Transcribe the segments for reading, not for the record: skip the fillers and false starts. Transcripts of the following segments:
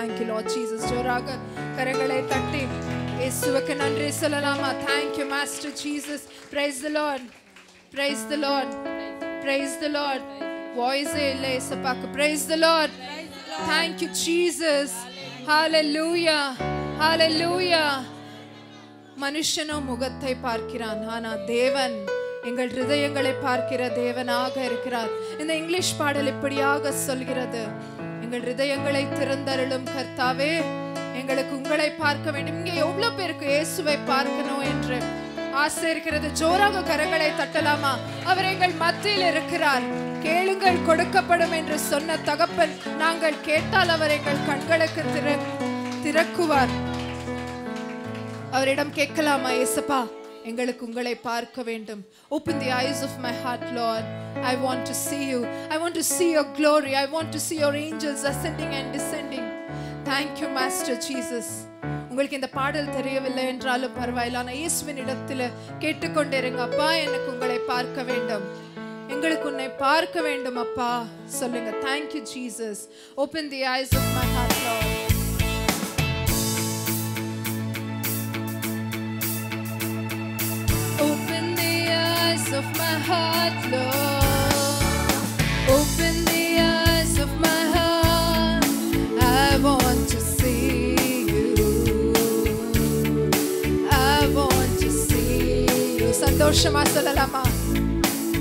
Thank you, Lord Jesus. ஜோராக கரங்களை தட்டி இயேசுவுக்கு நன்றி சொல்லலாமா? Thank you, Master Jesus. Praise the Lord. Praise the Lord. Praise the Lord. Voice இல்லை இயேசுவுக்கு. Praise the Lord. Thank you, Jesus. Hallelujah. Hallelujah. மனுஷனோ முகத்தை பார்க்கிறான், ஆனா தேவன் எங்கள் ஹிருதயங்களை பார்க்கிற தேவனாக இருக்கிறார். இந்த இங்கிலீஷ் பாடல் இப்படியாக சொல்கிறது, எங்கள் ஹிருதயங்களை திறந்தருளும் கர்த்தாவே, எங்களுக்கு உங்களை பார்க்க வேண்டும். இங்கே எவ்வளவு பேருக்கு இயேசுவை பார்க்கணும் என்று ஆசை இருக்கிறது? ஜோராக கரங்களை தட்டலாமா? அவர் எங்கள் மத்தியில் இருக்கிறார். கேளுங்கள் கொடுக்கப்படும் என்று சொன்ன தகப்பன், நாங்கள் கேட்டால் அவர் எங்கள் கண்களுக்கு திறக்குவார். அவரிடம் கேட்கலாமா? இயேசுப்பா, எங்களுக்கு உங்களை பார்க்க வேண்டும். Open the eyes of my heart, Lord. I want to see you. I want to see your glory. I want to see your angels ascending and descending. Thank you, Master Jesus. உங்களுக்கு இந்த பாடல் தெரியவில்லை என்றாலும் பரவாயில்லை, ஆனால் இயேசுவின் இடத்துல கேட்டுக்கொண்டிருங்க. அப்பா, எனக்கு உங்களை பார்க்க வேண்டும், எங்களுக்கு உன்னை பார்க்க வேண்டும் அப்பா சொல்லுங்க. Thank you, Jesus. Open the eyes of my heart, Lord. Open the eyes of my heart, Lord. Open the eyes of my heart. I want to see you. I want to see you. Santoshama solalama.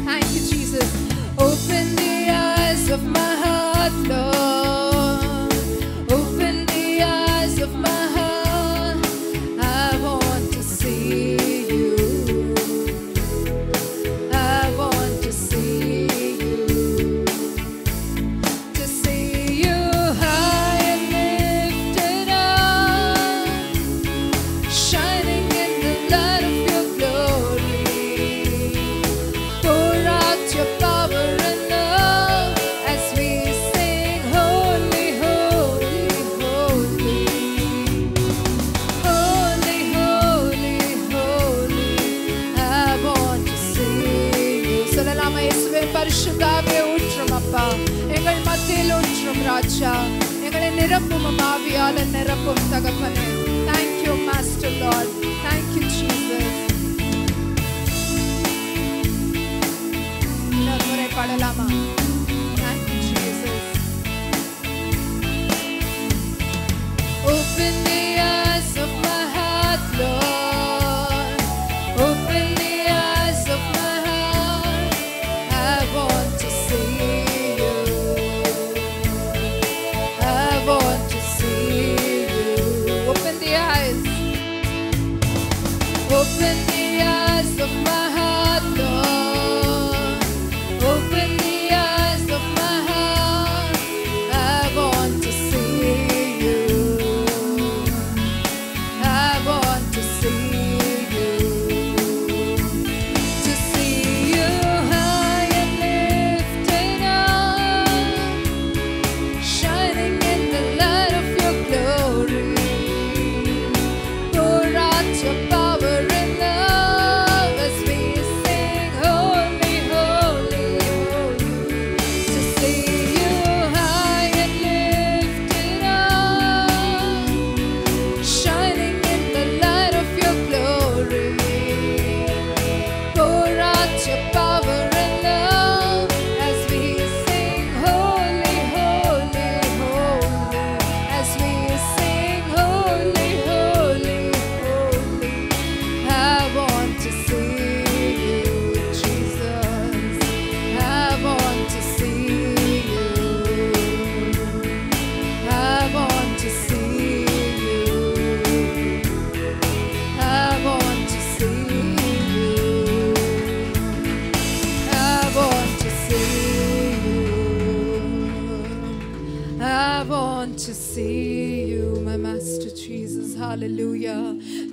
Thank you, Jesus. Open the eyes of my heart, Lord. Open the eyes of my heart. I want to see you. பரிசுத்தாவே ஊற்றும் அப்பா, எங்கள் மத்தியில் ஊற்றும் ராஜா, எங்களை நிரப்பும் ஆவியால நிரப்பும் தகப்பனே. Thank you, Master Lord. Thank you, Jesus. இன்னொரு முறை பாடலாமா? Thank you, Jesus. Open the eyes of my heart, Lord. Open the eyes of my heart. I want to see you. I want to see you. Open the eyes. Open the eyes of my heart, Lord. Open the eyes of my heart. I want to see you. I want to see you. To see you high and lifted up, shining in the light of your glory. Pour out your power and love as we sing, holy, holy, holy. To see you high and lifted up, shining in the light of your glory. Pour out your power and love as we sing, holy, holy, holy. As we sing, holy, holy, holy. I want to see you, Jesus. I want to see you. I want to see you. I want to see you. I want to see you. I want to see you, my Master Jesus. Hallelujah.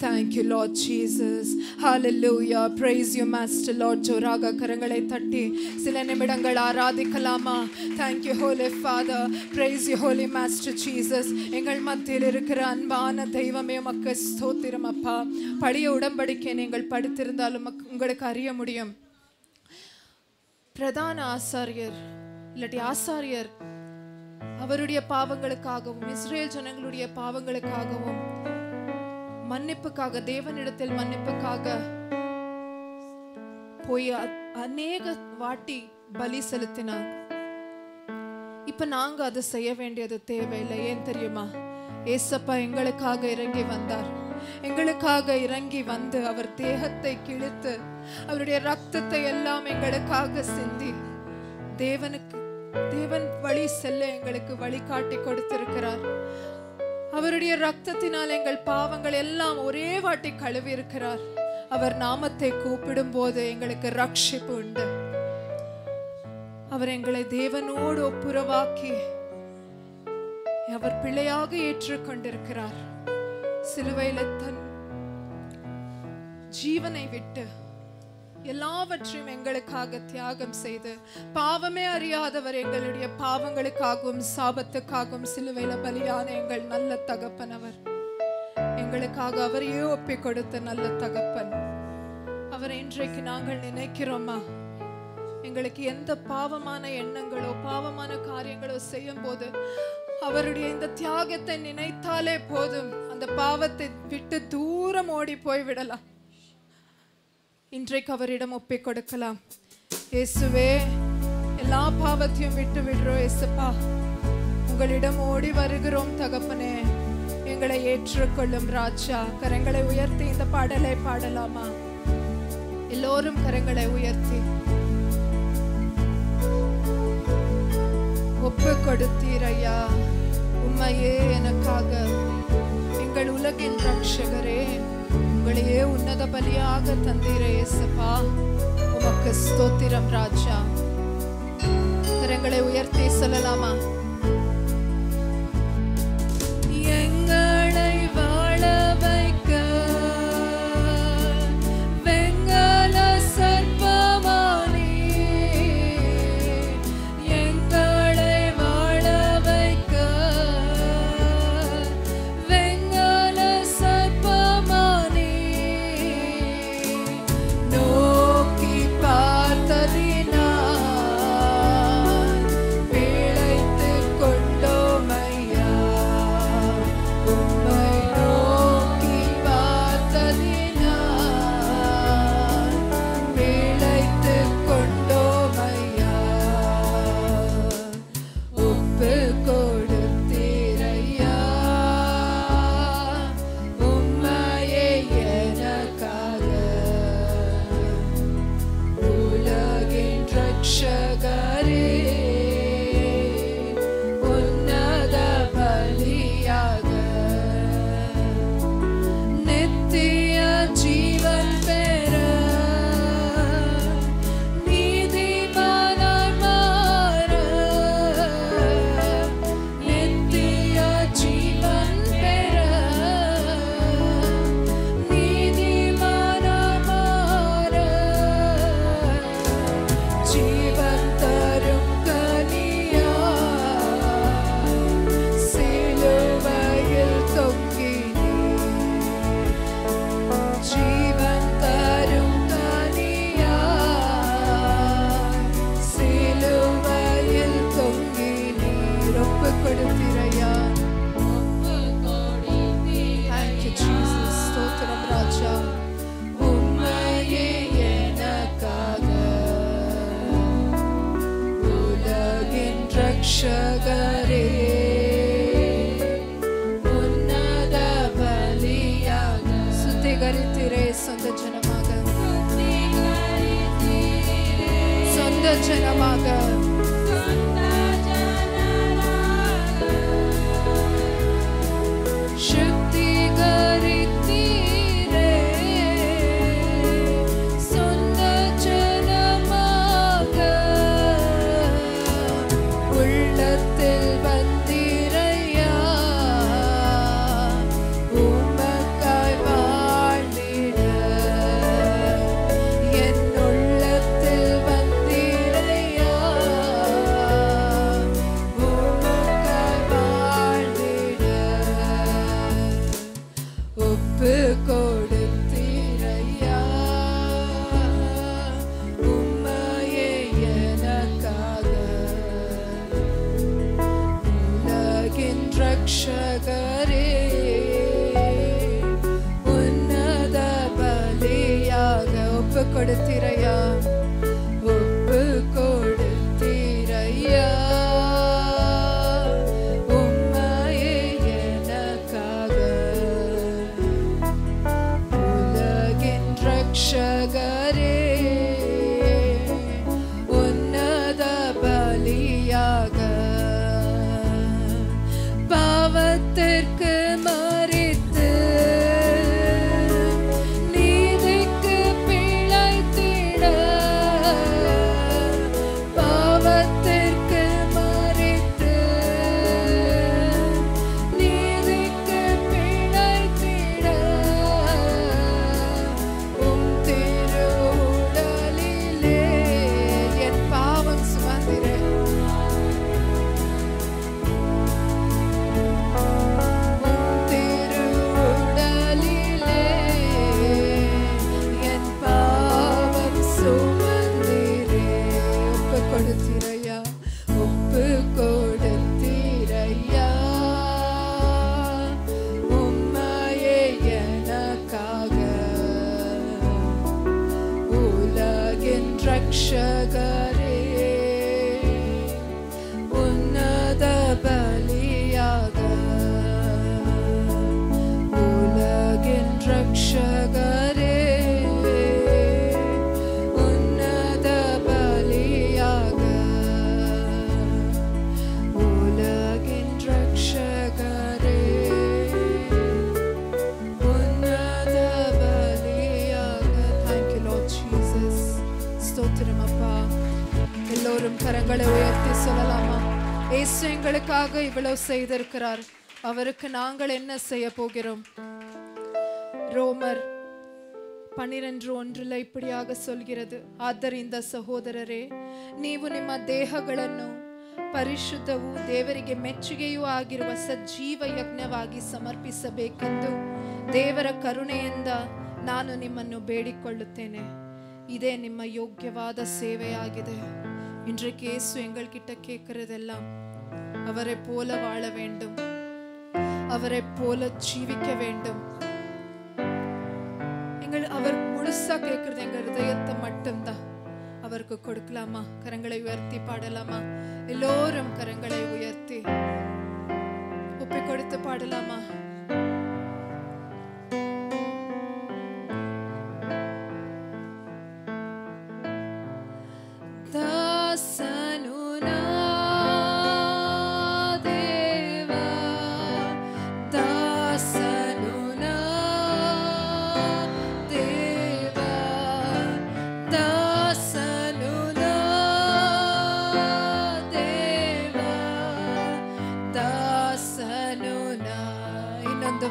Thank you, Lord Jesus. Hallelujah. Praise you, Master Lord. ஜோராக கரங்களை தட்டி சில நிமிடங்கள் ஆராதிக்கலாமா? Thank you, Holy Father. Praise you, Holy Master Jesus. எங்கள் மத்தியில் இருக்கிற அன்பான தெய்வமே, உமக்கு ஸ்தோத்திரம் அப்பா. பழைய உடன்படிக்கை நீங்கள் படித்திருந்தாலும் உங்களுக்கு அறிய முடியும். பிரதான ஆசாரியர் இல்லாட்டி ஆசாரியர் அவருடைய பாவங்களுக்காகவும் இஸ்ரேல் ஜனங்களுடைய பாவங்களுக்காகவும் மன்னிப்புக்காக தேவனிடத்தில் மன்னிப்புக்காக போய் அநேக வாட்டி பலி செலுத்தினாங்க. இப்ப நாங்க அதை செய்ய வேண்டியது தேவையில்லை. ஏன் தெரியுமா? ஏசப்பா எங்களுக்காக இறங்கி வந்தார். எங்களுக்காக இறங்கி வந்து அவர் தேகத்தை கிழித்து அவருடைய ரத்தத்தை எல்லாம் எங்களுக்காக சிந்தி தேவன் வழி செல்ல எங்களுக்கு வழிகாட்டி கொடுத்திருக்கிறார். அவருடைய ரத்தத்தினால் எங்கள் பாவங்கள் எல்லாம் ஒரே வாட்டி கழுவி இருக்கிறார். அவர் நாமத்தை கூப்பிடும் போது எங்களுக்கு ரட்சிப்பு உண்டு. அவர் எங்களை தேவனோடு ஒப்புரவாக்கி அவர் பிள்ளையாக ஏற்றுக்கொண்டிருக்கிறார். சிலுவையில தன் ஜீவனை விட்டு எல்லாவற்றையும் எங்களுக்காக தியாகம் செய்து பாவமே அறியாதவர் எங்களுடைய பாவங்களுக்காகவும் சாபத்துக்காகவும் சிலுவையில பலியான எங்கள் நல்ல தகப்பன். அவர் எங்களுக்காக அவரையே ஒப்பி கொடுத்த நல்ல தகப்பன். அவரை இன்றைக்கு நாங்கள் நினைக்கிறோமா? எங்களுக்கு எந்த பாவமான எண்ணங்களோ பாவமான காரியங்களோ செய்யும் போது அவருடைய இந்த தியாகத்தை நினைத்தாலே போதும், அந்த பாவத்தை விட்டு தூரம் ஓடி போய் விடலாம். இன்றைக்கு அவரிடம் ஒப்பிக் கொடுக்கலாம். இயேசுவே, எல்லா பாவத்தையும் விட்டு விடுறோம் இயேசுப்பா, உங்களிடம் ஓடி வருகிறோம் தகப்பனே, எங்களை ஏற்றுக்கொள்ளும் ராஜா. கரங்களை உயர்த்தி இந்த பாடலை பாடலாமா? எல்லோரும் கரங்களை உயர்த்தி ஒப்பு கொடுத்தீர் ஐயா, உம்மையே எனக்காக. எங்கள் உலகின் ரட்சகரே, உங்களையே உன்னத பலியாக தந்தீரே இயேசுப்பா, உமக்கு ஸ்தோத்திரம் ராஜா. கரங்களை உயர்த்தி சொல்லலாமா? எங்களை வாழ வைக்க வெங்கல சர்ப்பமானி, எங்களை வாழ வைக்க வெங்கல சர்ப்பமானி, நோக்கி பார்த்ததினால் பிழைத்துக் கொண்டோம் ஐயா. உம்மை நோக்கி பார்த்ததினால் பிழைத்துக் கொண்டோம் ஐயா. ஒப்பு கொடுத்தீர் ஐயா, உம்மையே எனக்காக. உலகின் ரட்சகரே, உன்னத பலியாக நித்திய ஜீவன் பெற நீதிமானாய் மாற, நித்திய ஜீவன் பெற நீதிமானாய் மாற, ஜீவன் தரும் கனியா சிலுவையில் தொங்கினீர். ஜீவன் தரும் கனியா சிலுவையில் தொங்கினீர். ஒப்பு கொடுத்தீர் ஐயா. Thank you, Jesus. ஸ்தோத்திரம் ராஜா. உம்மையே எனக்காக, உலகின் ரட்சகரே, உன்னத பலியாக சுத்திகரித்தீரே. சொந்த ஜனமாக, சொந்த ஜனமாக சுத்திகரித்தீரே. சொந்த ஜனமாக உள்ளத்தில் வந்தீரையா, உமக்காய் வாழ்ந்திட. என் உள்ளத்தில் வந்தீரையா, ರಕ್ಷಕರೇ ಉನ್ನತ ಬಲಿಯಾಗ ಒಪ್ಪು ಕೊಡುತ್ತೀರಯ್ಯ ಒಪ್ಪು ಕೊಡುತ್ತೀರಯ್ಯ உம்மையே எனக்காக உலகின் ரட்சகரே உன்னத பலியாக பாவத்திற்கு மரித்து நீதிக்கு பிழைத்திட பாவத்திற்கு மரித்து நீதிக்கு பிழைத்திட உம் திருவுடலிலே என் பாவம் சுமந்திரே ஒப்பு கொடுத்தீரையா உம்மையே எனக்காக உலகின் ரட்சகரே உன்னத பலியாக உலகின் ரட்சகரே எல்லோரும் கரங்களை உயர்த்தி சொல்லலாமா? இயேசு எங்களுக்காக இவ்வளவு செய்திருக்கிறார். அவருக்கு நாங்கள் என்ன செய்ய போகிறோம்? ರೋಮರ್ 12:1 இப்படியாக சொல்கிறது, ಆದ್ದರಿಂದ ಸಹೋದರರೇ ನೀವು ನಿಮ್ಮ ದೇಹಗಳನ್ನು ಪರಿಶುದ್ಧವೂ ದೇವರಿಗೆ ಮೆಚ್ಚುಗೆಯೂ ಆಗಿರುವ ಸಜ್ಜೀವ ಯಜ್ಞವಾಗಿ ಸಮರ್ಪಿಸಬೇಕೆಂದು ದೇವರ ಕರುಣೆಯಿಂದ ನಾನು ನಿಮ್ಮನ್ನು ಬೇಡಿಕೊಳ್ಳುತ್ತೇನೆ. இதே ನಿಮ್ಮ யோக்கியவாத சேவையாಗಿದೆ. இன்றைக்கு இயேசு எங்கள் கிட்ட கேட்கிறதெல்லாம் அவரை போல வாழ வேண்டும், அவரை போல ஜீவிக்க வேண்டும். அவர் முழுசா கேட்கறது எங்க இதயத்தை மட்டும்தான். அவருக்கு கொடுக்கலாமா? கரங்களை உயர்த்தி பாடலாமா? எல்லோரும் கரங்களை உயர்த்தி ஒப்பி கொடுத்து பாடலாமா?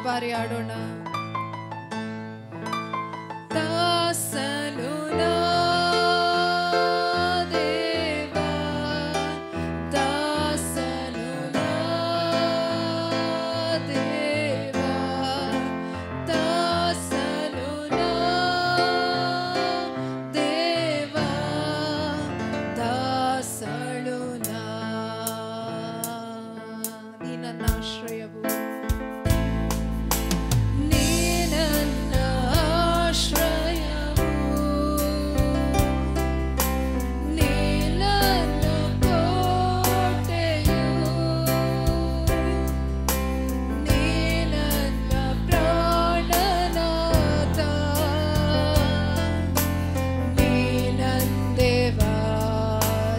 ಬಾರಿ ಆಡೋಣ. ದಾಸನು ನಾ ದೇವಾ, ದಾಸನು ನಾ ದೇವಾ, ದಾಸನು ನಾ ದೇವಾ, ದಾಸಳು ನಾ. ನೀ ನನ್ನ ಆಶ್ರಯವು,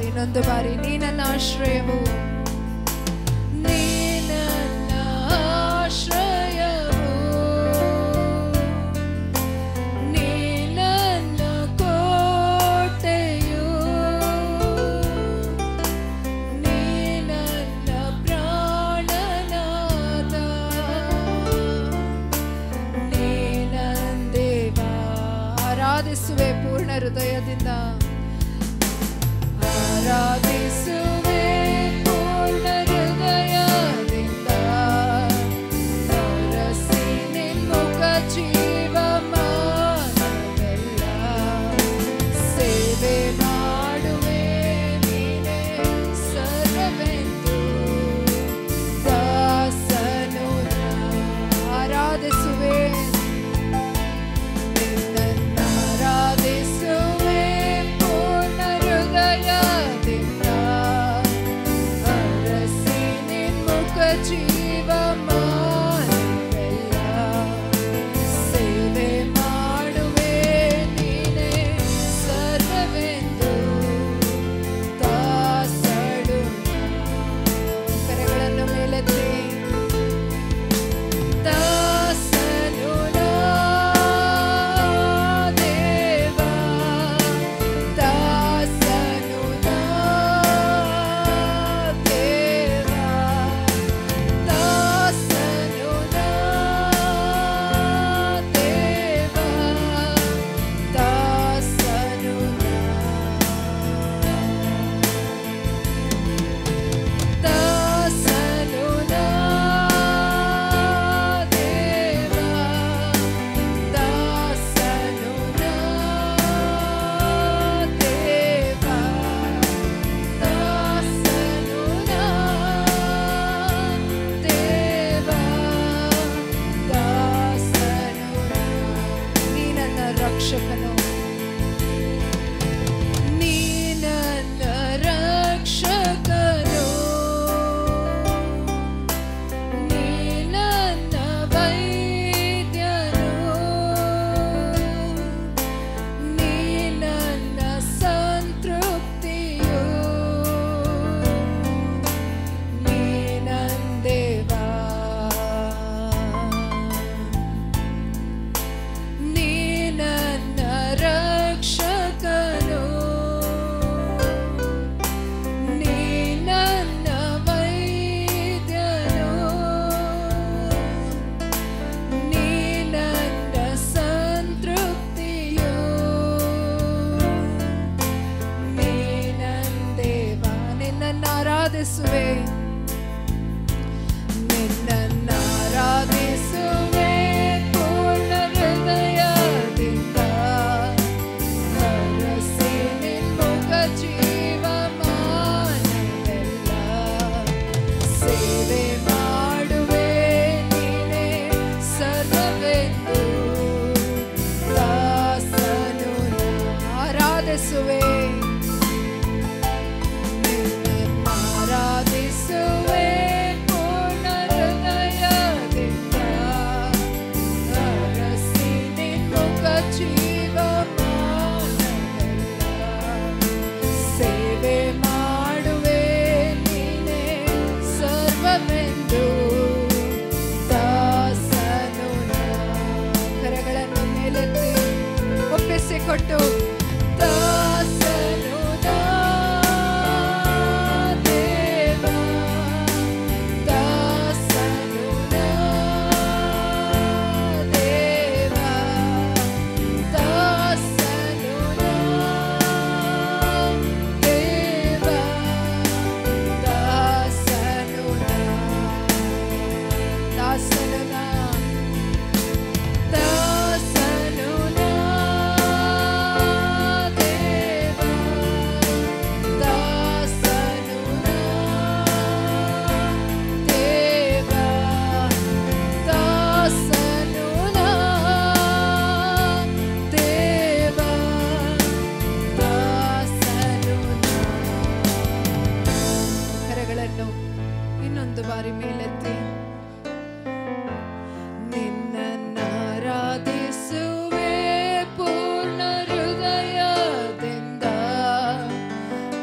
ಇನ್ನೊಂದು ಬಾರಿ, ನೀ ನನ್ನ ಆಶ್ರಯವು, ನೀ ನನ್ನ ಆಶ್ರಯವು, ನೀ ನನ್ನ ಕೋಟೆಯು, ನೀ ನನ್ನ ಪ್ರಾಣನಾಥ, ನೀ ನನ್ನ ದೇವ. ಆರಾಧಿಸುವೆ ಪೂರ್ಣ ಹೃದಯದಿಂದ, ಆರಾಧಿಸುವೆ ಪೂರ್ಣ ಹೃದಯದಿಂದ. ಜೀವಮಾನವೆಲ್ಲ ಸೇವೆ ಮಾಡುವೆ ನೀನೇ ಸರ್ವವೆಂದು ದಾಸಳು ಕರೆಗಳನ್ನು ಮೇಲೆತ್ತಿ ದಾಸನು ದೇವ ದಾಸನು ದೇವ ದಾಸನು ದೇವ ದಾಸನು ದಾಸನು ದೇವ ದಾಸನು ದೇವ ದಾಸನು ದೇವ ದಾಸನು ನೀ ನನ್ನ ರಕ್ಷಕನು ನೀ ನನ್ನ ರಕ್ಷಕನು ನೀ ನನ್ನ ವೈದ್ಯನು ನೀ ನನ್ನ ಸಂತೃಪ್ತಿಯು ನೀ ನನ್ನ ದೇವ ನೀ ನನ್ನ ರಕ್ಷಕನು ನೀ ನನ್ನ ವೈದ್ಯನು ನೀ ನನ್ನ ಸಂತೃಪ್ತಿಯು ನೀ ನನ್ನ ದೇವ ನಿನ್ನನ್ನು ಆರಾಧಿಸುವೆ ನಿನ್ನನ್ನು ಆರಾಧಿಸುವೆ ಪೂರ್ಣ ಹೃದಯದಿಂದ ಹರಸಿ ನಿನ್ಮುಖ ಜೀವಮಾನವೆಲ್ಲ ಸೇವೆ ಮಾಡುವೆ ನೀನೇ ಸರ್ವವೆಂದು ದಾಸನು ಆರಾಧಿಸುವೆ ನಿನ್ನನ್ನು ಆರಾಧಿಸುವೆ ಪೂರ್ಣ ಹೃದಯದಿಂದ ಹರಸಿ ನಿನ್ಮುಖ ಜೀವಮಾನವೆಲ್ಲ ಸೇವೆ ಮಾಡುವೆ ನೀನೇ ಸರ್ವವೆಂದು ದಾಸನು ಕರೆಗಳನ್ನು ಮೇಲೆತ್ತಿ ಒಪ್ಪಿಸಿಕೊಟ್ಟು ದಾಸನು ದೇವ ದಾಸನು ದೇವ ದಾಸನು ದೇವ ದಾಸನು ದಾಸನು ದಾಸನು ದೇವ ದಾಸನು ದೇವ ದಾಸನು ದೇವ ದಾಸನು ಕರೆಗಳನ್ನು ಇನ್ನೊಂದು ಬಾರಿ ಮೇಲೆತ್ತಿ ನಿನ್ನನ್ನು ಆರಾಧಿಸುವೆ ಪೂರ್ಣ ಹೃದಯದಿಂದ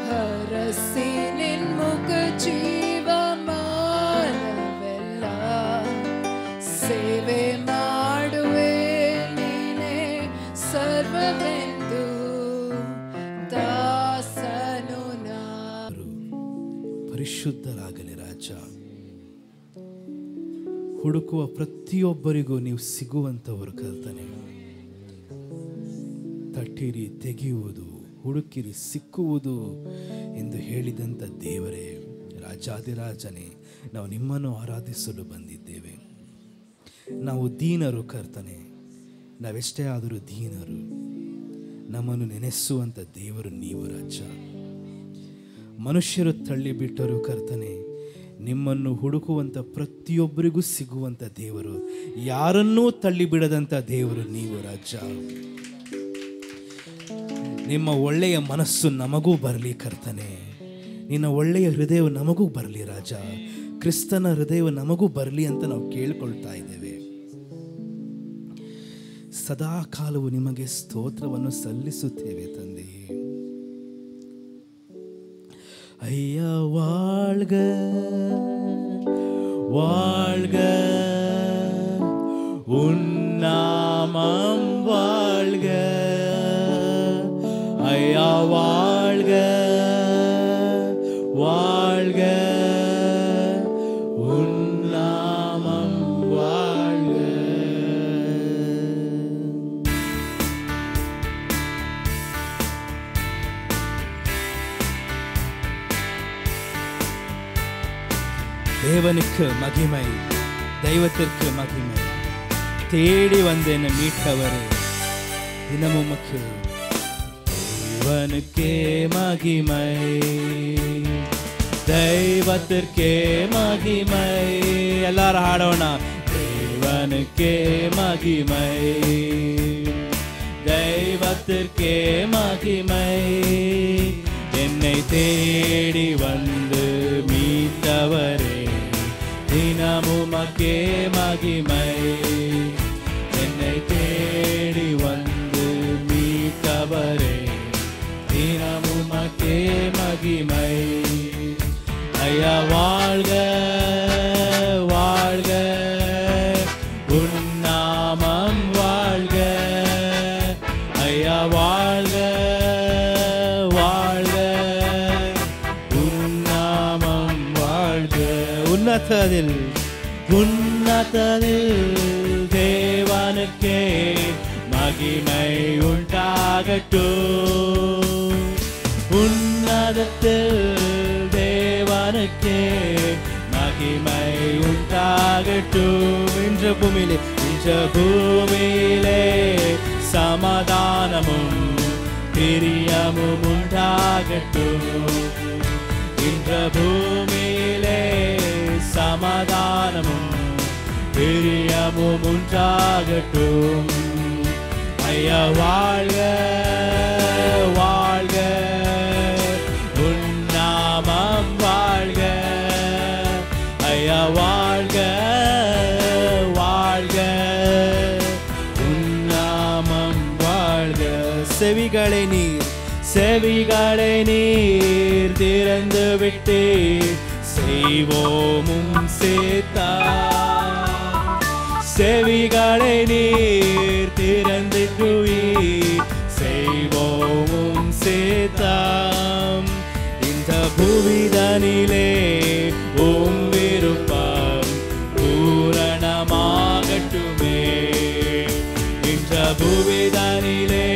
ಹರಸಿ ನಿನ್ಮುಖ ಜೀವಮಾನವೆಲ್ಲ ಸೇವೆ ಮಾಡುವೆ ನೀನೇ ಸರ್ವವೆಂದು ದಾಸನು ಪರಿಶುದ್ಧರಾಗಲಿ ರಾಜ. ಹುಡುಕುವ ಪ್ರತಿಯೊಬ್ಬರಿಗೂ ನೀವು ಸಿಗುವಂಥವರು ಕರ್ತನೆ. ತಟ್ಟಿರಿ ತೆಗೆಯುವುದು, ಹುಡುಕಿರಿ ಸಿಕ್ಕುವುದು ಎಂದು ಹೇಳಿದಂಥ ದೇವರೇ, ರಾಜಾದಿರಾಜನೇ, ನಾವು ನಿಮ್ಮನ್ನು ಆರಾಧಿಸಲು ಬಂದಿದ್ದೇವೆ. ನಾವು ದೀನರು ಕರ್ತನೆ, ನಾವೆಷ್ಟೇ ಆದರೂ ದೀನರು. ನಮ್ಮನ್ನು ನೆನೆಸುವಂಥ ದೇವರು ನೀವು ರಾಜ. ಮನುಷ್ಯರು ತಳ್ಳಿಬಿಟ್ಟರು ಕರ್ತನೆ, ನಿಮ್ಮನ್ನು ಹುಡುಕುವಂಥ ಪ್ರತಿಯೊಬ್ಬರಿಗೂ ಸಿಗುವಂಥ ದೇವರು, ಯಾರನ್ನೂ ತಳ್ಳಿಬಿಡದಂಥ ದೇವರು ನೀವು ರಾಜ. ನಿಮ್ಮ ಒಳ್ಳೆಯ ಮನಸ್ಸು ನಮಗೂ ಬರಲಿ ಕರ್ತನೆ, ನಿನ್ನ ಒಳ್ಳೆಯ ಹೃದಯವು ನಮಗೂ ಬರಲಿ ರಾಜ. ಕ್ರಿಸ್ತನ ಹೃದಯ ನಮಗೂ ಬರಲಿ ಅಂತ ನಾವು ಕೇಳ್ಕೊಳ್ತಾ ಇದ್ದೇವೆ. ಸದಾ ಕಾಲವು ನಿಮಗೆ ಸ್ತೋತ್ರವನ್ನು ಸಲ್ಲಿಸುತ್ತೇವೆ ತಂದೆಯೇ. ஐயா வாழ்க வாழ்க உன்னாமம் வாழ்க. ஐயா வாழ்க வாழ்க உன்னாமம் வாழ்க. தேவனுக்கு மகிமை, தெய்வத்திற்கு மகிமை. தேடி வந்து என்னை மீட்டவரே தினமும் உமக்கு. தேவனுக்கே மகிமை, தெய்வத்திற்கே மகிமை. எல்லாரும் ஆடோಣ. தேவனுக்கே மகிமை, தெய்வத்திற்கே மகிமை. என்னை தேடி வந்து மீட்டவரே தினமுமக்கே மகிமை. என்னை தேடி வந்து மீட்டவரே தினமுமக்கே மகிமை. ஐயா வாழ்க வாழ்க உன்னாமம் வாழ்க. ஐயா வாழ்க வாழ்க உன்னாமம் வாழ்க. உன்னதத்தில் உன்னதத்தில் தேவனுக்கே மகிமை உண்டாகட்டும். உன்னதத்தில் தேவனுக்கே மகிமை உண்டாகட்டும். இன்ற பூமியிலே சமாதானமும் பிரியமும் உண்டாகட்டும். இன்ற பூமியிலே சமாதானமும் பிரியமும் உண்டாகட்டும். ஐயா வாழ்க வாழ்க உன்னாமம் வாழ்க. ஐயா வாழ்க வாழ்க உன்னாமம் வாழ்க. செவிகளை நீர் திறந்து விட்டீர், செய்வோமும் சேர்த்தா. செவிகளை நீர் திறந்துடுவீர், செய்வோமும் சேர்த்தாம். இந்த புவிதனிலே உம் விருப்பம் பூரணமாகட்டுமே. இந்த புவிதனிலே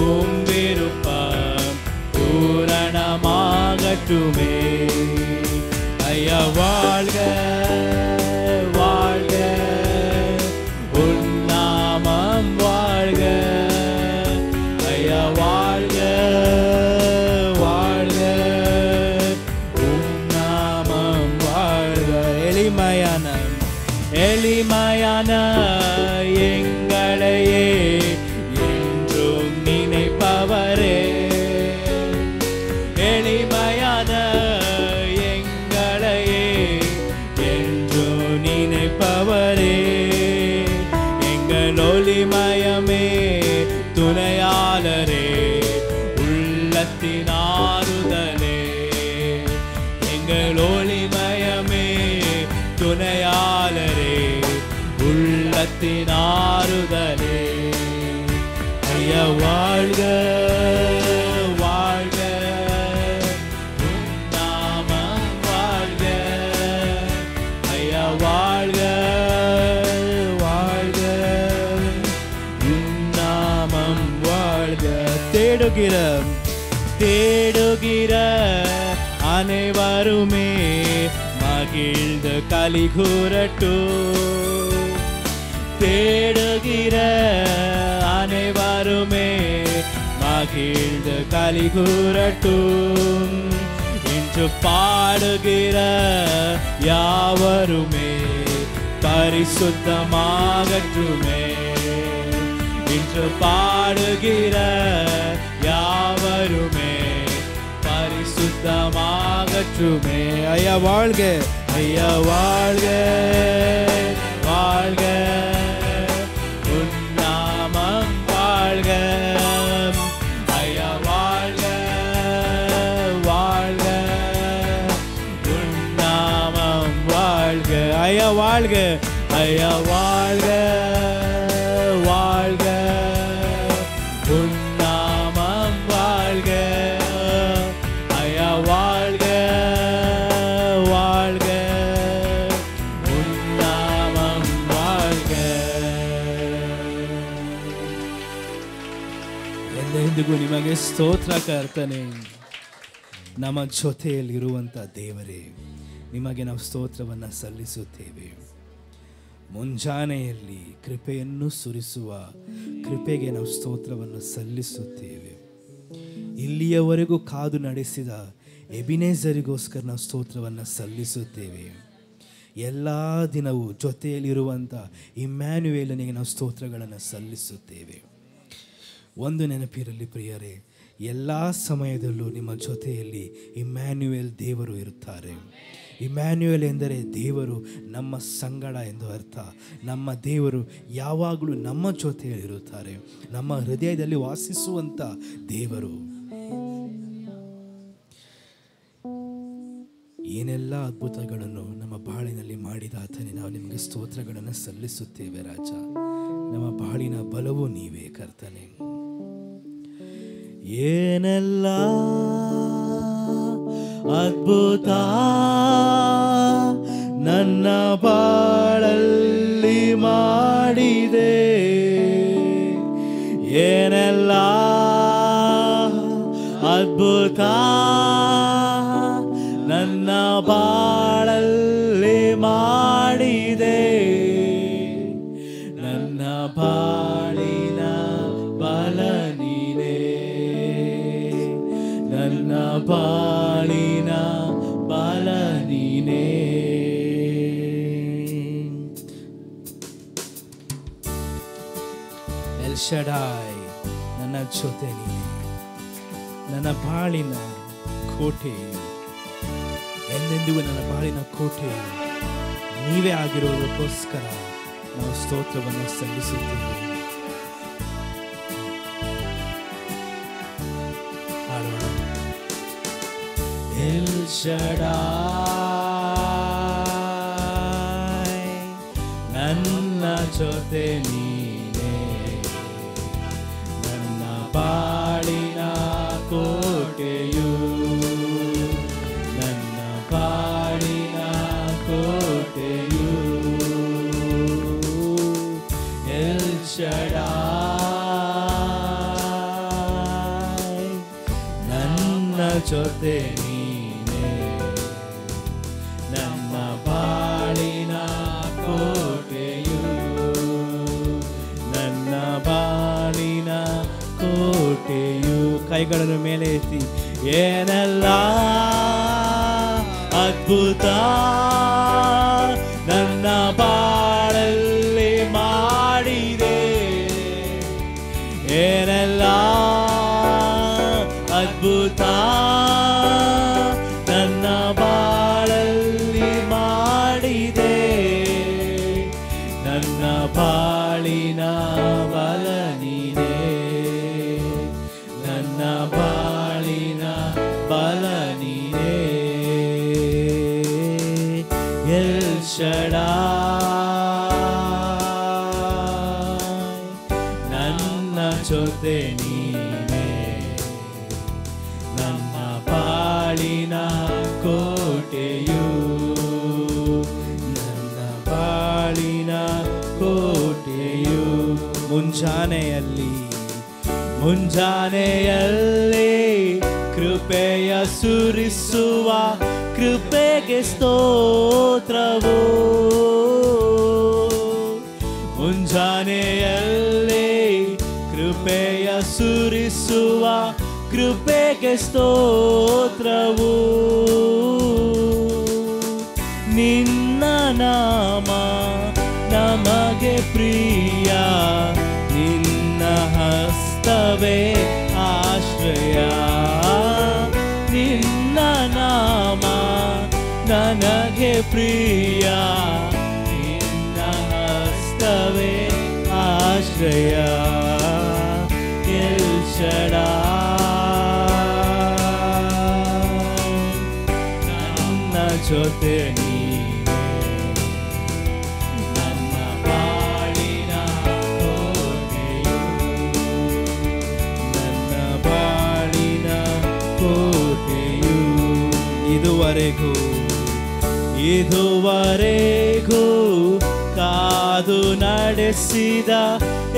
உம் விருப்பம் பூரணமாகட்டுமே. ஐயா வாழ்க வாழ்க உன்னாமம் வாழ்க. ஐயா வாழ்க வாழ்க உன்னாமம் வாழ்க. எளிமையான எங்களையே என்றும் நினைப்பவரே. எளிமையான எங்களையே என்றும் நினைப்பவரே. எங்கள் ஒளிமயமே துணையாளரே, உள்ளத்தின் ஆறுதலே. எங்கள் ஒளிமயமே துணையாளரே, உள்ளத்தின் ஆறுதலே. ஐயா வாழ்க வாழ்க உன்னாமம் வாழ்க. ஐயா வாழ்க வாழ்க உன்னாமம் வாழ்க. தேடுகிற அனைவருமே மகிழ்ந்து களி கூறட்டும். தேடுகிற அனைவருமே மகிழ்ந்து களி கூறட்டும். இன்று பாடுகிற யாவருமே பரிசுத்தமாகட்டுமே. இன்று பாடுகிற யாவருமே பரிசுத்தமாகட்டுமே. ஐயா வாழ்க ஐயா வாழ்க வாழ்க உன் நாமம் வாழ்க ஐயா வாழ்க வாழ்க உன் நாமம் வாழ்க ஐயா வாழ்க ஐயா வாழ்க வாழ்க உன் நாமம் வாழ்க ஐயா வாழ்க வாழ்க உன் நாமம் வாழ்க. ಎಂದೆಂದಿಗೂ ನಿಮಗೆ ಸ್ತೋತ್ರ ಕರ್ತನೆ. ನಮ್ಮ ಜೊತೆಯಲ್ಲಿರುವಂಥ ದೇವರೇ, ನಿಮಗೆ ನಾವು ಸ್ತೋತ್ರವನ್ನು ಸಲ್ಲಿಸುತ್ತೇವೆ. ಮುಂಜಾನೆಯಲ್ಲಿ ಕೃಪೆಯನ್ನು ಸುರಿಸುವ ಕೃಪೆಗೆ ನಾವು ಸ್ತೋತ್ರವನ್ನು ಸಲ್ಲಿಸುತ್ತೇವೆ. ಇಲ್ಲಿಯವರೆಗೂ ಕಾದು ನಡೆಸಿದ ಎಬಿನೇಜರಿಗೋಸ್ಕರ ನಾವು ಸ್ತೋತ್ರವನ್ನು ಸಲ್ಲಿಸುತ್ತೇವೆ. ಎಲ್ಲ ದಿನವೂ ಜೊತೆಯಲ್ಲಿರುವಂಥ ಇಮ್ಯಾನ್ಯುವೇಲನಿಗೆ ನಾವು ಸ್ತೋತ್ರಗಳನ್ನು ಸಲ್ಲಿಸುತ್ತೇವೆ. ಒಂದು ನೆನಪಿರಲಿ ಪ್ರಿಯರೇ, ಎಲ್ಲ ಸಮಯದಲ್ಲೂ ನಿಮ್ಮ ಜೊತೆಯಲ್ಲಿ ಇಮ್ಯಾನ್ಯುವೇಲ್ ದೇವರು ಇರುತ್ತಾರೆ. ಇಮ್ಯಾನ್ಯುವೇಲ್ ಎಂದರೆ ದೇವರು ನಮ್ಮ ಸಂಗಡ ಎಂದು ಅರ್ಥ. ನಮ್ಮ ದೇವರು ಯಾವಾಗಲೂ ನಮ್ಮ ಜೊತೆಯಲ್ಲಿರುತ್ತಾರೆ, ನಮ್ಮ ಹೃದಯದಲ್ಲಿ ವಾಸಿಸುವಂಥ ದೇವರು. ಏನೆಲ್ಲ ಅದ್ಭುತಗಳನ್ನು ನಮ್ಮ ಬಾಳಿನಲ್ಲಿ ಮಾಡಿದ ಆತನೇ, ನಾವು ನಿಮಗೆ ಸ್ತೋತ್ರಗಳನ್ನು ಸಲ್ಲಿಸುತ್ತೇವೆ ರಾಜ. ನಮ್ಮ ಬಾಳಿನ ಬಲವೂ ನೀವೇ ಕರ್ತನೆ. ಏನೆಲ್ಲ ಅದ್ಭುತ ನನ್ನ ಬಾಳಲ್ಲಿ ಮಾಡಿದೆ, ಏನೆಲ್ಲ ಅದ್ಭುತ ನನ್ನ ಬಾಳಲ್ಲಿ ಮಾಡಿದೆ, ನನ್ನ ಬಾಳಿನ ಬಲ ನೀನೇ, ನನ್ನ ಬಾಳಿನ ಬಲ ನೀನೇ. ಎಲ್ ಶಡಾಯ್ ನನ್ನ ಜೊತೆ ನೀನೆ, ನನ್ನ ಬಾಳಿನ ಕೋಟೆ, ಎಂದೆಂದಿಗೂ ನನ್ನ ಬಾಳಿನ ಕೋಟೆ ನೀವೇ ಆಗಿರೋದಕ್ಕೋಸ್ಕರ ನಾವು ಸ್ತೋತ್ರವನ್ನು ಸಲ್ಲಿಸುತ್ತೇವೆ. ಎಲ್ ಶಡಾಯ್ ನನ್ನ ಜೊತೆ ನೀನೇ, ನನ್ನ ಬಾಳಿನ ಕೋಟೆಯು, ನನ್ನ ಬಾಳಿನ ಕೋಟೆಯು. ಎಲ್ ಶಡಾಯ್ ನನ್ನ ಜೊತೆ ನೀನೇ, ನನ್ನ ಬಾಳಿನ ಕೋಟೆಯು, ನನ್ನ ಬಾಳಿನ ಕೋಟೆಯು. ಕೈಗಳನ್ನು ಮೇಲೆ ಎತ್ತಿ, ಏನೆಲ್ಲ ಅದ್ಭುತ ನನ್ನ ಬಾಳಲ್ಲಿ ಮಾಡಿದೆ, ಏನೆಲ್ಲ ಅದ್ಭುತ ನನ್ನ ಬಾಳಲ್ಲಿ ಮಾಡಿದೆ, ನನ್ನ ಬಾಳಿನ ಬಲ ನೀನೇ, ನನ್ನ ಬಾಳಿನ ಬಲ ನೀನೇ. ಎಲ್ ಶಡಾಯ್ ನನ್ನ ಜೊತೆ ನೀನೇ, ನನ್ನ ಬಾಳಿನ ಕೋಟೆಯು, ನನ್ನ ಬಾಳಿನ ಕೋಟೆಯು. ಮುಂಜಾನೆಯಲ್ಲಿ ಕೃಪೆಯ ಸುರಿಸುವ ಕೃಪೆಗೆ ಸ್ತೋತ್ರವು, ಮುಂಜಾನೆಯಲ್ಲಿ ಕೃಪೆಯ ಸುರಿಸುವ ಕೃಪೆಗೆ ಸ್ತೋತ್ರವು. ನಿನ್ನ ನಾಮ ನಮಗೆ ಪ್ರಿಯ, ನಿನ್ನ ಹಸ್ತವೇ ಆಶ್ರಯ, ನಿನ್ನ ನಾಮ ನನಗೆ ಪ್ರಿಯ ನಿನ್ನ ಹಸ್ತವೇ ಆಶ್ರಯ ಎಲ್ ಶಡಾಯ್ ನನ್ನ ಜೊತೆ ನೀನೇ ನನ್ನ ಬಾಳಿನ ಕೋಟೆಯು ನನ್ನ ಬಾಳಿನ ಕೋಟೆಯು ಇದುವರೆಗೂ ಕಾದು ನಡೆಸಿದ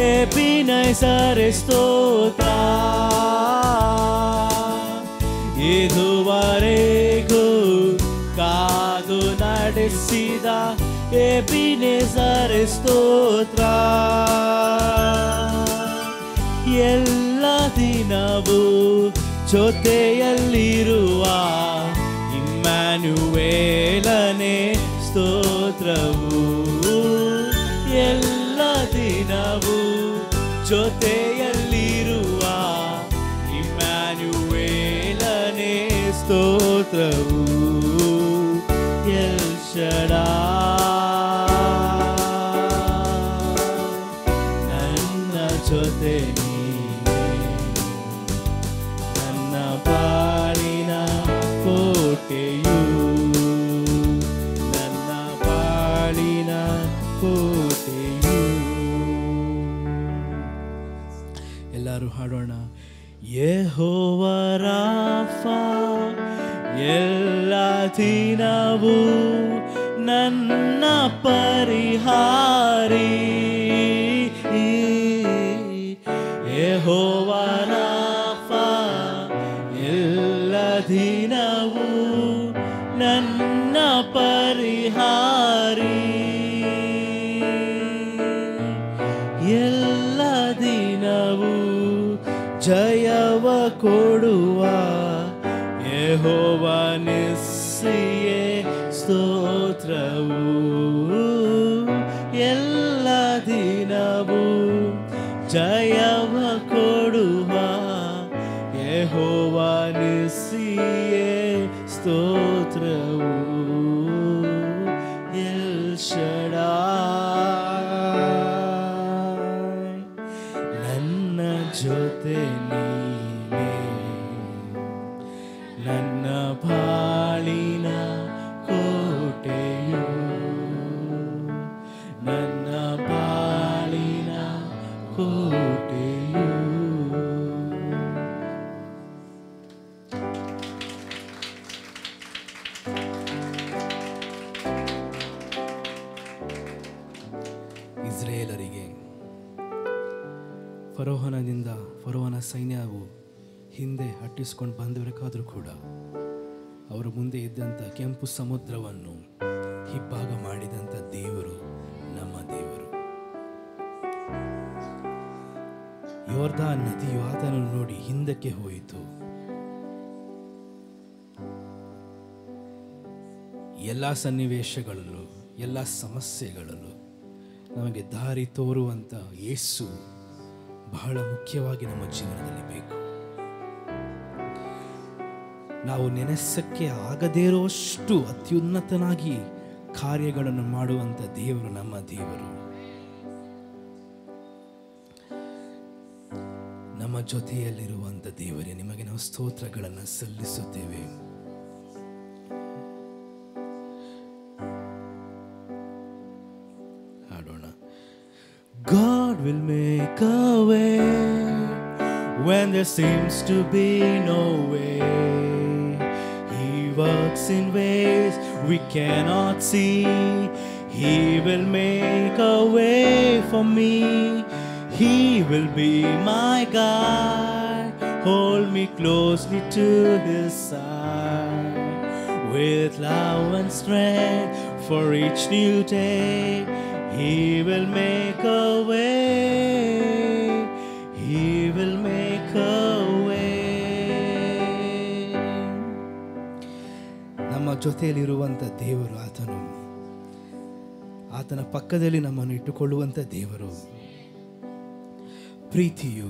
ಎಬಿನೆಜರ್ ಸ್ತೋತ್ರ ಇದುವರೆಗೂ ಕಾದು ನಡೆಸಿದ ಎಬಿನೆಜರ್ ಸ್ತೋತ್ರ ಎಲ್ಲ ದಿನವೂ ಜೊತೆಯಲ್ಲಿರುವ ಇಮ್ಯಾನ್ಯುವೇಲನೇ ಸ್ತೋತ್ರವು ಎಲ್ಲ ದಿನವೂ ಜೊತೆಯಲ್ಲಿರುವ ಇಮ್ಯಾನ್ಯುವೇಲನೇ ಸ್ತೋತ್ರವು ಎಲ್ ಶಡಾಯ್ ನನ್ನ ಜೊತೆ ನೀನೇ ನನ್ನ ಬಾಳಿನ ಕೋಟೆಯು ನನ್ನ ಬಾಳಿನ ಕೋಟೆಯು. ಎಲ್ಲರೂ ಹಾಡೋಣ. ಯೆಹೋವ ರಾಫಾ ಎಲ್ಲ ದಿನವೂ ನನ್ನ ಪರಿಹಾರಿ ಯೆಹೋವ ರಾಫಾ ಎಲ್ಲ ದಿನವೂ ನನ್ನ ಪರಿಹಾರಿ ಎಲ್ಲ ದಿನವೂ ಜಯವ ಕೊಡುವ ಯೆಹೋವ ನಿಸ್ಸಿಯೇ ಸ್ತೋತ್ರವು ಎಲ್ಲ ದಿನವೂ ಜಯವ ಕೊಡುವ ಯೆಹೋವ ನಿಸ್ಸಿಯೇ ಸ್ತೋತ್ರವು ಎಲ್ ಶಡಾಯ್ ನನ್ನ ಜೊತೆ ನೀನೇ ನನ್ನ ಬಾಳಿನ ಕೋಟೆಯು ನನ್ನ ಬಾಳಿನ ಕೋಟೆಯು. ಇಸ್ರೇಲರಿಗೆ ಫರೋಹನ ಸೈನ್ಯವು ಹಿಂದೆ ಹಟ್ಟಿಸ್ಕೊಂಡು ಬಂದಿರಬೇಕಾದ್ರೂ ಕೂಡ ಅವರ ಮುಂದೆ ಇದ್ದಂಥ ಕೆಂಪು ಸಮುದ್ರವನ್ನು ಹಿಬ್ಬಾಗ ಮಾಡಿದಂಥ ದೇವರು ನಮ್ಮ ದೇವರು. ಯೋರ್ದಾನ್ ನದಿಯು ಆತನನ್ನು ನೋಡಿ ಹಿಂದಕ್ಕೆ ಹೋಯಿತು. ಎಲ್ಲ ಸನ್ನಿವೇಶಗಳಲ್ಲೂ ಎಲ್ಲ ಸಮಸ್ಯೆಗಳಲ್ಲೂ ನಮಗೆ ದಾರಿ ತೋರುವಂಥ ಯೇಸು ಬಹಳ ಮುಖ್ಯವಾಗಿ ನಮ್ಮ ಜೀವನದಲ್ಲಿ ಬೇಕು. ನಾವು ನೆನೆಸಕ್ಕೆ ಆಗದೇ ಇರುವಷ್ಟು ಅತ್ಯುನ್ನತನಾಗಿ ಕಾರ್ಯಗಳನ್ನು ಮಾಡುವಂಥ ದೇವರು ನಮ್ಮ ದೇವರು. ನಮ್ಮ ಜೊತೆಯಲ್ಲಿರುವಂಥ ದೇವರೇ, ನಿಮಗೆ ನಾವು ಸ್ತೋತ್ರಗಳನ್ನು ಸಲ್ಲಿಸುತ್ತೇವೆ. ಹಾಡೋಣ. God will make a way when there seems to be no way. He works in ways we cannot see. He will make a way for me. He will be my guide. Hold me closely to His side. With love and strength for each new day, He will make a way. He will make a way. ನಮ್ಮ ಜೊತೆಯಲ್ಲಿರುವಂಥ ದೇವರು ಆತನು. ಆತನ ಪಕ್ಕದಲ್ಲಿ ನಮ್ಮನ್ನು ಇಟ್ಟುಕೊಳ್ಳುವಂಥ ದೇವರು. ಪ್ರೀತಿಯು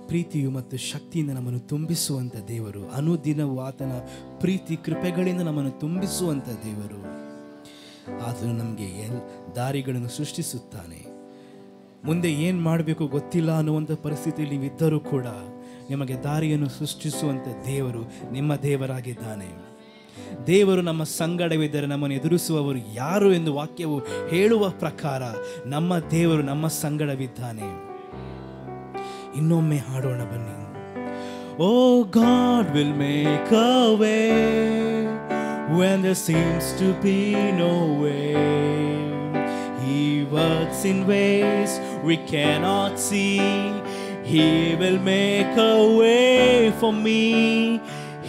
ಪ್ರೀತಿಯು ಮತ್ತು ಶಕ್ತಿಯಿಂದ ನಮ್ಮನ್ನು ತುಂಬಿಸುವಂಥ ದೇವರು. ಅನುದಿನವೂ ಆತನ ಪ್ರೀತಿ ಕೃಪೆಗಳಿಂದ ನಮ್ಮನ್ನು ತುಂಬಿಸುವಂಥ ದೇವರು. ಆತನು ನಮಗೆ ದಾರಿಗಳನ್ನು ಸೃಷ್ಟಿಸುತ್ತಾನೆ. ಮುಂದೆ ಏನು ಮಾಡಬೇಕು ಗೊತ್ತಿಲ್ಲ ಅನ್ನುವಂಥ ಪರಿಸ್ಥಿತಿಯಲ್ಲಿ ನೀವಿದ್ದರೂ ಕೂಡ ನಿಮಗೆ ದಾರಿಯನ್ನು ಸೃಷ್ಟಿಸುವಂಥ ದೇವರು ನಿಮ್ಮ ದೇವರಾಗಿದ್ದಾನೆ. ದೇವರು ನಮ್ಮ ಸಂಗಡವಿದ್ದರೆ ನಮ್ಮನ್ನು ಎದುರಿಸುವವರು ಯಾರು ಎಂದು ವಾಕ್ಯವು ಹೇಳುವ ಪ್ರಕಾರ ನಮ್ಮ ದೇವರು ನಮ್ಮ ಸಂಗಡವಿದ್ದಾನೆ. ಇನ್ನೊಮ್ಮೆ ಹಾಡೋಣ ಬನ್ನಿ. Oh, God will make a way when there seems to be no way. He works in ways we cannot see. He will make a way for me.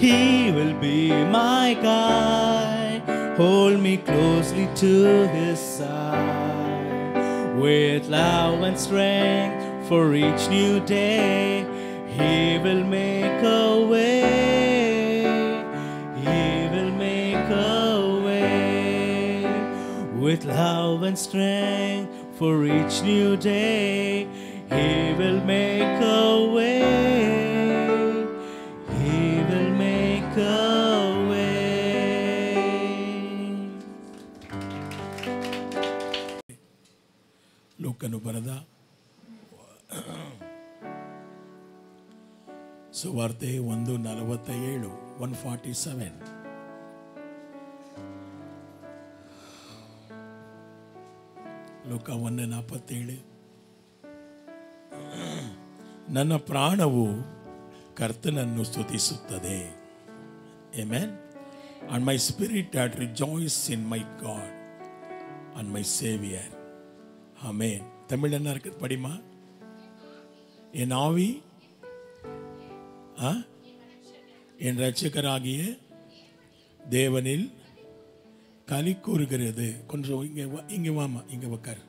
He will be my guide. Hold me closely to His side. With love and strength for each new day, He will make a way. He will make a way. With love and strength for each new day, He will make a way. He will make a way. ಲೂಕನು ಬರೆದ ಸುವಾರ್ತೆ 1:47, 147. ಲೂಕ 1:47. ನನ್ನ ಪ್ರಾಣವು ಕರ್ತನನ್ನು ಸ್ತುತಿಸುತ್ತದೆ. Amen. And my spirit that rejoice in my God and my Savior. ஆமென். தமிழ் என்ன இருக்கு படிமா? என் ஆவி என் இரட்சகராகிய தேவனில் களி கூறுகிறது. கொஞ்சம் இங்கே வாமா, இங்கே உட்கார்.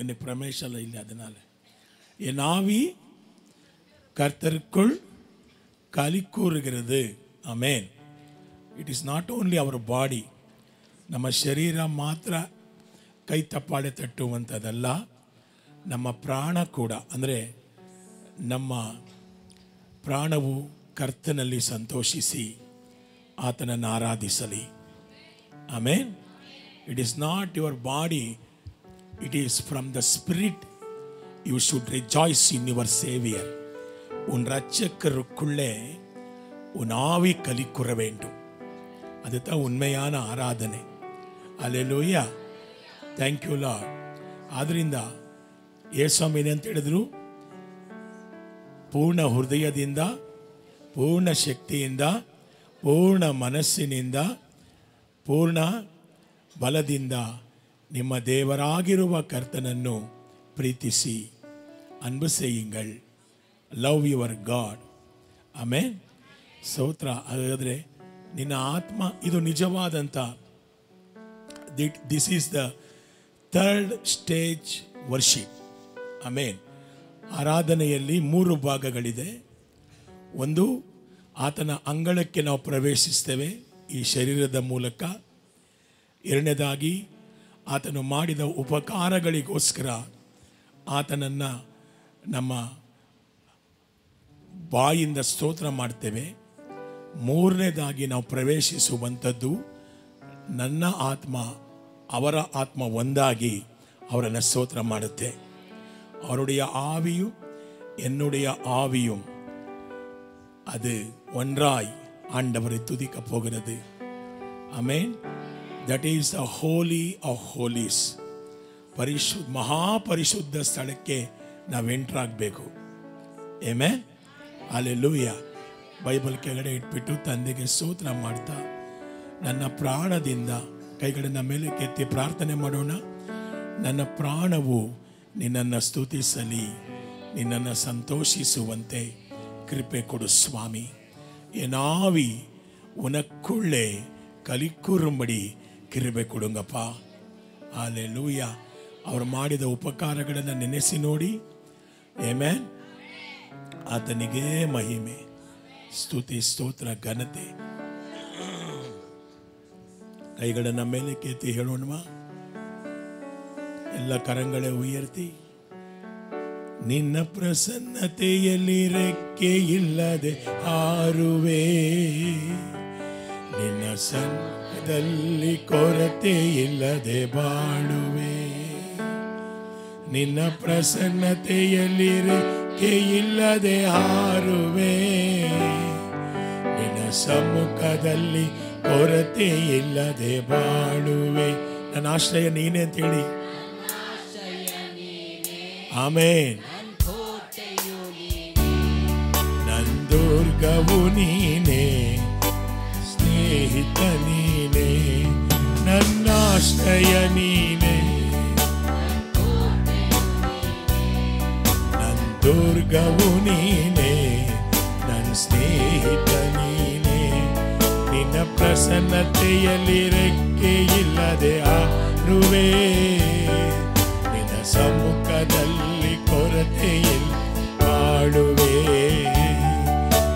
என்னை பிரமேஷல இல்லை, அதனால என் ஆவி கர்த்தருக்குள் களி கூறுகிறது. ஆமென். It is not only our body, ನಮ್ಮ ಶರೀರ ಮಾತ್ರ ಕೈ ತಪ್ಪಾಳೆ ತಟ್ಟುವಂಥದ್ದಲ್ಲ, ನಮ್ಮ ಪ್ರಾಣ ಕೂಡ. ಅಂದರೆ ನಮ್ಮ ಪ್ರಾಣವು ಕರ್ತನಲ್ಲಿ ಸಂತೋಷಿಸಿ ಆತನನ್ನು ಆರಾಧಿಸಲಿ. ಆಮೇನ್. It is not your body, it is from the spirit. You should rejoice in your saviour. உன் இரட்சகருக்குள்ளே உன் ஆவி கலிக்குற வேண்டும். அதுதான் உண்மையான ಆರಾಧನೆ. அல்லேலூயா. Thank you Lord. ಆದ್ದರಿಂದ ಯೇಸುಸ್ವಾಮಿ ಏನಂತ ಹೇಳಿದ್ರು? ಪೂರ್ಣ ಹೃದಯದಿಂದ, ಪೂರ್ಣ ಶಕ್ತಿಯಿಂದ, ಪೂರ್ಣ ಮನಸ್ಸಿನಿಂದ, ಪೂರ್ಣ ಬಲದಿಂದ ನಿಮ್ಮ ದೇವರಾಗಿರುವ ಕರ್ತನನ್ನು ಪ್ರೀತಿಸಿ ಅನ್ಬು செய்யுங்கள். Love your God. ಆಮೇನ್. ಸ್ತೋತ್ರ. ಹಾಗಾದರೆ ನಿನ್ನ ಆತ್ಮ, ಇದು ನಿಜವಾದಂಥ, this is the third stage worship. ಆಮೇನ್. ಆರಾಧನೆಯಲ್ಲಿ 3 ಭಾಗಗಳಿದೆ. ಒಂದು, ಆತನ ಅಂಗಳಕ್ಕೆ ನಾವು ಪ್ರವೇಶಿಸ್ತೇವೆ ಈ ಶರೀರದ ಮೂಲಕ. ಎರಡನೇದಾಗಿ, ಆತನು ಮಾಡಿದ ಉಪಕಾರಗಳಿಗೋಸ್ಕರ ಆತನನ್ನು ನಮ್ಮ ಬಾಯಿಂದ ಸ್ತೋತ್ರ ಮಾಡ್ತೇವೆ. ಮೂರನೇದಾಗಿ ನಾವು ಪ್ರವೇಶಿಸುವಂಥದ್ದು, ನನ್ನ ಆತ್ಮ ಅವರ ಆತ್ಮ ಒಂದಾಗಿ ಅವರನ್ನು ಸ್ತೋತ್ರ ಮಾಡುತ್ತೆ. அவருடைய ஆவியும் என்னுடைய ஆவியும் அது ஒன்றாய் ஆண்டவரை துதிக்க போகிறது. ஆமென். That is the holy of holies. ಮಹಾಪರಿಶುದ್ಧ ಸ್ಥಳಕ್ಕೆ ನಾವು ಎಂಟರ್ ಆಗಬೇಕು. ಆಮೆನ್. ಹಲ್ಲೆಲೂಯಾ. ಬೈಬಲ್ ಕೆಳಗಡೆ ಇಟ್ಬಿಟ್ಟು ತಂದೆಗೆ ಸ್ತೋತ್ರ ಮಾಡ್ತಾ ನನ್ನ ಪ್ರಾಣದಿಂದ ಕೈಗಳನ್ನು ಮೇಲೆ ಕೆತ್ತಿ ಪ್ರಾರ್ಥನೆ ಮಾಡೋಣ. ನನ್ನ ಪ್ರಾಣವು ನಿನ್ನನ್ನು ಸ್ತುತಿಸಲಿ, ನಿನ್ನನ್ನು ಸಂತೋಷಿಸುವಂತೆ ಕೃಪೆ ಕೊಡು ಸ್ವಾಮಿ. என் ஆவி உனக்குள்ளே கலிக்கூறும்படி கிருபை கொடுங்கப்பா. ஹல்லேலூயா. ಅವರು ಮಾಡಿದ ಉಪಕಾರಗಳನ್ನು ನೆನೆಸಿ ನೋಡಿ. ಆಮೆನ್. ಆತನಿಗೆ ಮಹಿಮೆ, ಸ್ತುತಿ, ಸ್ತೋತ್ರ, ಘನತೆ. ಕೈಗಳನ್ನು ಮೇಲೆ ಕೆತ್ತಿ ಹೇಳೋಣವಾ? ಎಲ್ಲ ಕರಂಗಳೇ ಉಯರ್ತಿ ನಿನ್ನ ಪ್ರಸನ್ನತೆಯಲ್ಲಿ ರೆಕ್ಕೆ ಇಲ್ಲದೆ ಹಾರುವೆ, ನಿನ್ನ ಸನ್ನಿಧಿಯಲ್ಲಿ ಕೊರತೆ ಇಲ್ಲದೆ ಬಾಳುವೆ. ನಿನ್ನ ಪ್ರಸನ್ನತೆಯಲ್ಲಿ ರೆಕ್ಕೆ ಇಲ್ಲದೆ ಹಾರುವೆ, ನಿನ್ನ ಸಮ್ಮುಖದಲ್ಲಿ ಕೊರತೆ ಇಲ್ಲದೆ ಬಾಳುವೆ. ನನ್ನ ಆಶ್ರಯ ನೀನೇ ಅಂತ ಹೇಳಿ. ಆಮೇನ್. ನನ್ನ ದುರ್ಗವು ನೀನೇ, ಸ್ನೇಹಿತ ನೀನೇ, ನನ್ನ ಆಶ್ರಯ ನೀನೇ. ನನ್ನ ದುರ್ಗವು ನೀನೇ, ನನ್ನ ಸ್ನೇಹಿತ ನೀನೇ. ನಿನ್ನ ಪ್ರಸನ್ನತೆಯಲ್ಲಿ ರೆಕ್ಕೆ ಇಲ್ಲದೆ ಹಾರುವೆ, ನಿನ್ನ ಸಮ್ಮುಖದಲ್ಲಿ ಕೊರತೆಯಲ್ಲಿ ಬಾಳುವೆ.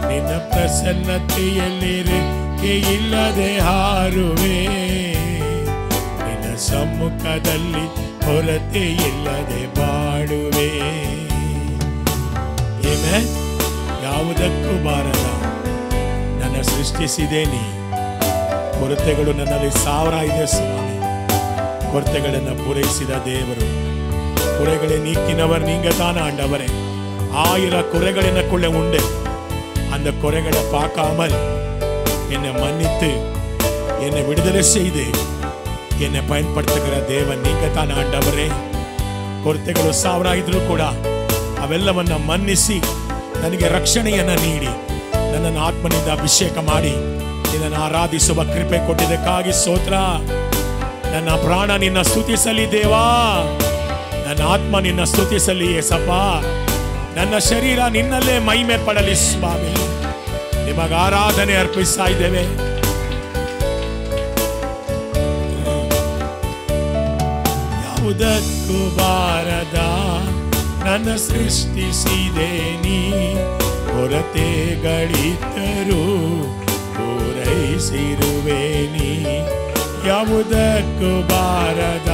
ನಿನ್ನ ಪ್ರಸನ್ನತೆಯಲ್ಲಿ ರೆಕ್ಕೆ ಇಲ್ಲದೆ ಹಾರುವೆ, ನಿನ್ನ ಸಮ್ಮುಖದಲ್ಲಿ ಕೊರತೆ ಇಲ್ಲದೆ ಬಾಳುವೆ. ಆಮೆನ್. ಯಾವುದಕ್ಕೂ ಬಾರದ ನನ್ನ ಸೃಷ್ಟಿಸಿದೆ ನೀ. ಕೊರತೆಗಳು ನನ್ನಲ್ಲಿ 1000 ಇದೆ ಸ್ವಾಮಿ. ಕೊರತೆಗಳನ್ನು ಪೂರೈಸಿದ ದೇವರು, குறைகளை நீக்கினவர் நீங்க தான் ஆண்டவரே. 1000 குறைகள் எனக்குள்ள உண்டு. அந்த குறைகளை பார்க்காமல் என்னை மன்னித்து என்னை விடுதலை செய்து என்னை பயன்படுத்துகிற தேவன் நீங்க தான் ಆಂಡವರೇ. ಕೊರತೆಗಳು 1000 ಇದ್ರೂ ಕೂಡ ಅವೆಲ್ಲವನ್ನ ಮನ್ನಿಸಿ ನನಗೆ ರಕ್ಷಣೆಯನ್ನ ನೀಡಿ ನನ್ನನ್ನು ಆತ್ಮನಿಂದ ಅಭಿಷೇಕ ಮಾಡಿ ನಿನ್ನನ್ನು ಆರಾಧಿಸುವ ಕೃಪೆ ಕೊಟ್ಟಿದ್ದಕ್ಕಾಗಿ ಸ್ತೋತ್ರ. ನನ್ನ ಪ್ರಾಣ ನಿನ್ನ ಸ್ತುತಿಸಲಿ ದೇವಾ, ನನ್ನ ಆತ್ಮ ನಿನ್ನ ಸ್ತುತಿಸಲಿ ಯೇಸಪ್ಪ. ನನ್ನ ಶರೀರ ನಿನ್ನಲ್ಲೇ ಮಹಿಮೆ ಪಡಲಿ ಸ್ವಾಮಿ. ನಿಮಗೆ ಆರಾಧನೆ ಅರ್ಪಿಸ್ತಾ ಇದ್ದೇವೆ. ಯಾವುದಕ್ಕೂ ಬಾರದ ನನ್ನ ಸೃಷ್ಟಿಸಿದೆ ನೀ, ಕೊರತೆಗಳಿದ್ದರೂ ಪೂರೈಸಿರುವೆ ನೀ. ಯಾವುದಕ್ಕೂ ಬಾರದ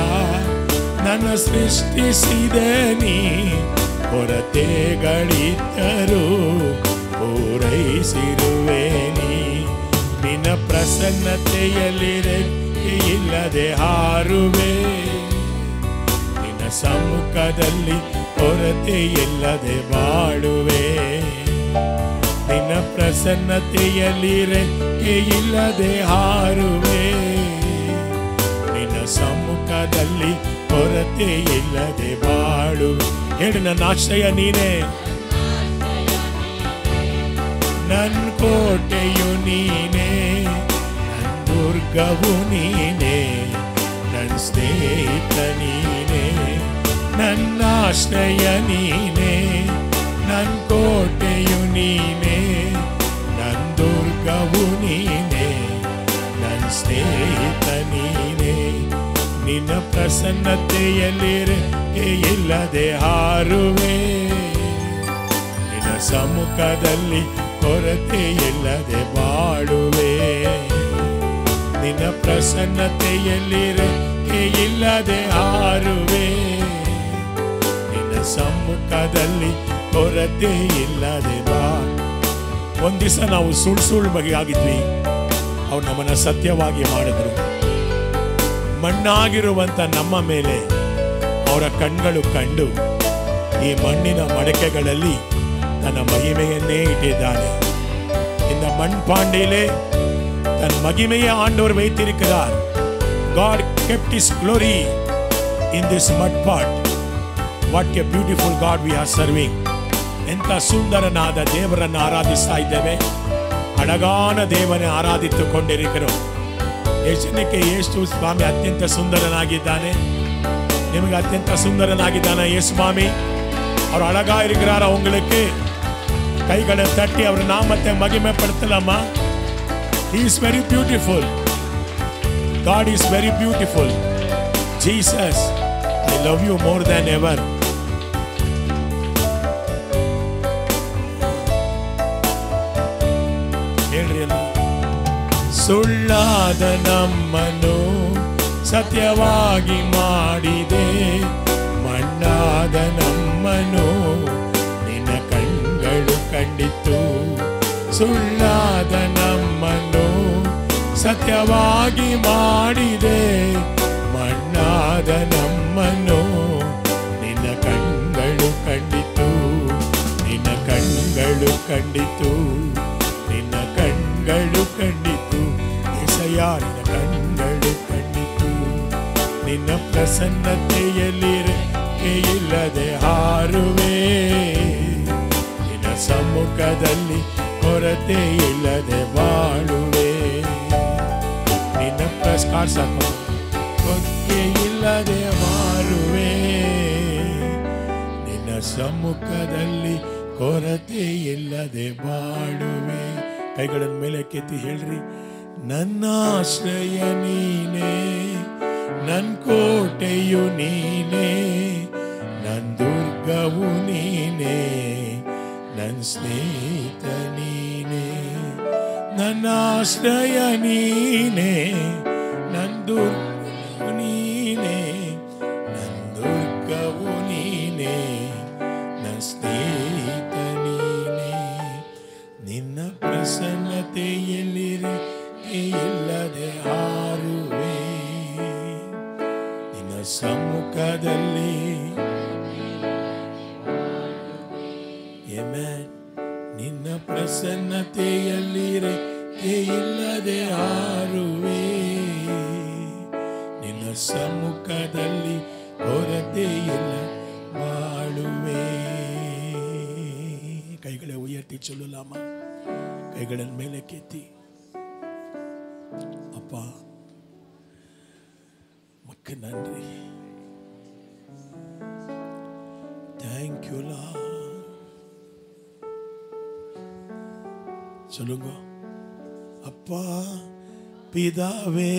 ನನ್ನ ಸೃಷ್ಟಿಸಿದೆ ನೀ, ಕೊರತೆಗಳಿದ್ದರೂ ಪೂರೈಸಿರುವೆ ನೀ. ನಿನ್ನ ಪ್ರಸನ್ನತೆಯಲ್ಲಿ ರೆಕ್ಕೆ ಇಲ್ಲದೆ ಹಾರುವೆ, ನಿನ್ನ ಸಮ್ಮುಖದಲ್ಲಿ ಕೊರತೆ ಇಲ್ಲದೆ ಬಾಳುವೆ. ನಿನ್ನ ಪ್ರಸನ್ನತೆಯಲ್ಲಿ ರೆಕ್ಕೆ ಇಲ್ಲದೆ ಹಾರುವೆ, ನಿನ್ನ ಸಮ್ಮುಖದಲ್ಲಿ ಕೊರತೆ ಇಲ್ಲದೆ ಬಾಳುವೆ. ಹೇಳು, ನನ್ನ ಆಶ್ರಯ ನೀನೇ, ನನ್ನ ಕೋಟೆಯು ನೀನೇ, ನನ್ನ ದುರ್ಗವು ನೀನೇ, ನನ್ನ ಸ್ನೇಹಿತ ನೀನೇ, ನನ್ನ ಆಶ್ರಯ ನೀನೇ, ನನ್ನ ಕೋಟೆಯು ನೀನೇ, ನನ್ನ ದುರ್ಗವು ನೀನೇ, ನನ್ನ ಸ್ನೇಹಿತ ನೀನೇ. ನಿನ್ನ ಪ್ರಸನ್ನತೆಯಲ್ಲಿ ರೆಕ್ಕೆ ಇಲ್ಲದೆ ಹಾರುವೆ, ನಿನ್ನ ಸಮ್ಮುಖದಲ್ಲಿ ಕೊರತೆ ಇಲ್ಲದೆ ಬಾಳುವೆ. ನಿನ್ನ ಪ್ರಸನ್ನತೆಯಲ್ಲಿ ರೆಕ್ಕೆ ಇಲ್ಲದೆ ಹಾರುವೆ, ನಿನ್ನ ಸಮ್ಮುಖದಲ್ಲಿ ಕೊರತೆ ಇಲ್ಲದೆ ಬಾ. ಒಂದ್ ದಿವಸ ನಾವು ಸುಳ್ಳು ಬಗ್ಗೆ ಆಗಿದ್ವಿ, ಅವ್ರು ನಮ್ಮನ್ನ ಸತ್ಯವಾಗಿ ಮಾಡಿದ್ರು. ಮಣ್ಣಾಗಿರುವಂತ ನಮ್ಮ ಮೇಲೆ ಅವರ ಕಣ್ಗಳು ಕಂಡು ಈ ಮಣ್ಣಿನ ಮಡಕೆಗಳಲ್ಲಿ ತನ್ನ ಮಹಿಮೆಯನ್ನೇ ಇಟ್ಟಿದ್ದಾನೆ. இந்த மண் பாண்டிலே தன் மகிமையை ஆண்டவர் வைத்திருக்கிறார். God kept his glory in this mud pot. What a beautiful God we are serving. ಎಂತ ಸುಂದರನಾದ ದೇವರನ್ನು ಆರಾಧಿಸ್ತಾ ಇದ್ದೇವೆ. ಅಳಗಾನ ದೇವನೇ ಆರಾಧಿಸಿಕೊಂಡಿರುக்கிறோம். ಯೇಸುನಿಗೆ ಯೇಸು ಸ್ವಾಮಿ ಅತ್ಯಂತ ಸುಂದರನಾಗಿದ್ದಾನೆ. ನಿಮಗೆ ಅತ್ಯಂತ ಸುಂದರನಾಗಿದ್ದಾನೆ ಯೇಸು ಸ್ವಾಮಿ. அவர் அழகா இருக்கிறார். அவங்களுக்கு கைகளை தட்டி அவர் நாமத்தை மகிமைப்படுத்தலாமா? He is very beautiful. God is very beautiful. Jesus, I love you more than ever. ಸುಳ್ಳಾದ ನಮ್ಮನ್ನು ಸತ್ಯವಾಗಿ ಮಾಡಿದೆ, ಮಣ್ಣಾದ ನಮ್ಮ ನಮ್ಮನು ನಿನ್ನ ಕಣ್ಗಳು ಕಂಡಿತು. ಸುಳ್ಳಾದ ನಮ್ಮನ್ನು ಸತ್ಯವಾಗಿ ಮಾಡಿದೆ, ಮಣ್ಣಾದ ನಮ್ಮನ್ನು ನಿನ್ನ ಕಣ್ಗಳು ಕಂಡಿತು. ನಿನ್ನ ಕಣ್ಗಳು ಕಂಡಿತು, ನಿನ್ನ ಕಣ್ಗಳು ಕಂಡಿತು. ಏಸಯ್ಯ ನಿನ್ನ ಕಣ್ಗಳು ಕಂಡಿತು. ನಿನ್ನ ಪ್ರಸನ್ನತೆಯಲ್ಲಿ ಇಲ್ಲದೆ ಹಾರುವೆ, ನಿನ್ನ ಸಮ್ಮುಖದಲ್ಲಿ ಕೊರತೆ ಇಲ್ಲದೆ ಬಾಳುವೆ. ನಿನ್ನ ಕೊರತೆ ಇಲ್ಲದೆ ಮಾರುವೆ, ನಿನ್ನ ಸಮ್ಮುಖದಲ್ಲಿ ಕೊರತೆ ಇಲ್ಲದೆ ಬಾಳುವೆ. ಕೈಗಳನ್ನು ಮೇಲೆ ಕೆತ್ತಿ ಹೇಳ್ರಿ, ನನ್ನ ಆಶ್ರಯ ನೀನೇ, ನನ್ ಕೋಟೆಯು ನೀನೇ, ನನ್ ದುರ್ಗವು ನೀನೇ, ನನ್ ಸ್ನೇಹಿತ ನೀನೇ. ನನ್ನ ಆಶ್ರಯ ನೀನೇ, ನನ್ ದುರ್ಗವು ನೀನೇ, ನನ್ ದುರ್ಗವು ನೀನೇ, ನನ್ ಸ್ನೇಹಿತ ನೀನೇ. ನಿನ್ನ ಪ್ರಸನ್ನತೆಯಲ್ಲಿರೆ ಇಲ್ಲದೆ ಹಾರುವೆ, ನಿನ್ನ ಸಮ್ಮುಖದಲ್ಲಿ. ನಿನ್ನ ಪ್ರಸನ್ನತೆಯಲ್ಲಿರೆ ಇಲ್ಲದೆ ಹಾರುವೆ, ನಿನ್ನ ಸಮ್ಮುಖದಲ್ಲಿ ಕೊರತೆ ಇಲ್ಲ ಬಾಳುವೆ. ಕೈಗಳ ಉಯರ್ತಿ ಚೊಲ್ಲಲಾಮ, ಕೈಗಳನ್ನು ಮೇಲೆ ಕೆತ್ತಿ. ಅಪ್ಪ ಮಕ್ಕ ನನ್ರಿ, ಥ್ಯಾಂಕ್ ಯು ಲಾ. சொல்லுங்க. அப்பா பிதாவே,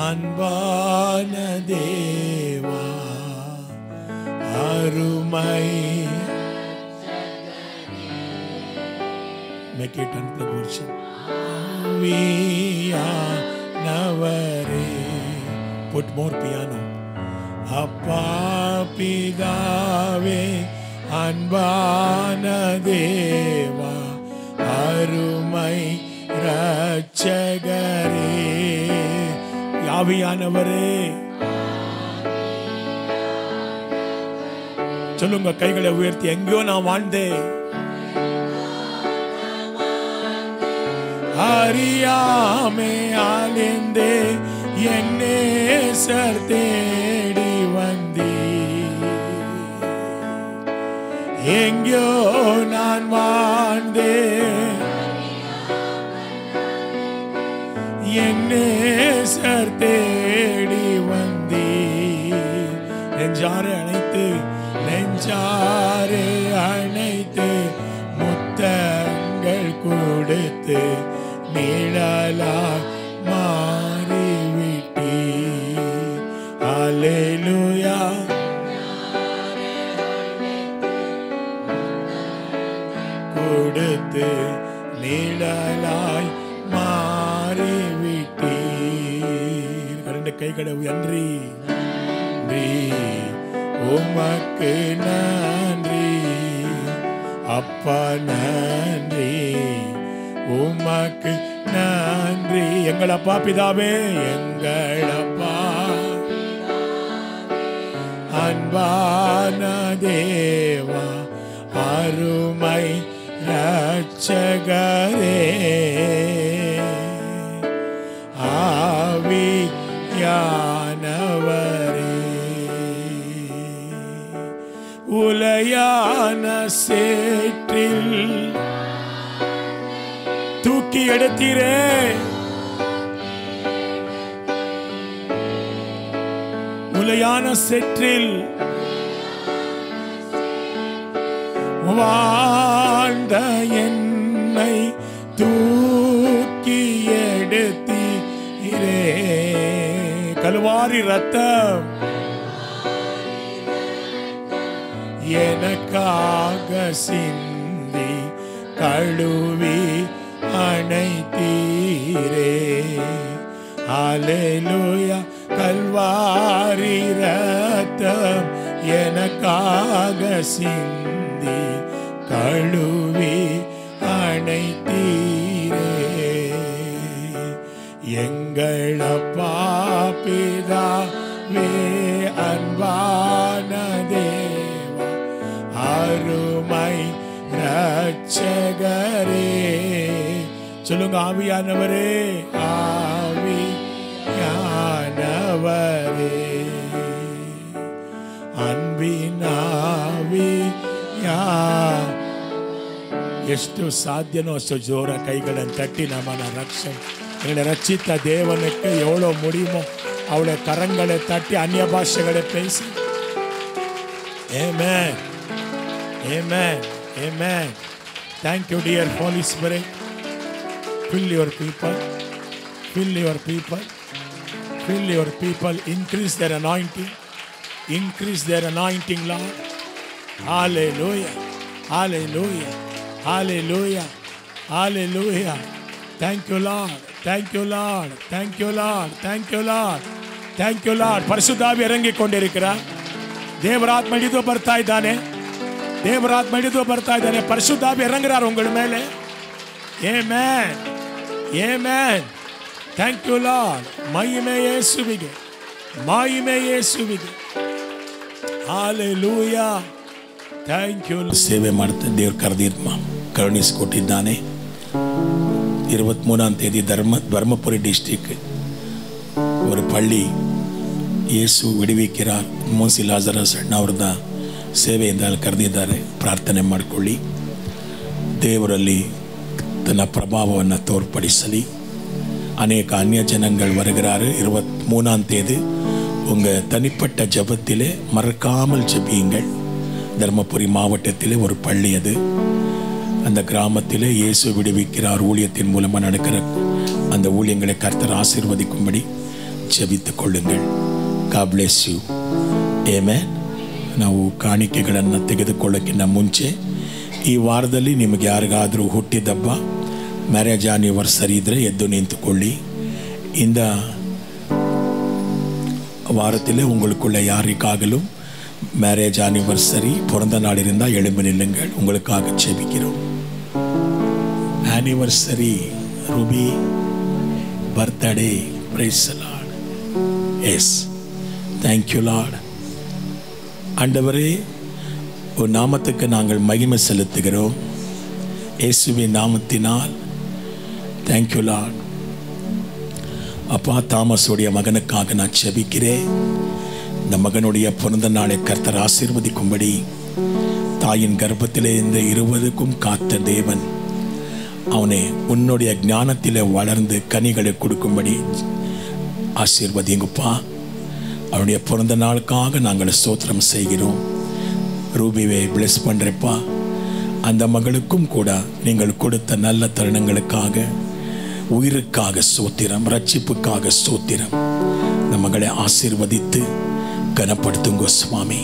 அன்பான தேவா, அருமை. make it unplug version. Navreh, put more piano. அப்பா பிதாவே, அன்பான தேவா, அருமை ரட்சகரே, ஆவியானவரே. சொல்லுங்க, கைகளை உயர்த்தி. எங்கேயோ நான் வாழ்ந்தேன், அறியாமே அழிந்தே, என்னே சர் தேடி வந்தீ. எங்கேயோ நான் வாழ்ந்தேன், என்னே சர் தேடி வந்தீ. நெஞ்சாரே அணைத்து, நெஞ்சாரே அணைத்து, முத்தங்கள் கொடுத்து, நிழலாய் மாறிவிட்டீ. அல்லேலூயா. கொடுத்து நிழலாய் மாறிவிட்டீர். இரண்டு கைகளை உயர்த்தி, உமக்கு நன்றி அப்பா, நன்றி உமக்கு நன்றி. எங்கள் அப்பா பிதாவே, எங்கள் அப்பா அன்பான தேவா, அருமை ரட்சகரே, ஆவியானவரே, உலையான சேற்றில் தூக்கி எடுத்தீரே, உலையான சேற்றில் வாழ்ந்த என்னை தூக்கி எடுத்தீரே. கல்வாரி ரத்தம் எனக்காக சிந்தி கழுவி அணைத்தீரே. அல்லேலூயா. கல்வாரி ரத்தம் எனக்காக சிந்தி கழுவி அணைத்தீரே. எங்கள் அப்பா பிதாவே அன்பான தேவா அருமை ரட்சகரே. சொல்லுங்க, ஆவியானவரே, ஆவியானவரே, அன்பின் ஆவியா. ಎಷ್ಟು ಸಾಧ್ಯನೋ ಅಷ್ಟು ಜೋರ ಕೈಗಳನ್ನು ತಟ್ಟಿ ನಮ್ಮನ್ನು எங்களை ரட்சித்த தேவனுக்கு எவ்வளோ முடியுமோ அவளை கரங்களை தட்டி அந்நிய பாஷைகளை பேசி. Amen. Amen. Amen. Thank you, dear Holy Spirit. Fill your people. Fill your people. Fill your people. Increase their anointing. Increase their anointing, Lord. Hallelujah. Hallelujah. Hallelujah. Hallelujah. Thank you, Lord. Thank you, Lord. Thank you, Lord. Thank you, Lord. Thank you, Lord. ಪರಿಶುದ್ಧಾವಿ ಇರಂಗಿಕೊಂಡಿರುತ್ತೀರಾ? ದೇವರಾತ್ಮ ಹಿಡಿದು ಬರ್ತಾ ಇದ್ದಾನೆ. ದೇವರಾತ್ಮ ಹಿಡಿದು ಬರ್ತಾ ಇದ್ದಾನೆ. ಪರಿಶುದ್ಧಾವಿ ಇರಂಗಿರಾರು ಉಂಗಳ ಮೇಲೆ. Amen. Amen. Thank you, Lord. ಮಹಿಮೆ ಯೇಸುವಿಗೆ. ಮಹಿಮೆ ಯೇಸುವಿಗೆ. Hallelujah. Thank you. ಸೇವೆ ಮಾಡ್ತಾ ದೇವರು ಕರೆದಿದ್ಮ ಕರುಣಿಸಿಕೊಟ್ಟಿದ್ದಾನೆ. 23ஆம் தேதி தர்மபுரி டிஸ்ட்ரிக்ட் ஒரு பள்ளி ಯೇಸು ವಿಡಿವಿಕ್ಕಿರಾರ್ ಮೋಸಿ ಲಾಜರಸ್ ಅಣ್ಣವ್ರದ ಸೇವೆಯಿಂದ ಕರೆದಿದ್ದಾರೆ. ಪ್ರಾರ್ಥನೆ ಮಾಡಿಕೊಳ್ಳಿ. ದೇವರಲ್ಲಿ ತನ್ನ ಪ್ರಭಾವವನ್ನು ತೋರ್ಪಡಿಸಲಿ. அநேக அந்நிய ஜனங்கள் வருகிறாரு. 23ஆம் தேதி உங்கள் தனிப்பட்ட ஜபத்திலே மறக்காமல் ஜபியுங்கள். தர்மபுரி மாவட்டத்திலே ஒரு பள்ளி அது. அந்த கிராமத்திலே இயேசு விடுவிக்கிறார் ஊழியத்தின் மூலமாக நடக்கிற அந்த ஊழியங்களை கர்த்தர் ஆசீர்வதிக்கும்படி ಜಪಿத்துக் ಕೊಳ್ಳುங்கள். God bless you. Amen. ನಾವು ಕಾಣಿಕೆಗಳನ್ನು ತೆಗೆದುಕೊಳ್ಳೋಕ್ಕಿಂತ ಮುಂಚೆ ಈ ವಾರದಲ್ಲಿ ನಿಮಗೆ ಯಾರಿಗಾದರೂ ಹುಟ್ಟಿದಬ್ಬ ಮ್ಯಾರೇಜ್ ಆನಿವರ್ಸರಿ ಇದ್ದರೆ ಎದ್ದು ನಿಂತುಕೊಳ್ಳಿ. இந்த வாரத்திலே உங்களுக்குள்ள யாருக்காகலும் மேரேஜ் ஆனிவர்சரி பிறந்த நாள் இருந்தால் எழும்பி நில்லுங்கள். உங்களுக்காக ஜெபிக்கிறோம். Anniversary Ruby birthday. Praise the Lord. Yes, thank you Lord. ஆண்டவரே, ஒரு நாமத்துக்கு நாங்கள் மகிமை செலுத்துகிறோம். இயேசுவின் நாமத்தினால் தேங்க் யூ லார்ட். அப்பா, தாமஸுடைய மகனுக்காக நான் ஜெபிக்கிறேன். இந்த மகனுடைய பிறந்த நாளை கர்த்தர் ஆசீர்வதிக்கும்படி தாயின் கர்ப்பத்திலே இந்த 20க்கும் காத்த தேவன் அவனை உன்னுடைய ஞானத்திலே வளர்ந்து கனிகளை கொடுக்கும்படி ஆசீர்வதிங்கப்பா. அவனுடைய பிறந்த நாளுக்காக நாங்கள் ஸ்தோத்திரம் செய்கிறோம். ரூபிவை பிளஸ் பண்ணுறப்பா. அந்த மகளுக்கும் கூட நீங்கள் கொடுத்த நல்ல தருணங்களுக்காக, உயிருக்காக ஸ்தோத்திரம், ரட்சிப்புக்காக ஸ்தோத்திரம். இந்த மகளை ಆಶೀರ್ವದಿத்து ಘನಪಡಿಸುವ ಸ್ವಾಮಿ.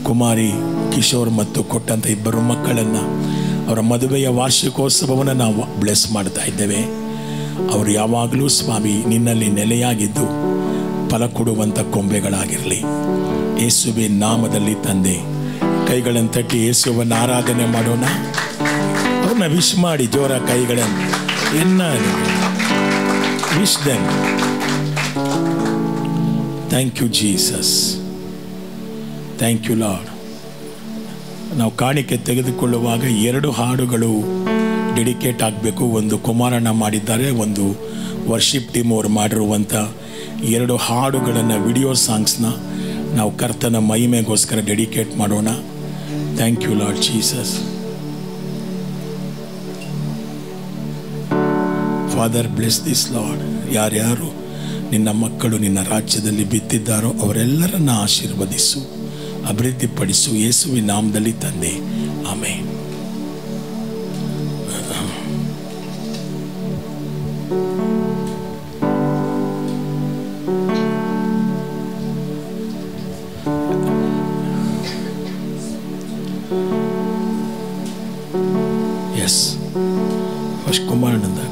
ಕುಮಾರಿ ಕಿಶೋರ್ ಮತ್ತು ಕೊಟ್ಟಂಥ ಇಬ್ಬರು ಮಕ್ಕಳನ್ನು ಅವರ ಮದುವೆಯ ವಾರ್ಷಿಕೋತ್ಸವವನ್ನು ನಾವು ಬ್ಲೆಸ್ ಮಾಡ್ತಾ ಇದ್ದೇವೆ. ಅವರು ಯಾವಾಗಲೂ ಸ್ವಾಮಿ ನಿನ್ನಲ್ಲಿ ನೆಲೆಯಾಗಿದ್ದು ಫಲ ಕೊಡುವಂಥ ಕೊಂಬೆಗಳಾಗಿರಲಿ. ಯೇಸುವಿನ ನಾಮದಲ್ಲಿ ತಂದೆ, ಕೈಗಳನ್ನು ತಟ್ಟಿ ಯೇಸುವನ್ನು ಆರಾಧನೆ ಮಾಡೋಣ. ಅವ್ರನ್ನ ವಿಶ್ ಮಾಡಿ ಜೋರ ಕೈಗಳನ್ನು ಎನ್ನ wish them. Thank you Jesus. Thank you Lord. ನಾವು ಕಾಣಿಕೆ ತೆಗೆದುಕೊಳ್ಳುವಾಗ 2 ಹಾಡುಗಳು ಡೆಡಿಕೇಟ್ ಆಗಬೇಕು. ಒಂದು ಕುಮಾರಣ್ಣ ಮಾಡಿದ್ದಾರೆ, ಒಂದು ವರ್ಷಿಪ್ ಟೀಮ್ ಅವರು ಮಾಡಿರುವಂಥ 2 ಹಾಡುಗಳನ್ನು, ವಿಡಿಯೋ ಸಾಂಗ್ಸ್ನ ನಾವು ಕರ್ತನ ಮಹಿಮೆಗೋಸ್ಕರ ಡೆಡಿಕೇಟ್ ಮಾಡೋಣ. Thank you Lord Jesus. Father bless this Lord. ಯಾರ್ಯಾರು ನಿನ್ನ ಮಕ್ಕಳು ನಿನ್ನ ರಾಜ್ಯದಲ್ಲಿ ಬಿತ್ತಿದ್ದಾರೋ ಅವರೆಲ್ಲರನ್ನ ಆಶೀರ್ವದಿಸು, ಅಭಿವೃದ್ಧಿಪಡಿಸು. ಯೇಸುವಿನ ನಾಮದಲ್ಲಿ ತಂದೆ, ಆಮೆನ್. ಎಸ್, ಫಸ್ಟ್ ಕುಮಾರಣ್ಣಂದಾಕು.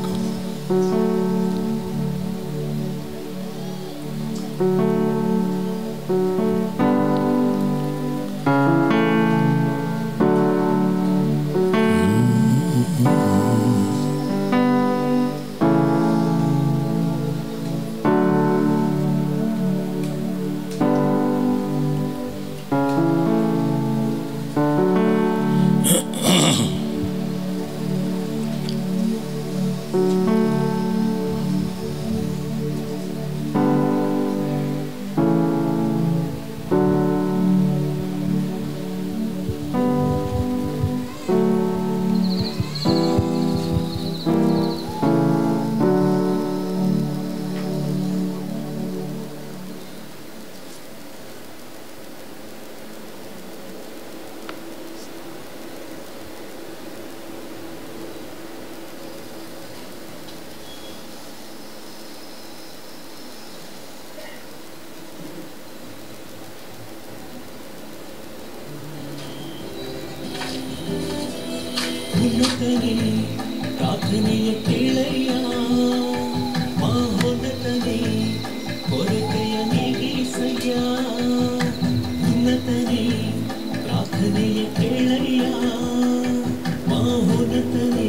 ಉನ್ನತನೇ ಪ್ರಾರ್ಥನೆಯ ಕೇಳಯ್ಯ, ಮಹೋನ್ನತನೇ ಕೊರತೆಯ ನೀಗಿಸಯ್ಯ. ಉನ್ನತನೇ ಪ್ರಾರ್ಥನೆಯ ಕೇಳಯ್ಯ, ಮಹೋನ್ನತನೇ.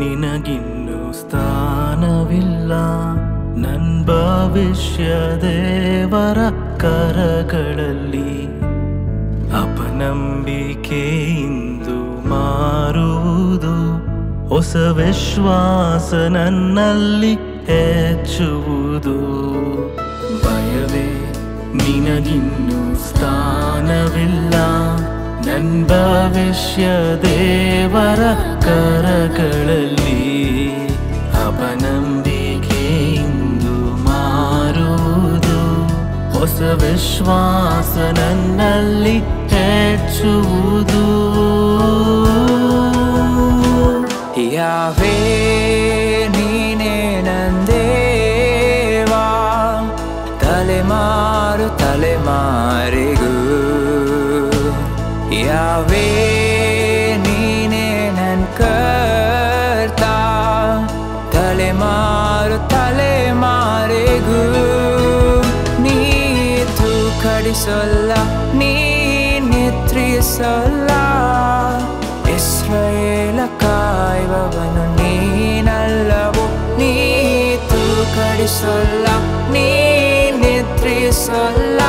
ನಿನಗಿನ್ನು ಸ್ಥಾನವಿಲ್ಲ, ನನ್ ಭವಿಷ್ಯ ದೇವರ ಕರಗಳಲ್ಲಿ. ಅಪನಂಬಿಕೆಯಿಂದು ಮಾರುವುದು, ಹೊಸ ವಿಶ್ವಾಸ ನನ್ನಲ್ಲಿ ಹೆಚ್ಚುವುದು. ಭಯವೇ ನಿನಗಿನ್ನು ಸ್ಥಾನವಿಲ್ಲ, ನನ್ ಭವಿಷ್ಯ ದೇವರ ಕರಗಳಲ್ಲಿ. ಅಪನಂಬಿಕೆಯಿಂದು ಮಾರುವುದು, ಹೊಸ ವಿಶ್ವಾಸ ನನ್ನಲ್ಲಿ ಹೆಚ್ಚುವುದು. ಯಾವೇ ನೀನೇ ನಂದೇವಾ, ತಲೆಮಾರು ತಲೆಮಾರಿಗೂ. ಯಾವೇ ನೀನೇ ನನ್ ಕರ್ತ, ತಲೆಮಾರು ತಲೆಮಾರಿಗೂ. ನೀ ತೂಕಡಿಸಲ್ಲ, ನೀ ನಿದ್ರಿಸಲ್ಲ, ಇಸ್ರಾಯೇಲ ಕಾಯುವವನು ನೀನಲ್ಲವೋ. ನೀ ತೂಕಡಿಸಲ್ಲ, ನೀ ನಿದ್ರಿಸಲ್ಲ,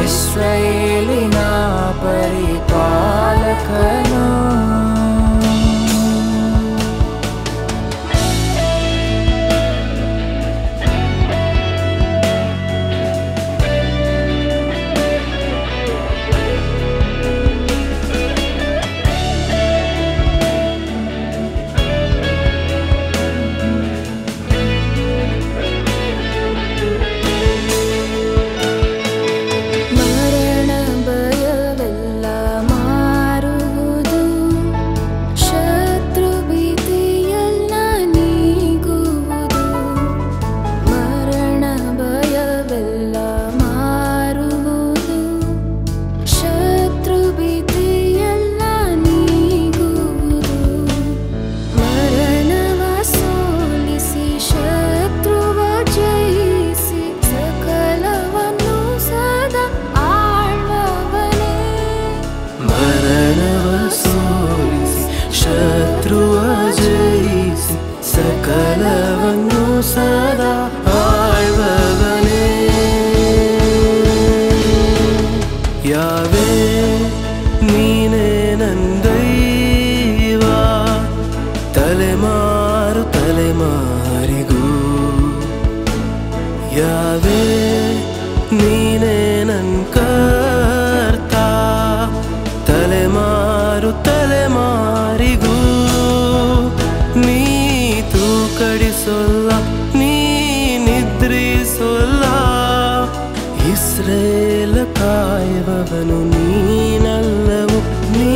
ಇಸ್ರಾಯೇಲಿನ ಪರಿಪಾಲಕನು. ಶತ್ರುವ ಜಯಿಸಿ ಸಕಲವನ್ನು ಸದಾ ಆಳ್ವವನೇ. ಯಾವೇ ನೀನೇ ನನ್ ದೈವ, ತಲೆಮಾರು ತಲೆಮಾರಿಗೂ. ಯಾವೇ ನೀನೇ ನನ್ ಕರ್ತ, ತಲೆಮಾರು ತಲೆಮಾರಿಗೂ. ನೀ ತೂಕಡಿಸಲ್ಲ, ನೀ ನಿದ್ರಿಸಲ್ಲ, ಇಸ್ರೇಲ ಕಾಯುವವನು ನೀನಲ್ಲವೋ. ನೀ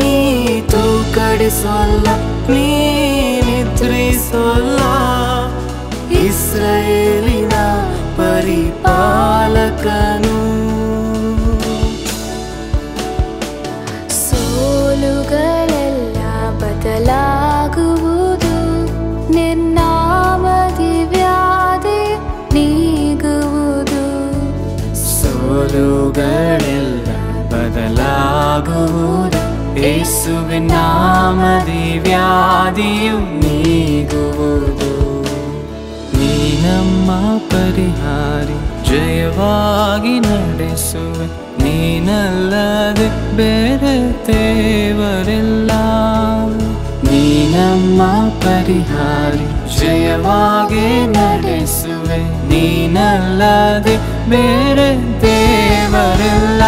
ತೂಕಡಿಸಲ್ಲ, ನೀ ನಿದ್ರಿಸಲ್ಲ, ಇಸ್ರಾಯೇಲಿನ ಪರಿಪಾಲಕನು. ಯೇಸುವಿನ ನಾಮದಿ ವ್ಯಾಧಿಯು ನೀಗುವುದು. ನೀ ನಮ್ಮ ಪರಿಹಾರಿ, ಜಯವಾಗಿ ನಡೆಸುವೆ. ನೀನಲ್ಲದೆ ಬೇರೆ ದೇವರಿಲ್ಲ. ನೀ ನಮ್ಮ ಪರಿಹಾರಿ, ಜಯವಾಗಿ ನಡೆಸುವೆ. ನೀನಲ್ಲದೆ ಬೇರೆ ದೇವರಿಲ್ಲ.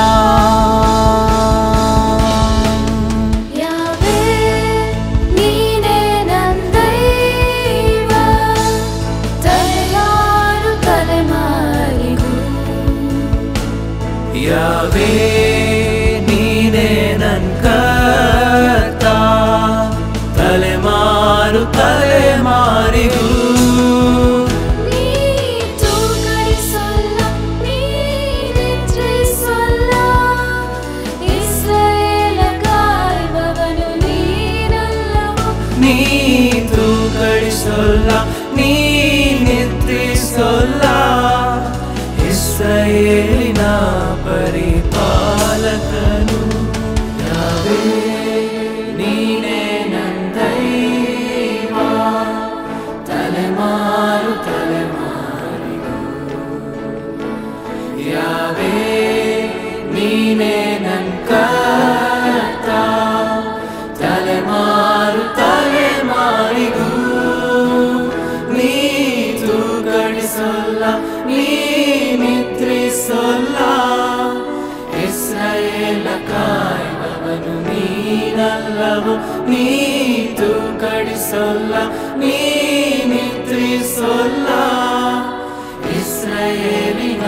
ಯಾವೇ ನೀನೇ ನನ್ ಕರ್ತ, ತಲೆಮಾರು ತಲೆಮಾರಿಗೂ. ನೀ ತೂಕಡಿಸಲ್ಲ, ನೀ ನಿದ್ರಿಸಲ್ಲ, ಇಸ್ರಾಯೇಲ ಕಾಯುವವನು ನೀನಲ್ಲವೋ. ನೀ ತೂಕಡಿಸಲ್ಲ, ನೀ ನಿದ್ರಿಸಲ್ಲ, ಇಸ್ರಾಯೇಲಿನ ಪರಿಪಾಲಕನು. ಯಾವೇ ನೀನೇ ನನ್ ದೈವ, ತಲೆಮಾರು ತಲೆಮಾರಿಗೂ. ಯಾವೇ ನೀನೇ ನನ್ ಕರ್ತ, ತಲೆಮಾರು ತಲೆಮಾರಿಗೂ. ನೀ ತೂಕಡಿಸಲ್ಲ, ನೀ ನಿದ್ರಿಸಲ್ಲ, ಇಸ್ರಾಯೇಲ ಕಾಯುವವನು ನೀನಲ್ಲವೋ. ನೀ ತೂಕಡಿಸಲ್ಲ, ನೀ ನಿದ್ರಿಸಲ್ಲ, ಇಸ್ರಾಯೇಲಿನ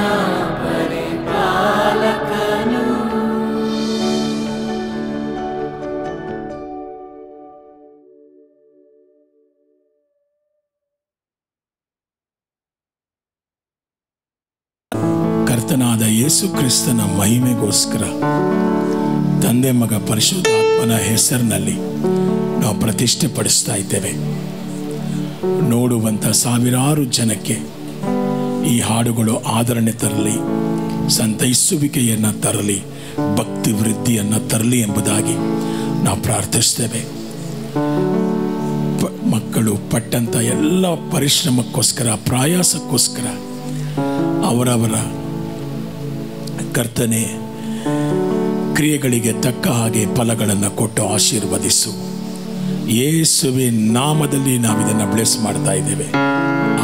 ಪರಿಪಾಲಕನು. ಕರ್ತನಾದ ಯೇಸು ಕ್ರಿಸ್ತನ ಮಹಿಮೆಗೋಸ್ಕರ ತಂದೆ ಮಗ ಪರಿಶುದ್ಧಾತ್ಮನ ಹೆಸರಿನಲ್ಲಿ ನಾವು ಪ್ರತಿಷ್ಠೆ ಪಡಿಸ್ತಾ ಇದ್ದೇವೆ. ನೋಡುವಂಥ ಸಾವಿರಾರು ಜನಕ್ಕೆ ಈ ಹಾಡುಗಳು ಆದರಣೆ ತರಲಿ, ಸಂತೈಸುವಿಕೆಯನ್ನು ತರಲಿ, ಭಕ್ತಿ ವೃದ್ಧಿಯನ್ನು ತರಲಿ ಎಂಬುದಾಗಿ ನಾವು ಪ್ರಾರ್ಥಿಸ್ತೇವೆ. ಮಕ್ಕಳು ಪಟ್ಟಂಥ ಎಲ್ಲ ಪರಿಶ್ರಮಕ್ಕೋಸ್ಕರ, ಪ್ರಯಾಸಕ್ಕೋಸ್ಕರ ಅವರವರ ಕರ್ತನೆ ಕ್ರಿಯೆಗಳಿಗೆ ತಕ್ಕ ಹಾಗೆ ಫಲಗಳನ್ನು ಕೊಟ್ಟು ಆಶೀರ್ವದಿಸು. ಯೇಸುವಿನ ನಾಮದಲ್ಲಿ ನಾವು ಇದನ್ನು ಬ್ಲೆಸ್ ಮಾಡ್ತಾ ಇದ್ದೇವೆ.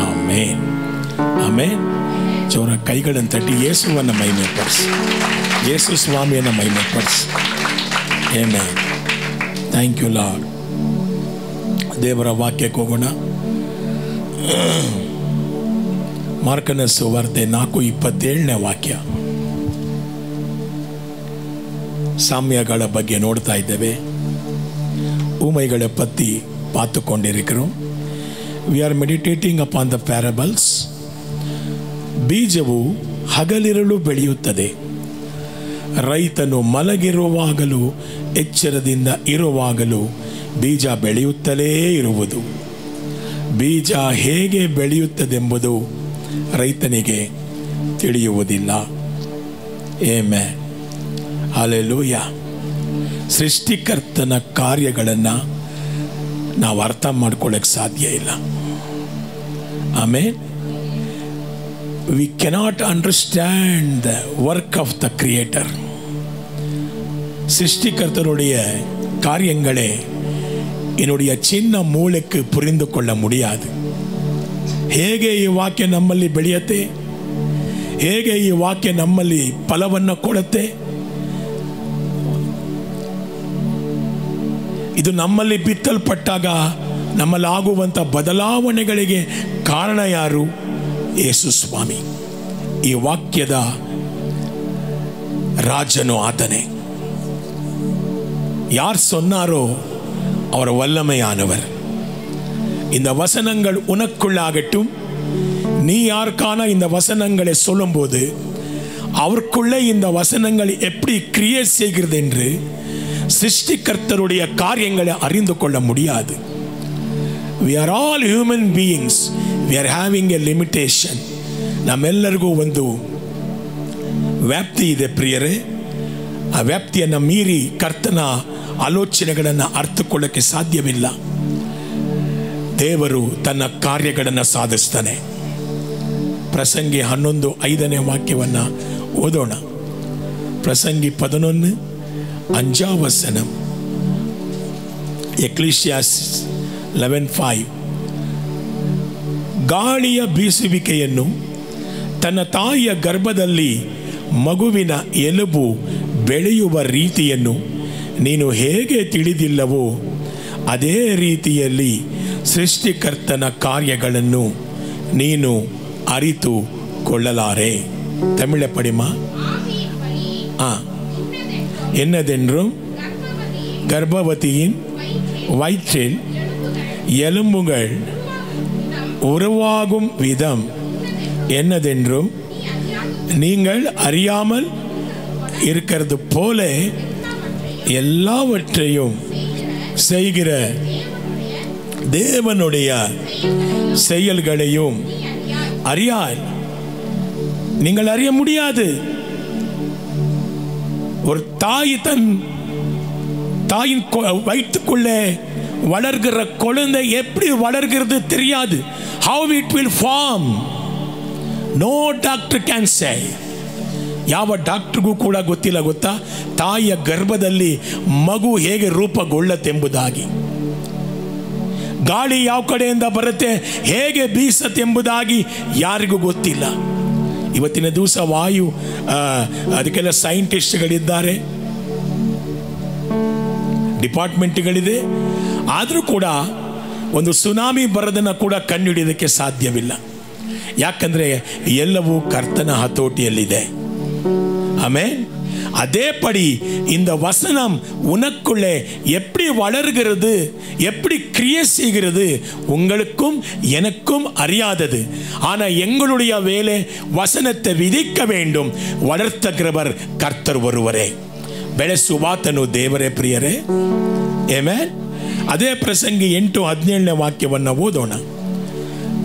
ಆಮೇನ್, ಆಮೇನ್. ಜೋರ ಕೈಗಳನ್ನು ತಟ್ಟಿ ಯೇಸುವನ್ನು ಮಹಿಮೆ ಪಡಿಸಿ, ಯೇಸು ಸ್ವಾಮಿಯನ್ನು ಮಹಿಮೆ ಪಡಿಸಿ. ಆಮೇನ್. Thank you Lord. ದೇವರ ವಾಕ್ಯಕ್ಕೆ ಹೋಗೋಣ. ಮಾರ್ಕನ ಸುವಾರ್ತೆ 4:27 ವಾಕ್ಯ. ಸಾಮ್ಯಗಳ ಬಗ್ಗೆ ನೋಡ್ತಾ ಇದ್ದೇವೆ. ಊಮೈಗಳ ಪತ್ತಿ ಪಾತುಕೊಂಡಿರಿಕರು. We are meditating upon the parables. ಬೀಜವು ಹಗಲಿರಲು ಬೆಳೆಯುತ್ತದೆ. ರೈತನು ಮಲಗಿರುವಾಗಲೂ ಎಚ್ಚರದಿಂದ ಇರುವಾಗಲೂ ಬೀಜ ಬೆಳೆಯುತ್ತಲೇ ಇರುವುದು. ಬೀಜ ಹೇಗೆ ಬೆಳೆಯುತ್ತದೆಂಬುದು ರೈತನಿಗೆ ತಿಳಿಯುವುದಿಲ್ಲ. Amen, hallelujah. ಸೃಷ್ಟಿಕರ್ತನ ಕಾರ್ಯಗಳನ್ನು ನಾವು ಅರ್ಥ ಮಾಡ್ಕೊಳ್ಳೋಕ್ಕೆ ಸಾಧ್ಯ ಇಲ್ಲ. ಆಮೇನ್. We cannot understand the work of the creator. சிருஷ்டிகர்த்தருடைய காரியங்களே என்னுடைய சின்ன மூளைக்கு புரிந்து கொள்ள முடியாது. ಹೇಗೆ ಈ ವಾಕ್ಯ ನಮ್ಮಲ್ಲಿ ಬೆಳೆಯುತ್ತೆ, ಹೇಗೆ ಈ ವಾಕ್ಯ ನಮ್ಮಲ್ಲಿ ಫಲವನ್ನು ಕೊಡುತ್ತೆ, ಇದು ನಮ್ಮಲ್ಲಿ ಬಿತ್ತಲ್ಪಟ್ಟಾಗ ನಮ್ಮಲ್ಲಿ ಆಗುವಂಥ ಬದಲಾವಣೆಗಳಿಗೆ ಕಾರಣ ಯಾರು? ಯೇಸು ಸ್ವಾಮಿ. ಈ ವಾಕ್ಯದ ರಾಜನು ಆತನೇ. யார் சொன்னாரோ அவர் வல்லமையானவர். இந்த வசனங்கள் உனக்குள்ளாகட்டும். நீ யாருக்கான இந்த வசனங்களை சொல்லும்போது அவருக்குள்ளே இந்த வசனங்கள் எப்படி கிரியேட் செய்கிறது என்று சிருஷ்டிகர்த்தருடைய காரியங்களை அறிந்து கொள்ள முடியாது. We are all human beings. We are having a limitation. ನಮ್ಮೆಲ್ಲರಿಗೂ ಒಂದು ವ್ಯಾಪ್ತಿ ಇದೆ ಪ್ರಿಯರೇ. ಆ ವ್ಯಾಪ್ತಿಯನ್ನು ಮೀರಿ ಕರ್ತನ ಆಲೋಚನೆಗಳನ್ನು ಅರ್ಥಕೊಳ್ಳೋಕ್ಕೆ ಸಾಧ್ಯವಿಲ್ಲ. ದೇವರು ತನ್ನ ಕಾರ್ಯಗಳನ್ನು ಸಾಧಿಸ್ತಾನೆ. ಪ್ರಸಂಗಿ 11:5 ವಾಕ್ಯವನ್ನು ಓದೋಣ. ಪ್ರಸಂಗಿ 11 5 ವಚನ. ಎಕ್ಲಿಷಿಯಾಸಿಸ್ 11:5. ಗಾಳಿಯ ಬೀಸುವಿಕೆಯನ್ನು, ತನ್ನ ತಾಯಿಯ ಗರ್ಭದಲ್ಲಿ ಮಗುವಿನ ಎಲುಬು ಬೆಳೆಯುವ ರೀತಿಯನ್ನು ನೀನು ಹೇಗೆ ತಿಳಿದಿಲ್ಲವೋ ಅದೇ ರೀತಿಯಲ್ಲಿ ಸೃಷ್ಟಿಕರ್ತನ ಕಾರ್ಯಗಳನ್ನು ನೀನು ಅರಿತುಕೊಳ್ಳಲಾರೆ. ತಮಿಳ ಪಡಿಮಾ. என்னதென்றும் கர்ப்பவதியின் வயிற்றில் எலும்புகள் உருவாகும் விதம் என்னதென்றும் நீங்கள் அறியாமல் இருக்கிறது போல எல்லாவற்றையும் செய்கிற தேவனுடைய செயல்களையும் அறியாய். நீங்கள் அறிய முடியாது. ஒரு தாய் தன் தாயின் வயிற்றுக்குள்ளே வளர்கிற குழந்தை எப்படி வளர்கிறது தெரியாது. How it will form, no doctor can say. ಯಾವ ಡಾಕ್ಟರ್ಗೂ ಕೂಡ ಗೊತ್ತಿಲ್ಲ ಗೊತ್ತಾ, ತಾಯಿಯ ಗರ್ಭದಲ್ಲಿ ಮಗು ಹೇಗೆ ರೂಪುಗೊಳ್ಳುತ್ತೆಂಬುದಾಗಿ. ಗಾಳಿ ಯಾವ ಕಡೆಯಿಂದ ಬರುತ್ತೆ, ಹೇಗೆ ಬೀಸತ್ತೆಂಬುದಾಗಿ ಯಾರಿಗೂ ಗೊತ್ತಿಲ್ಲ. ಇವತ್ತಿನ ದಿವಸ ವಾಯು ಅದಕ್ಕೆಲ್ಲ ಸೈಂಟಿಸ್ಟ್ಗಳಿದ್ದಾರೆ, ಡಿಪಾರ್ಟ್ಮೆಂಟ್ಗಳಿದೆ. ಆದರೂ ಕೂಡ ಒಂದು ಸುನಾಮಿ ಬರೋದನ್ನು ಕೂಡ ಕಂಡುಹಿಡಿಯೋದಕ್ಕೆ ಸಾಧ್ಯವಿಲ್ಲ. ಯಾಕಂದರೆ ಎಲ್ಲವೂ ಕರ್ತನ ಹತೋಟಿಯಲ್ಲಿದೆ. ஆமென். அதேபடி இந்த வசனம் உனக்குள்ளே எப்படி வளர்கிறது, எப்படி கிரியை செய்கிறது உங்களுக்கும் எனக்கும் அறியாதது. ஆனால் எங்களுடைய வேலை வசனத்தை விதிக்க வேண்டும். வளர்த்துகிறவர் கர்த்தர் ஒருவரே. ಬೆಳೆಸುವಾತನು ದೇವರೇ ಪ್ರಿಯರೇ. ಆಮೆನ್. ಅದೇ ಪ್ರಸಂಗಿ 8:17 ವಾಕ್ಯವನ್ನು ಓದೋಣ.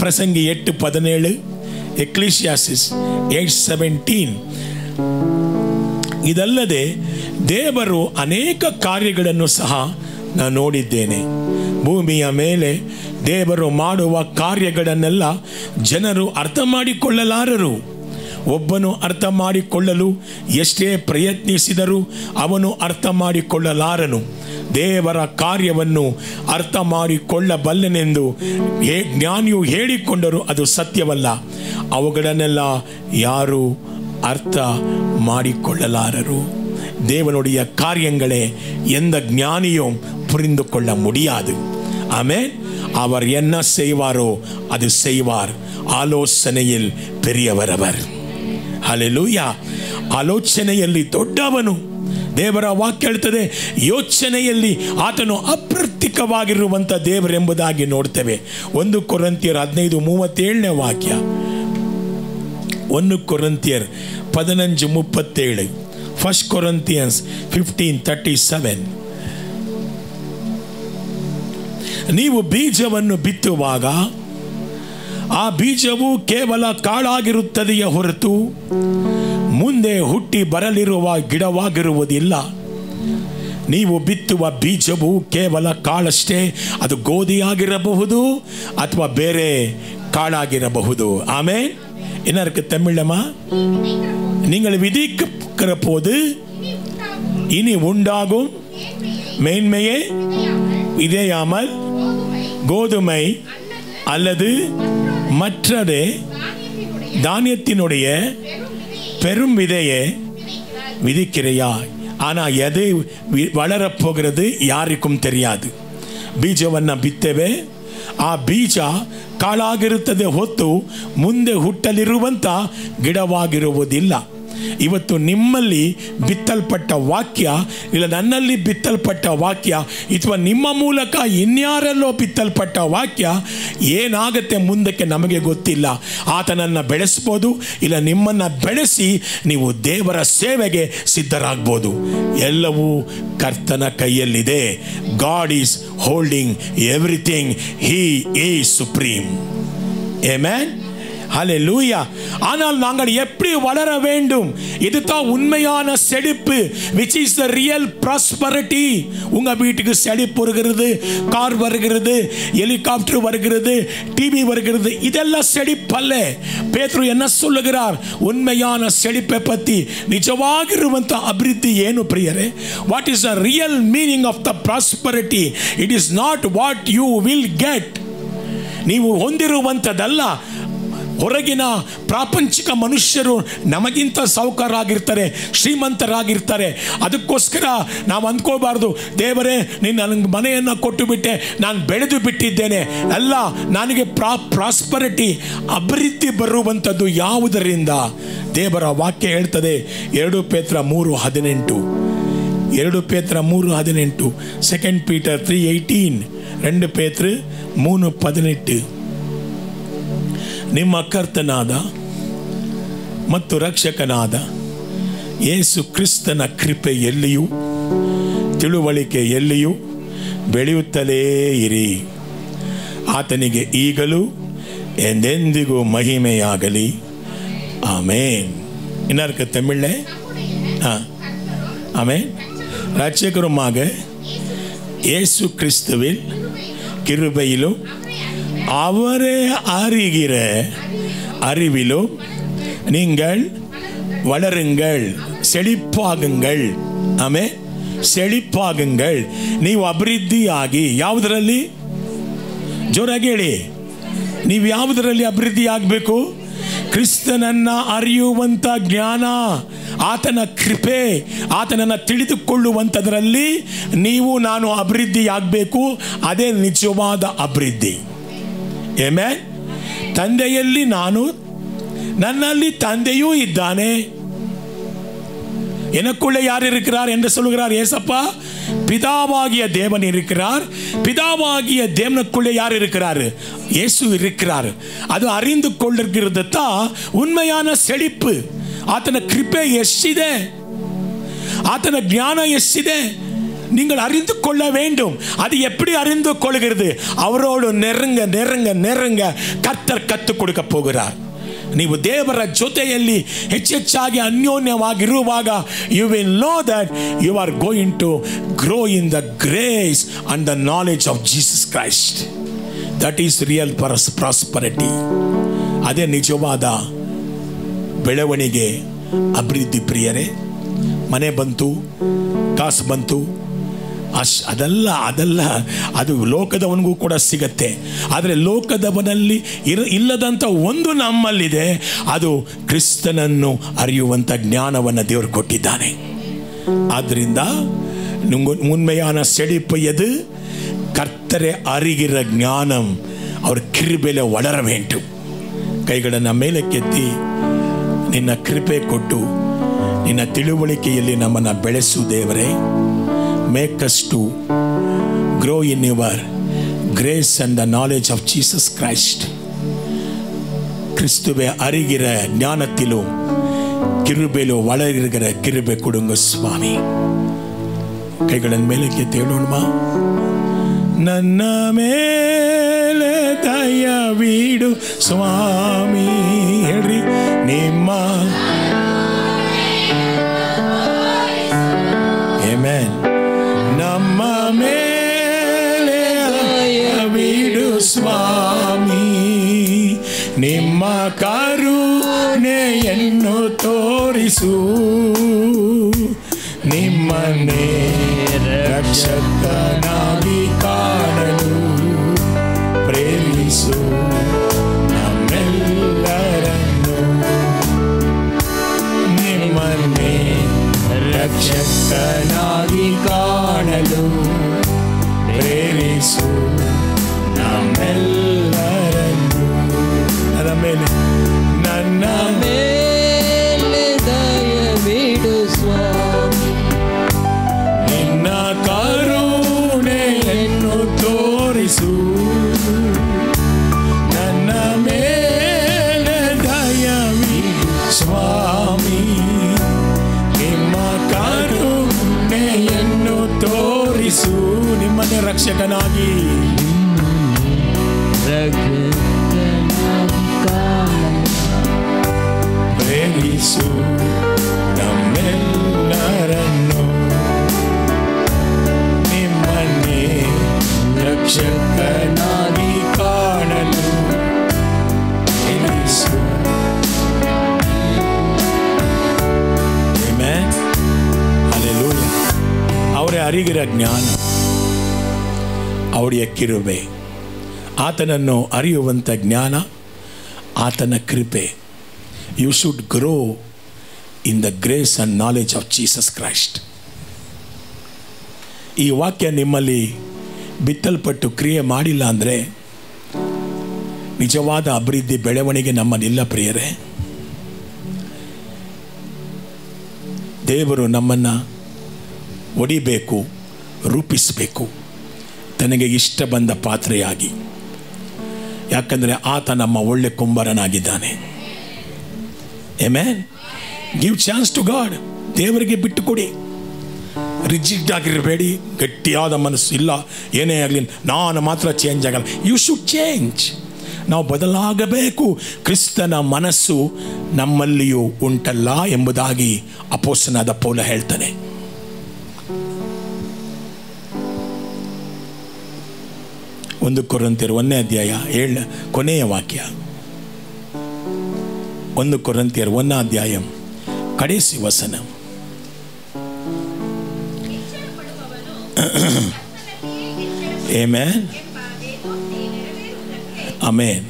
ಪ್ರಸಂಗಿ 8:17, ಎಕ್ಲಿಷಿಯಾಸಿಸ್ 8:17. ಇದಲ್ಲದೆ ದೇವರು ಅನೇಕ ಕಾರ್ಯಗಳನ್ನು ಸಹ ನಾನು ನೋಡಿದ್ದೇನೆ. ಭೂಮಿಯ ಮೇಲೆ ದೇವರು ಮಾಡುವ ಕಾರ್ಯಗಳನ್ನೆಲ್ಲ ಜನರು ಅರ್ಥ ಮಾಡಿಕೊಳ್ಳಲಾರರು. ಒಬ್ಬನು ಅರ್ಥ ಮಾಡಿಕೊಳ್ಳಲು ಎಷ್ಟೇ ಪ್ರಯತ್ನಿಸಿದರೂ ಅವನು ಅರ್ಥ ಮಾಡಿಕೊಳ್ಳಲಾರನು. ದೇವರ ಕಾರ್ಯವನ್ನು ಅರ್ಥ ಮಾಡಿಕೊಳ್ಳಬಲ್ಲನೆಂದು ಜ್ಞಾನಿಯು ಹೇಳಿಕೊಂಡರೂ ಅದು ಸತ್ಯವಲ್ಲ. ಅವುಗಳನ್ನೆಲ್ಲ ಯಾರು அர்த்த மாடிக்கொள்ளலாரரு. தேவனுடைய காரியங்களை எந்த ஞானியும் புரிந்து கொள்ள முடியாது. ஆமென். அவர் என்ன செய்வாரோ அது செய்வார். ಆಲೋಚನೆಯಲ್ಲಿ பெரியவர் அவர். ಹಲ್ಲೆಲೂಯಾ. ಆಲೋಚನೆಯಲ್ಲಿ ದೊಡ್ಡವನು. ದೇವರ ವಾಕ್ಯ ಹೇಳ್ತದೆ, ಯೋಚನೆಯಲ್ಲಿ ಆತನು ಅಪ್ರತಿಕವಾಗಿರುವಂಥ ದೇವರೆಂಬುದಾಗಿ ನೋಡ್ತೇವೆ. 1 ಕೊರಿಂಥಿಯರ್ 15:37 ವಾಕ್ಯ. 1 ಕೊರಿಂಥಿಯರ್ 15:37. 1 Corinthians 15:37. ನೀವು ಬೀಜವನ್ನು ಬಿತ್ತುವಾಗ ಆ ಬೀಜವು ಕೇವಲ ಕಾಳಾಗಿರುತ್ತದೆಯೇ ಹೊರತು ಮುಂದೆ ಹುಟ್ಟಿ ಬರಲಿರುವ ಗಿಡವಾಗಿರುವುದಿಲ್ಲ. ನೀವು ಬಿತ್ತುವ ಬೀಜವು ಕೇವಲ ಕಾಳಷ್ಟೇ. ಅದು ಗೋಧಿಯಾಗಿರಬಹುದು ಅಥವಾ ಬೇರೆ ಕಾಳಾಗಿರಬಹುದು. ಆಮೆನ್. என்ன இருக்கு தமிழமா? நீங்கள் விதிக்கிற போது இனி உண்டாகும் மேன்மையே விதையாமல் கோதுமை அல்லது மற்றது தானியத்தினுடைய பெரும் விதையை விதிக்கிறையா? ஆனால் எது வளரப்போகிறது யாருக்கும் தெரியாது. ಬೀಜವನ್ನು ಬಿತ್ತೇವೆ, ಆ ಬೀಜ ಕಾಳಾಗಿರುತ್ತದೆ ಹೊತ್ತು ಮುಂದೆ ಹುಟ್ಟಲಿರುವಂಥ ಗಿಡವಾಗಿರುವುದಿಲ್ಲ. ಇವತ್ತು ನಿಮ್ಮಲ್ಲಿ ಬಿತ್ತಲ್ಪಟ್ಟ ವಾಕ್ಯ, ಇಲ್ಲ ನನ್ನಲ್ಲಿ ಬಿತ್ತಲ್ಪಟ್ಟ ವಾಕ್ಯ, ಅಥವಾ ನಿಮ್ಮ ಮೂಲಕ ಇನ್ಯಾರಲ್ಲೋ ಬಿತ್ತಲ್ಪಟ್ಟ ವಾಕ್ಯ ಏನಾಗುತ್ತೆ ಮುಂದಕ್ಕೆ ನಮಗೆ ಗೊತ್ತಿಲ್ಲ. ಆತನನ್ನು ಬೆಳೆಸ್ಬೋದು, ಇಲ್ಲ ನಿಮ್ಮನ್ನು ಬೆಳೆಸಿ ನೀವು ದೇವರ ಸೇವೆಗೆ ಸಿದ್ಧರಾಗ್ಬೋದು. ಎಲ್ಲವೂ ಕರ್ತನ ಕೈಯಲ್ಲಿದೆ. God is holding everything. He is supreme. ಆಮೆನ್. ஹல்லேலூயா. ஆனால் நாங்கள் எப்படி வளர வேண்டும்? இதுதான் உண்மையான செழிப்பு, which is the real prosperity. உங்க வீட்டுக்கு செழிப்பு வருகிறது, கார் வருகிறது, ஹெலிகாப்டர் வருகிறது, டிவி வருகிறது, இதெல்லாம் செழிப்பல்ல. பேதுரு என்ன சொல்லுகிறார்? ಉನ್ಮೆಯಾನ ಸೆಳಿಪೆ ಪತ್ತಿ ನಿಜವಾಗಿರುವಂಥ ಅಭಿವೃದ್ಧಿ ಏನು ಪ್ರಿಯರೇ? What is the real meaning of the prosperity? It is not what you will get. ನೀವು ಹೊಂದಿರುವಂಥದ್ದಲ್ಲ. ಹೊರಗಿನ ಪ್ರಾಪಂಚಿಕ ಮನುಷ್ಯರು ನಮಗಿಂತ ಸಾಹುಕಾರರಾಗಿರ್ತಾರೆ, ಶ್ರೀಮಂತರಾಗಿರ್ತಾರೆ. ಅದಕ್ಕೋಸ್ಕರ ನಾವು ಅಂದ್ಕೋಬಾರ್ದು, ದೇವರೇ ನೀನು ನನಗೆ ಮನೆಯನ್ನು ಕೊಟ್ಟು ಬಿಟ್ಟೆ, ನಾನು ಬೆಳೆದು ಬಿಟ್ಟಿದ್ದೇನೆ. ಅಲ್ಲ, ನನಗೆ ಪ್ರಾಸ್ಪರಿಟಿ, ಅಭಿವೃದ್ಧಿ ಬರುವಂಥದ್ದು ಯಾವುದರಿಂದ? ದೇವರ ವಾಕ್ಯ ಹೇಳ್ತದೆ 2 ಪೇತ್ರ 3:18. 2 ಪೇತ್ರ 3:18, 2 Peter 3:18, 2 ಪೇತ್ರ 3:18. ನಿಮ್ಮ ಕರ್ತನಾದ ಮತ್ತು ರಕ್ಷಕನಾದ ಯೇಸು ಕ್ರಿಸ್ತನ ಕೃಪೆ ಎಲ್ಲಿಯೂ ತಿಳುವಳಿಕೆ ಎಲ್ಲಿಯೂ ಬೆಳೆಯುತ್ತಲೇ ಇರಿ. ಆತನಿಗೆ ಈಗಲೂ ಎಂದೆಂದಿಗೂ ಮಹಿಮೆಯಾಗಲಿ. ಆಮೇನ್. ಇನ್ನರ್ಕ ತಮಿಳೇ ஆமென். ரட்சகருமாக இயேசு கிறிஸ்துவில் கிருபையிலும் அவரே அறிகிற அறிவிலும் நீங்கள் வளருங்கள், செழிப்பாகுங்கள். ಆಮೆನ್. ಸೆಳಿಪಾಗುங்கள். ನೀವು ಅಭಿವೃದ್ಧಿಯಾಗಿ ಯಾವುದರಲ್ಲಿ? ಜೋರಾಗಿ ಹೇಳಿ. ನೀವು ಯಾವುದರಲ್ಲಿ ಅಭಿವೃದ್ಧಿ ಆಗಬೇಕು? ಕ್ರಿಸ್ತನನ್ನ ಅರಿಯುವಂಥ ಜ್ಞಾನ, ಆತನ ಕೃಪೆ, ಆತನನ್ನು ತಿಳಿದುಕೊಳ್ಳುವಂಥದ್ರಲ್ಲಿ ನೀವು ನಾನು ಅಭಿವೃದ್ಧಿ ಆಗಬೇಕು. ಅದೇ ನಿಜವಾದ ಅಭಿವೃದ್ಧಿ. ಆಮೆನ್. ತಂದೆಯಲ್ಲಿ ನಾನು, ನನ್ನಲ್ಲಿ ತಂದೆಯೂ ಇದ್ದಾನೆ. எனக்குள்ளே யார் இருக்கிறார் என்று சொல்லுகிறார் ஏசப்பா? பிதாவாகிய தேவன் இருக்கிறார். பிதாவாகிய தேவனுக்குள்ளே யார் இருக்கிறார்? இயேசு இருக்கிறார். ಅದು ಅರಿந்து ಕೊಳ್ಳಿರುವುದು தான் ಉನ್ಮೆಯಾನ ಸೆಳಿಪು. ಆತನ ಕೃಪೆ ಎಷ್ಟಿದೆ, ಆತನ ಜ್ಞಾನ ಎಷ್ಟಿದೆ நீங்கள் அறிந்து கொள்ள வேண்டும். அது எப்படி அறிந்து கொள்கிறது? அவரோடு நெருங்க நெருங்க நெருங்க கர்த்தர் கற்றுக் கொடுக்க போகிறார். ನೀವು ದೇವರ ಜೊತೆಯಲ್ಲಿ ಹೆಚ್ಚೆಚ್ಚಾಗಿ ಅನ್ಯೋನ್ಯವಾಗಿರುವಾಗ you will know that you are going to grow in the grace and the knowledge of Jesus Christ. That is real prosperity. ಅದೇ ನಿಜವಾದ ಬೆಳವಣಿಗೆ, ಅಭಿವೃದ್ಧಿ. ಪ್ರಿಯರೇ, ಮನೆ ಬಂತು, ಕಾಸು ಬಂತು, ಅದಲ್ಲ ಅದು ಲೋಕದವನಿಗೂ ಕೂಡ ಸಿಗತ್ತೆ. ಆದರೆ ಲೋಕದವನಲ್ಲಿ ಇಲ್ಲದಂಥ ಒಂದು ನಮ್ಮಲ್ಲಿದೆ. ಅದು ಕ್ರಿಸ್ತನನ್ನು ಅರಿಯುವಂಥ ಜ್ಞಾನವನ್ನು ದೇವರು ಕೊಟ್ಟಿದ್ದಾನೆ. ಆದ್ದರಿಂದ உண்மையான செழிப்பு எது? கர்த்தரை அறிகிற ஞானம். அவர் கிருபையில வளர வேண்டும். ಕೈಗಳನ್ನು ಮೇಲಕ್ಕೆತ್ತಿ, ನಿನ್ನ ಕೃಪೆ ಕೊಟ್ಟು ನಿನ್ನ ತಿಳುವಳಿಕೆಯಲ್ಲಿ ನಮ್ಮನ್ನು ಬೆಳೆಸು ದೇವರೇ. Make us to grow in your grace and the knowledge of Jesus Christ. கிறிஸ்துவை அறிகிற ஞானத்திலும் கிருபையிலும் வளருகிற கிருபை கொடுங்க சுவாமி. ಕೈಗಳನ್ನು ಮೇಲಕ್ಕೆ ತೇಳೋಣವಾ? ನನ್ನ ಮೇಲೆ ದಯವಿಡು ಸ್ವಾಮಿ. ಹೇಳ್ರಿ, ನಿಮ್ಮ ಆಮೆನ್. ನಮ್ಮ ಮೇಲೆ ದಯವಿಡು ಸ್ವಾಮಿ, ನಿಮ್ಮ ಕರುಣೆಯನ್ನು ತೋರಿಸು. ನಿಮ್ಮನ್ನೇ ರಕ್ಷಕನಾಗಿ ಕಾಣಲು ಪ್ರೇರಿಸು ನಮ್ಮೆಲ್ಲರನ್ನು. ನಿಮ್ಮನ್ನೇ ರಕ್ಷಕನಾಗಿ ಕಾಣಲು ಪ್ರೇರಿಸು ನಮ್ಮೆಲ್ಲರನ್ನು. ನನ್ನ ಮೇಲೆ ದಯವಿಡು ಸ್ವಾಮಿ, ನಿನ್ನ ಕರು ಅರಿಗಿರ ಜ್ಞಾನ, ಅವಳಿಯ ಕಿರುಬೆ. ಆತನನ್ನು ಅರಿಯುವಂಥ ಜ್ಞಾನ, ಆತನ ಕೃಪೆ. You should grow in the grace and knowledge of Jesus Christ. ಈ ವಾಕ್ಯ ನಿಮ್ಮಲ್ಲಿ ಬಿತ್ತಲ್ಪಟ್ಟು ಕ್ರಿಯೆ ಮಾಡಿಲ್ಲ ಅಂದರೆ ನಿಜವಾದ ಅಭಿವೃದ್ಧಿ ಬೆಳವಣಿಗೆ ನಮ್ಮನ್ನಿಲ್ಲ ಪ್ರಿಯರೇ. ದೇವರು ನಮ್ಮನ್ನು ಒಡಿಬೇಕು, ರೂಪಿಸಬೇಕು ತನಗೆ ಇಷ್ಟ ಬಂದ ಪಾತ್ರೆಯಾಗಿ. ಯಾಕಂದರೆ ಆತ ನಮ್ಮ ಒಳ್ಳೆ ಕುಂಬಾರನಾಗಿದ್ದಾನೆ. ಆಮೆನ್. Give chance to God. ದೇವರಿಗೆ ಬಿಟ್ಟು ಕೊಡಿ. ರಿಜಿಡ್ ಆಗಿರಬೇಡಿ. ಗಟ್ಟಿಯಾದ ಮನಸ್ಸು ಇಲ್ಲ, ಏನೇ ಆಗಲಿ ನಾನು ಮಾತ್ರ ಚೇಂಜ್ ಆಗಲ್ಲ. You should change. ನಾವು ಬದಲಾಗಬೇಕು. ಕ್ರಿಸ್ತನ ಮನಸ್ಸು ನಮ್ಮಲ್ಲಿಯೂ ಉಂಟಲ್ಲ ಎಂಬುದಾಗಿ ಅಪೊಸ್ತಲನಾದ ಪೌಲ ಹೇಳ್ತಾನೆ. ಒಂದು ಕೊರಿಂಥಿಯರು 1ನೇ ಅಧ್ಯಾಯ 7 ಕೊನೆಯ ವಾಕ್ಯ. 1 ಕೊರಿಂಥಿಯರು 1ನೇ ಅಧ್ಯಾಯ ಕಡೆಸಿ ವಸನ. Amen, amen.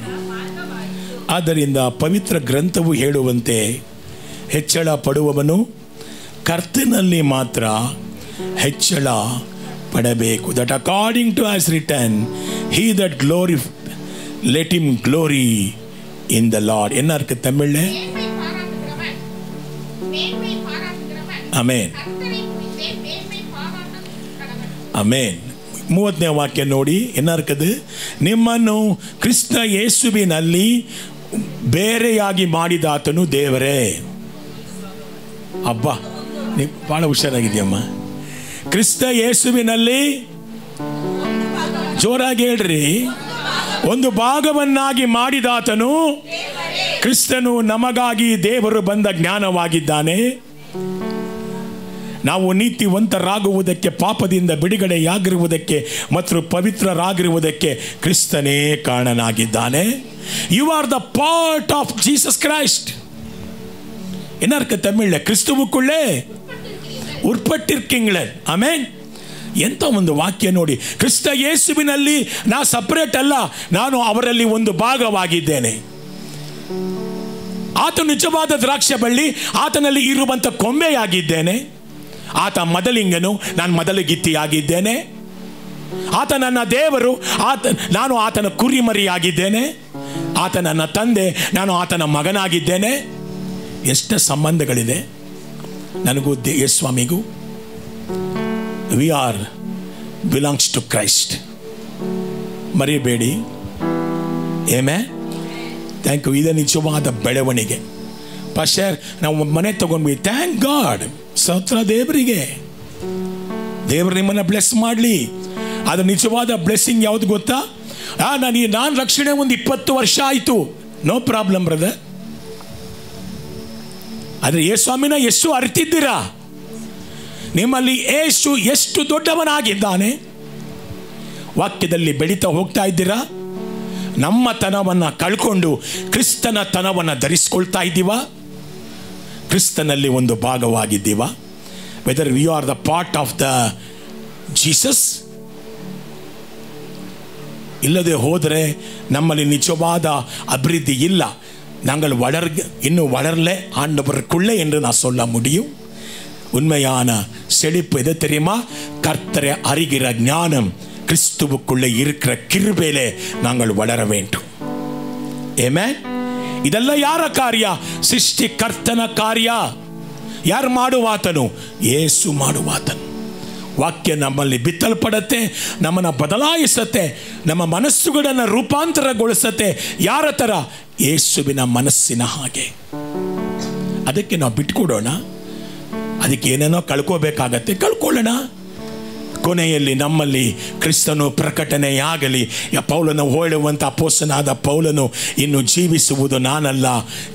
ಆದ್ದರಿಂದ ಪವಿತ್ರ ಗ್ರಂಥವು ಹೇಳುವಂತೆ ಹೆಚ್ಚಳ ಪಡುವವನು ಕರ್ತನಲ್ಲಿ ಮಾತ್ರ ಹೆಚ್ಚಳ ಪಡಬೇಕು. That according to as return, he that glory let him glory in the Lord. என்ன இருக்கு தமிழ்ல? Amen, amen. 30ನೇ ವಾಕ್ಯ ನೋಡಿ, என்ன இருக்குது? ನಿಮ್ಮನ್ನು ಕ್ರಿಸ್ತ ಯೇಸುವಿನಲ್ಲಿ ಬೇರೆಯಾಗಿ ಮಾಡಿದಾತನು ದೇವರೇ. ಅಬ್ಬಾ, ನೀವು ಬಹಳ ಹುಷಾರಾಗಿದೆಯಮ್ಮ. ಕ್ರಿಸ್ತ ಯೇಸುವಿನಲ್ಲಿ, ಜೋರಾಗಿ ಹೇಳ್ರಿ, ಒಂದು ಭಾಗವನ್ನಾಗಿ ಮಾಡಿದಾತನು ಕ್ರಿಸ್ತನು ನಮಗಾಗಿ ದೇವರು ಬಂದ ಜ್ಞಾನವಾಗಿದ್ದಾನೆ. ನಾವು ನೀತಿವಂತರಾಗುವುದಕ್ಕೆ, ಪಾಪದಿಂದ ಬಿಡುಗಡೆಯಾಗಿರುವುದಕ್ಕೆ ಮತ್ತು ಪವಿತ್ರರಾಗಿರುವುದಕ್ಕೆ ಕ್ರಿಸ್ತನೇ ಕಾರಣನಾಗಿದ್ದಾನೆ. You are the part of Jesus Christ. என்ன இருக்கு தமிழ்ல? கிறிஸ்துவுக்குள்ளே உட்பட்டிருக்கீங்களே. ಆಮೆನ್. ಎಂಥ ಒಂದು ವಾಕ್ಯ ನೋಡಿ. ಕ್ರಿಸ್ತ ಯೇಸುವಿನಲ್ಲಿ ನಾ ಸಪರೇಟ್ ಅಲ್ಲ, ನಾನು ಅವರಲ್ಲಿ ಒಂದು ಭಾಗವಾಗಿದ್ದೇನೆ. ಆತ ನಿಜವಾದ ದ್ರಾಕ್ಷ ಬಳ್ಳಿ, ಆತನಲ್ಲಿ ಇರುವಂಥ ಕೊಂಬೆಯಾಗಿದ್ದೇನೆ. ಆತ ಮೊದಲಿಂಗನು, ನಾನು ಮೊದಲಿಗಿತ್ತಿಯಾಗಿದ್ದೇನೆ. ಆತ ನನ್ನ ದೇವರು, ನಾನು ಆತನ ಕುರಿಮರಿಯಾಗಿದ್ದೇನೆ. ಆತ ನನ್ನ ತಂದೆ, ನಾನು ಆತನ ಮಗನಾಗಿದ್ದೇನೆ. ಎಷ್ಟು ಸಂಬಂಧಗಳಿದೆ ನನಗೂ ಯೇಸುಸ್ವಾಮಿಗೂ. We are belongs to Christ. ಮರಿಬೇಡಿ. ಆಮೆನ್. Thank you. ಇದು ನಿಜವಾದ ಬೆಳವಣಿಗೆ. ಪಾಸ್ಟರ್, ನಾವು ಮನೆ ತಗೊಂಡ್ವಿ. Thank God. ಸ್ತೋತ್ರ ದೇವರಿಗೆ. ದೇವರು ನಿಮ್ಮನ್ನು ಬ್ಲೆಸ್ ಮಾಡಲಿ. ಅದು ನಿಜವಾದ ಬ್ಲೆಸ್ಸಿಂಗ್ ಯಾವುದು ಗೊತ್ತಾ? ನಾನು ರಕ್ಷಣೆ ಒಂದು 20 ವರ್ಷ ಆಯಿತು. No problem brother. ಆದರೆ ಯೇಸುಸ್ವಾಮಿನ ಎಷ್ಟು ಅರಿತಿದ್ದೀರಾ? ನಿಮ್ಮಲ್ಲಿ ಯೇಸು ಎಷ್ಟು ದೊಡ್ಡವನಾಗಿದ್ದಾನೆ ವಾಕ್ಯದಲ್ಲಿ ಬೆಳೀತಾ ಹೋಗ್ತಾ ಇದ್ದೀರಾ? ನಮ್ಮ ತನವನ್ನು ಕಳ್ಕೊಂಡು ಕ್ರಿಸ್ತನ ತನವನ್ನು ಧರಿಸ್ಕೊಳ್ತಾ ಇದ್ದೀವ? ಕ್ರಿಸ್ತನಲ್ಲಿ ಒಂದು ಭಾಗವಾಗಿದ್ದೀವ? Whether we are the part of the Jesus. ಇಲ್ಲದೆ ಹೋದರೆ ನಮ್ಮಲ್ಲಿ ನಿಜವಾದ ಅಭಿವೃದ್ಧಿ ಇಲ್ಲ. நாங்கள் இன்னும் வளரல ஆண்டவருக்குள்ளே என்று நான் சொல்ல முடியும். உண்மையான செழிப்பு எது தெரியுமா? கர்த்தரை அறிகிற ஞானம், கிறிஸ்துவுக்குள்ளே இருக்கிற கிருபையிலே நாங்கள் வளர வேண்டும். ಆಮೆನ್. ಇದೆಲ್ಲ ಯಾರ ಕಾರ್ಯ? ಸೃಷ್ಟಿಕರ್ತನ ಕಾರ್ಯ. ಯಾರು ಮಾಡುವಾತನು? ಯೇಸು ಮಾಡುವಾತನು. ವಾಕ್ಯ ನಮ್ಮಲ್ಲಿ ಬಿತ್ತಲ್ಪಡುತ್ತೆ, ನಮ್ಮನ್ನು ಬದಲಾಯಿಸುತ್ತೆ, ನಮ್ಮ ಮನಸ್ಸುಗಳನ್ನು ರೂಪಾಂತರಗೊಳಿಸುತ್ತೆ. ಯಾರ ಥರ? ಯೇಸುವಿನ ಮನಸ್ಸಿನ ಹಾಗೆ. ಅದಕ್ಕೆ ನಾವು ಬಿಟ್ಕೊಡೋಣ. ಅದಕ್ಕೆ ಏನೇನೋ ಕಳ್ಕೋಬೇಕಾಗತ್ತೆ, ಕಳ್ಕೊಳ್ಳೋಣ. ಕೊನೆಯಲ್ಲಿ ನಮ್ಮಲ್ಲಿ ಕ್ರಿಸ್ತನು ಪ್ರಕಟಣೆಯಾಗಲಿ. ಪೌಲನು ಹೇಳುವಂಥ ಅಪೊಸ್ತಲನಾದ ಪೌಲನು, ಇನ್ನು ಜೀವಿಸುವುದು ನಾನಲ್ಲ,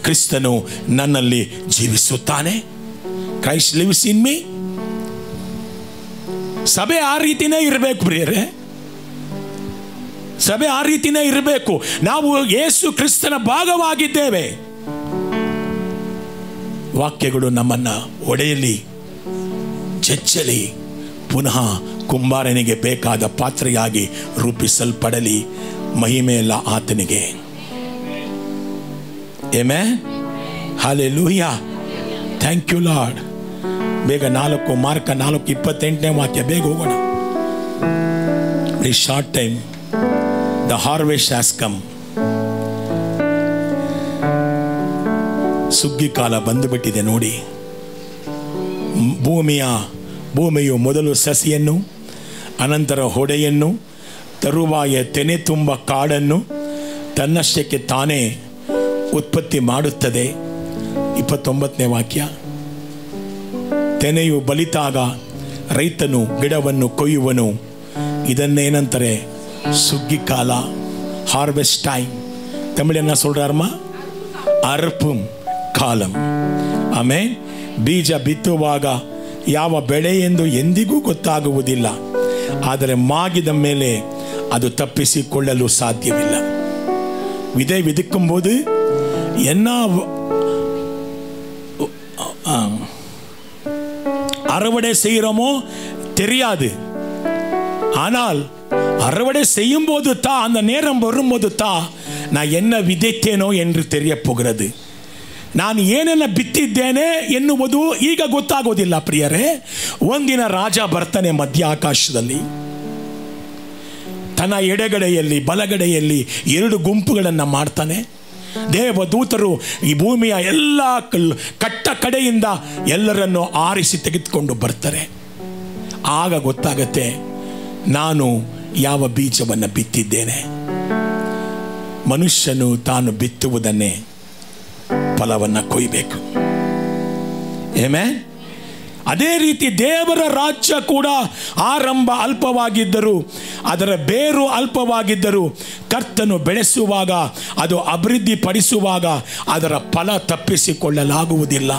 ಕ್ರಿಸ್ತನು ನನ್ನಲ್ಲಿ ಜೀವಿಸುತ್ತಾನೆ. Christ lives in me. ಸಭೆ ಆ ರೀತಿನೇ ಇರಬೇಕು ಪ್ರಿಯರೇ. ಸಭೆ ಆ ರೀತಿನೇ ಇರಬೇಕು. ನಾವು ಯೇಸು ಕ್ರಿಸ್ತನ ಭಾಗವಾಗಿದ್ದೇವೆ. ವಾಕ್ಯಗಳು ನಮ್ಮನ್ನು ಒಡೆಯಲಿ, ಚೆಚ್ಚಲಿ, ಪುನಃ ಕುಂಬಾರನಿಗೆ ಬೇಕಾದ ಪಾತ್ರೆಯಾಗಿ ರೂಪಿಸಲ್ಪಡಲಿ. ಮಹಿಮೆಯೆಲ್ಲ ಆತನಿಗೆ. Amen. Hallelujah. Thank you Lord. ಬೇಗ 4 ಮಾರ್ಕ 4:28 ವಾಕ್ಯ, ಬೇಗ ಹೋಗೋಣ. Very short time. The harvest has come. ಸುಗ್ಗಿ ಕಾಲ ಬಂದುಬಿಟ್ಟಿದೆ ನೋಡಿ. ಭೂಮಿಯು ಮೊದಲು ಸಸಿಯನ್ನು, ಅನಂತರ ಹೊಡೆಯನ್ನು, ತರುವಾಯ ತೆನೆ ತುಂಬ ಕಾಡನ್ನು ತನ್ನಷ್ಟಕ್ಕೆ ತಾನೇ ಉತ್ಪತ್ತಿ ಮಾಡುತ್ತದೆ. 29ನೇ ವಾಕ್ಯ. ತೆನೆಯು ಬಲಿತಾಗ ರೈತನು ಗಿಡವನ್ನು ಕೊಯ್ಯುವನು. ಇದನ್ನೇನಂತಾರೆ? ಸುಗ್ಗಿ ಕಾಲ, ಹಾರ್ವೆಸ್ಟ್ ಟೈಮ್. ತಮಿಳನ್ನ சொல்றாருமா? ಅರ್ಪುಂ ಕಾಲಂ. ಆಮೇಲೆ ಬೀಜ ಬಿತ್ತುವಾಗ ಯಾವ ಬೆಳೆ ಎಂದು ಎಂದಿಗೂ ಗೊತ್ತಾಗುವುದಿಲ್ಲ, ಆದರೆ ಮಾಗಿದ ಮೇಲೆ ಅದು ತಪ್ಪಿಸಿಕೊಳ್ಳಲು ಸಾಧ್ಯವಿಲ್ಲ. விதை விதிக்கும் போது என்ன அறுவடை செய்கிறோமோ தெரியாது. ஆனால் அறுவடை செய்யும் போது தான், அந்த நேரம் வரும்போது தான் நான் என்ன விதைத்தேனோ என்று தெரிய போகிறது. ನಾನು ಏನೆಲ್ಲ ಬಿತ್ತಿದ್ದೇನೆ ಎನ್ನುವುದು ಈಗ ಗೊತ್ತಾಗೋದಿಲ್ಲ ಪ್ರಿಯರೇ. ಒಂದಿನ ರಾಜ ಬರ್ತಾನೆ ಮಧ್ಯ ಆಕಾಶದಲ್ಲಿ. ತನ್ನ ಎಡಗಡೆಯಲ್ಲಿ ಬಲಗಡೆಯಲ್ಲಿ 2 ಗುಂಪುಗಳನ್ನು ಮಾಡ್ತಾನೆ. ದೇವದೂತರು ಈ ಭೂಮಿಯ ಎಲ್ಲ ಕಟ್ಟ ಕಡೆಯಿಂದ ಎಲ್ಲರನ್ನು ಆರಿಸಿ ತೆಗೆದುಕೊಂಡು ಬರ್ತಾರೆ. ಆಗ ಗೊತ್ತಾಗತ್ತೆ ನಾನು ಯಾವ ಬೀಜವನ್ನು ಬಿತ್ತಿದ್ದೇನೆ. ಮನುಷ್ಯನು ತಾನು ಬಿತ್ತುವುದನ್ನೇ ಫಲವನ್ನು ಕೊಯ್ಯಬೇಕು. ಆಮೆನ್. ಅದೇ ರೀತಿ ದೇವರ ರಾಜ್ಯ ಕೂಡ ಆರಂಭ ಅಲ್ಪವಾಗಿದ್ದರೂ, ಅದರ ಬೇರು ಅಲ್ಪವಾಗಿದ್ದರೂ, ಕರ್ತನು ಬೆಳೆಸುವಾಗ, ಅದು ಅಭಿವೃದ್ಧಿ ಪಡಿಸುವಾಗ ಅದರ ಫಲ ತಪ್ಪಿಸಿಕೊಳ್ಳಲಾಗುವುದಿಲ್ಲ.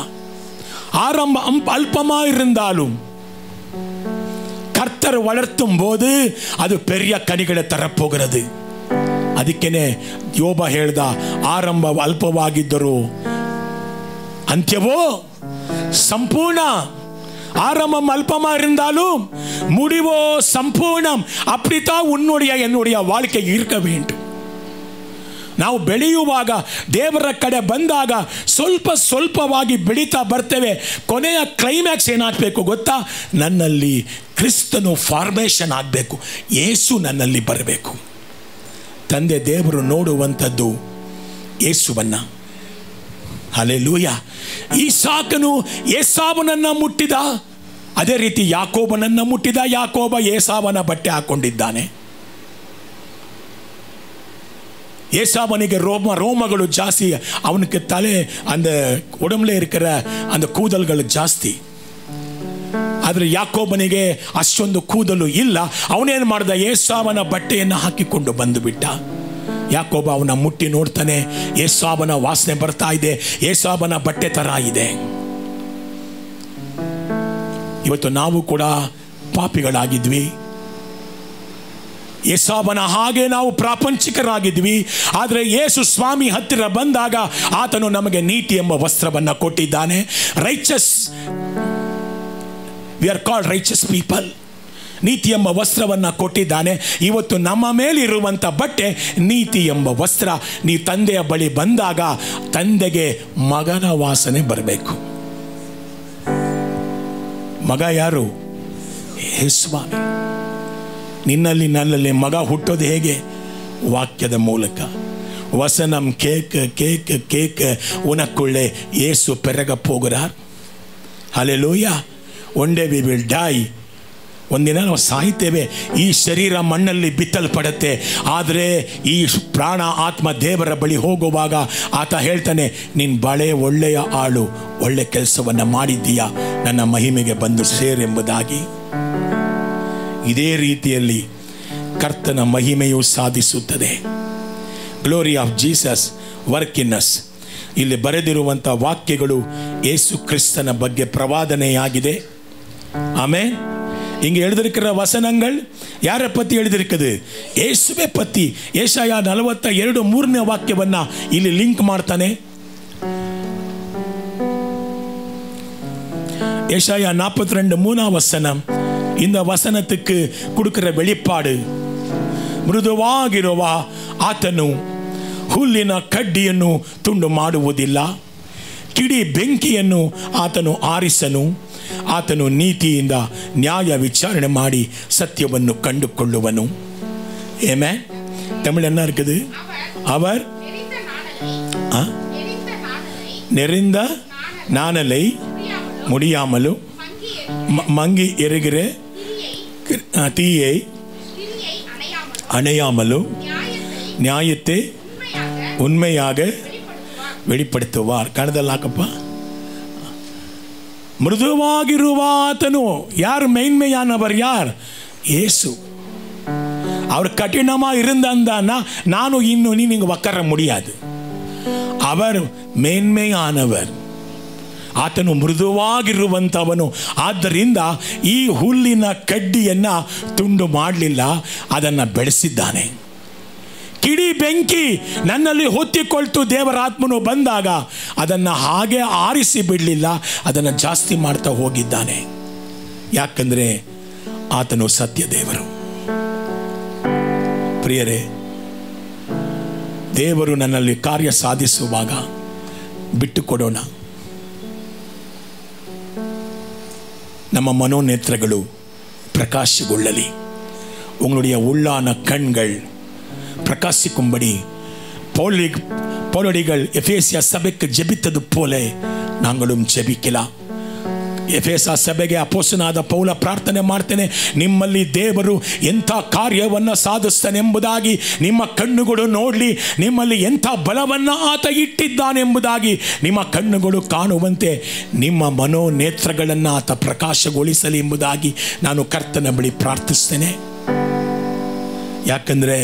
ஆரம்ப அல்பமாக இருந்தாலும் கர்த்தர் வளர்த்தும் போது அது பெரிய கனிகளை தரப்போகிறது. ಅದಕ್ಕೇನೆ ಯೋಬ ಹೇಳ್ದ, ಆರಂಭ ಅಲ್ಪವಾಗಿದ್ದರೂ ಅಂತ್ಯವೋ ಸಂಪೂರ್ಣ. ஆரம்பம் அல்பமா இருந்தாலும் முடிவோ சம்பூர்ணம். அப்படித்தான் உன்னுடைய என்னுடைய வாழ்க்கை இருக்க வேண்டும். ನಾವು ಬೆಳೆಯುವಾಗ, ದೇವರ ಕಡೆ ಬಂದಾಗ ಸ್ವಲ್ಪ ಸ್ವಲ್ಪವಾಗಿ ಬೆಳೀತಾ ಬರ್ತೇವೆ. ಕೊನೆಯ ಕ್ಲೈಮ್ಯಾಕ್ಸ್ ಏನಾಗಬೇಕು ಗೊತ್ತಾ? ನನ್ನಲ್ಲಿ ಕ್ರಿಸ್ತನು ಫಾರ್ಮೇಷನ್ ಆಗಬೇಕು. ಯೇಸು ನನ್ನಲ್ಲಿ ಬರಬೇಕು. ತಂದೆ ದೇವರು ನೋಡುವಂಥದ್ದು ಯೇಸುವನ್ನ. ಹಲ್ಲೆಲೂಯಾ. ಈಸಾಕನು ಏಸಾವನನ್ನ ಮುಟ್ಟಿದ, ಅದೇ ರೀತಿ ಯಾಕೋಬನನ್ನ ಮುಟ್ಟಿದ. ಯಾಕೋಬ ಏಸಾವನ ಬಟ್ಟೆ ಹಾಕೊಂಡಿದ್ದಾನೆ. ஏசாவனுக்கு ரோமಗಳು ಜಾಸ್ತಿ, அவனுக்கு தலை அந்த உடம்புல இருக்கிற அந்த ಕೂದಲ್ಗಳು ಜಾಸ್ತಿ. ಆದರೆ ಯಾಕೋಬನಿಗೆ ಅಷ್ಟೊಂದು ಕೂದಲು ಇಲ್ಲ. ಅವನೇನು ಮಾಡ್ದ? ಏಸಾವನ ಬಟ್ಟೆಯನ್ನು ಹಾಕಿಕೊಂಡು ಬಂದು ಬಿಟ್ಟ. ಯಾಕೋಬ ಅವನ ಮುಟ್ಟಿ ನೋಡ್ತಾನೆ, ಏಸಾವನ ವಾಸನೆ ಬರ್ತಾ ಇದೆ, ಏಸಾವನ ಬಟ್ಟೆ ತರ ಇದೆ. ಇವತ್ತು ನಾವು ಕೂಡ ಪಾಪಿಗಳಾಗಿದ್ವಿ. ಏಸಾವನ ಹಾಗೆ ನಾವು ಪ್ರಾಪಂಚಿಕರಾಗಿದ್ವಿ. ಆದರೆ ಯೇಸು ಸ್ವಾಮಿ ಹತ್ತಿರ ಬಂದಾಗ ಆತನು ನಮಗೆ ನೀತಿ ಎಂಬ ವಸ್ತ್ರವನ್ನು ಕೊಟ್ಟಿದ್ದಾನೆ. Righteous, we are called righteous people. ನೀತಿ ಎಂಬ ವಸ್ತ್ರವನ್ನು ಕೊಟ್ಟಿದ್ದಾನೆ. ಇವತ್ತು ನಮ್ಮ ಮೇಲಿರುವಂಥ ಬಟ್ಟೆ ನೀತಿ ಎಂಬ ವಸ್ತ್ರ. ನೀವು ತಂದೆಯ ಬಳಿ ಬಂದಾಗ ತಂದೆಗೆ ಮಗನ ವಾಸನೆ ಬರಬೇಕು. ಮಗ ಯಾರು? ಯೇಸುಸ್ವಾಮಿ. ನಿನ್ನಲ್ಲಿ ನನ್ನಲ್ಲಿ ಮಗ ಹುಟ್ಟೋದು ಹೇಗೆ? ವಾಕ್ಯದ ಮೂಲಕ. ವಸನಂ ಕೇಕ್ ಕೇಕ್ ಕೇಕ್ ಉನಕ್ಕುಳ್ಳೆ ಯೇಸು ಪೆರಗ ಪೋಗುರಾರ್. ಹಲ್ಲೆಲೂಯಾ. One day we will die. ಒಂದಿನ ನಾವು ಸಾಯ್ತೇವೆ. ಈ ಶರೀರ ಮಣ್ಣಲ್ಲಿ ಬಿತ್ತಲ್ಪಡುತ್ತೆ. ಆದರೆ ಈ ಪ್ರಾಣ ಆತ್ಮ ದೇವರ ಬಳಿ ಹೋಗುವಾಗ ಆತ ಹೇಳ್ತಾನೆ, ನಿನ್ನ ಬಳೆ ಒಳ್ಳೆಯ ಆಳು, ಒಳ್ಳೆ ಕೆಲಸವನ್ನು ಮಾಡಿದ್ದೀಯಾ, ನನ್ನ ಮಹಿಮೆಗೆ ಬಂದು ಸೇರೆಂಬುದಾಗಿ. ಇದೇ ರೀತಿಯಲ್ಲಿ ಕರ್ತನ ಮಹಿಮೆಯು ಸಾಧಿಸುತ್ತದೆ. Glory of Jesus work in us. ಇಲ್ಲಿ ಬರೆದಿರುವಂಥ ವಾಕ್ಯಗಳು ಯೇಸು ಕ್ರಿಸ್ತನ ಬಗ್ಗೆ ಪ್ರವಾದನೆಯಾಗಿದೆ. ಆಮೆನ್. இங்கே எழுதியிருக்கிற வசனங்கள் யாரை பற்றி எழுதியிருக்குது? ಯೇಸುವೆ ಪತ್ತಿ. ಏಷಾಯ 42:3ನೇ ವಾಕ್ಯವನ್ನ ಇಲ್ಲಿ ಲಿಂಕ್ ಮಾಡ್ತಾನೆ. ஏசாயா 42:3 வசனம், இந்த வசனத்துக்கு கொடுக்கிற வெளிப்பாடு. ಮೃದುವಾಗಿರುವ ಆತನು ಹುಲ್ಲಿನ ಕಡ್ಡಿಯನ್ನು ತುಂಡು ಮಾಡುವುದಿಲ್ಲ, ಕಿಡಿ ಬೆಂಕಿಯನ್ನು ಆತನು ಆರಿಸನು. ಆತನು ನೀತಿಯಿಂದ ನ್ಯಾಯ ವಿಚಾರಣೆ ಮಾಡಿ ಸತ್ಯವನ್ನು ಕಂಡುಕೊಳ್ಳುವನು. ಏಮೇ ತಮಿಳು என்ன இருக்குது? அவர் நெறிந்த நாணலை முடியாமலும் மங்கி எரிகிற தீயை அணையாமலும் நியாயத்தை உண்மையாக வெளிப்படுத்துவார். ಕಣದಲ್ಲಾಕಪ್ಪ. ಮೃದುವಾಗಿರುವ ಆತನು ಯಾರು ಮೇನ್ಮೆಯಾನವರ್? ಯಾರ್? ಯೇಸು. அவர் கடினமா இருந்தான்னா ನಾನು ಇನ್ನು நீங்க வக்கற முடியாது. அவர் ಮೇನ್ಮೆಯಾನவர். ಆತನು ಮೃದುವಾಗಿರುವಂಥವನು. ಆದ್ದರಿಂದ ಈ ಹುಲ್ಲಿನ ಕಡ್ಡಿಯನ್ನು ತುಂಡು ಮಾಡಲಿಲ್ಲ, ಅದನ್ನು ಬೆಳೆಸಿದ್ದಾನೆ. ಕಿಡಿ ಬೆಂಕಿ ನನ್ನಲ್ಲಿ ಹೊತ್ತಿಕೊಳ್ತು ದೇವರ ಆತ್ಮನು ಬಂದಾಗ ಅದನ್ನು ಹಾಗೆ ಆರಿಸಿ ಬಿಡಲಿಲ್ಲ, ಅದನ್ನು ಜಾಸ್ತಿ ಮಾಡ್ತಾ ಹೋಗಿದ್ದಾನೆ. ಯಾಕಂದರೆ ಆತನು ಸತ್ಯ ದೇವರು. ಪ್ರಿಯರೇ, ದೇವರು ನನ್ನಲ್ಲಿ ಕಾರ್ಯ ಸಾಧಿಸುವಾಗ ಬಿಟ್ಟು ಕೊಡೋಣ. நம்ம மனோநேத்திரಗಳು பிரகாசிக்குள்ளலி. உங்களுடைய உள்ளான கண்கள் பிரகாசிக்கும்படி பவுலடிகள் எபேசியா சபைக்கு ஜெபித்தது போல நாங்களும் ஜெபிக்கலாம். ಎಫೆಸ ಸಭೆಗೆ ಅಪೊಸ್ತಲನಾದ ಪೌಲ ಪ್ರಾರ್ಥನೆ ಮಾಡ್ತೇನೆ, ನಿಮ್ಮಲ್ಲಿ ದೇವರು ಎಂಥ ಕಾರ್ಯವನ್ನು ಸಾಧಿಸ್ತಾನೆಂಬುದಾಗಿ ನಿಮ್ಮ ಕಣ್ಣುಗಳು ನೋಡಲಿ, ನಿಮ್ಮಲ್ಲಿ ಎಂಥ ಬಲವನ್ನು ಆತ ಇಟ್ಟಿದ್ದಾನೆಂಬುದಾಗಿ ನಿಮ್ಮ ಕಣ್ಣುಗಳು ಕಾಣುವಂತೆ ನಿಮ್ಮ ಮನೋನೇತ್ರಗಳನ್ನು ಆತ ಪ್ರಕಾಶಗೊಳಿಸಲಿ ಎಂಬುದಾಗಿ ನಾನು ಕರ್ತನ ಬಳಿ ಪ್ರಾರ್ಥಿಸ್ತೇನೆ. ಯಾಕಂದರೆ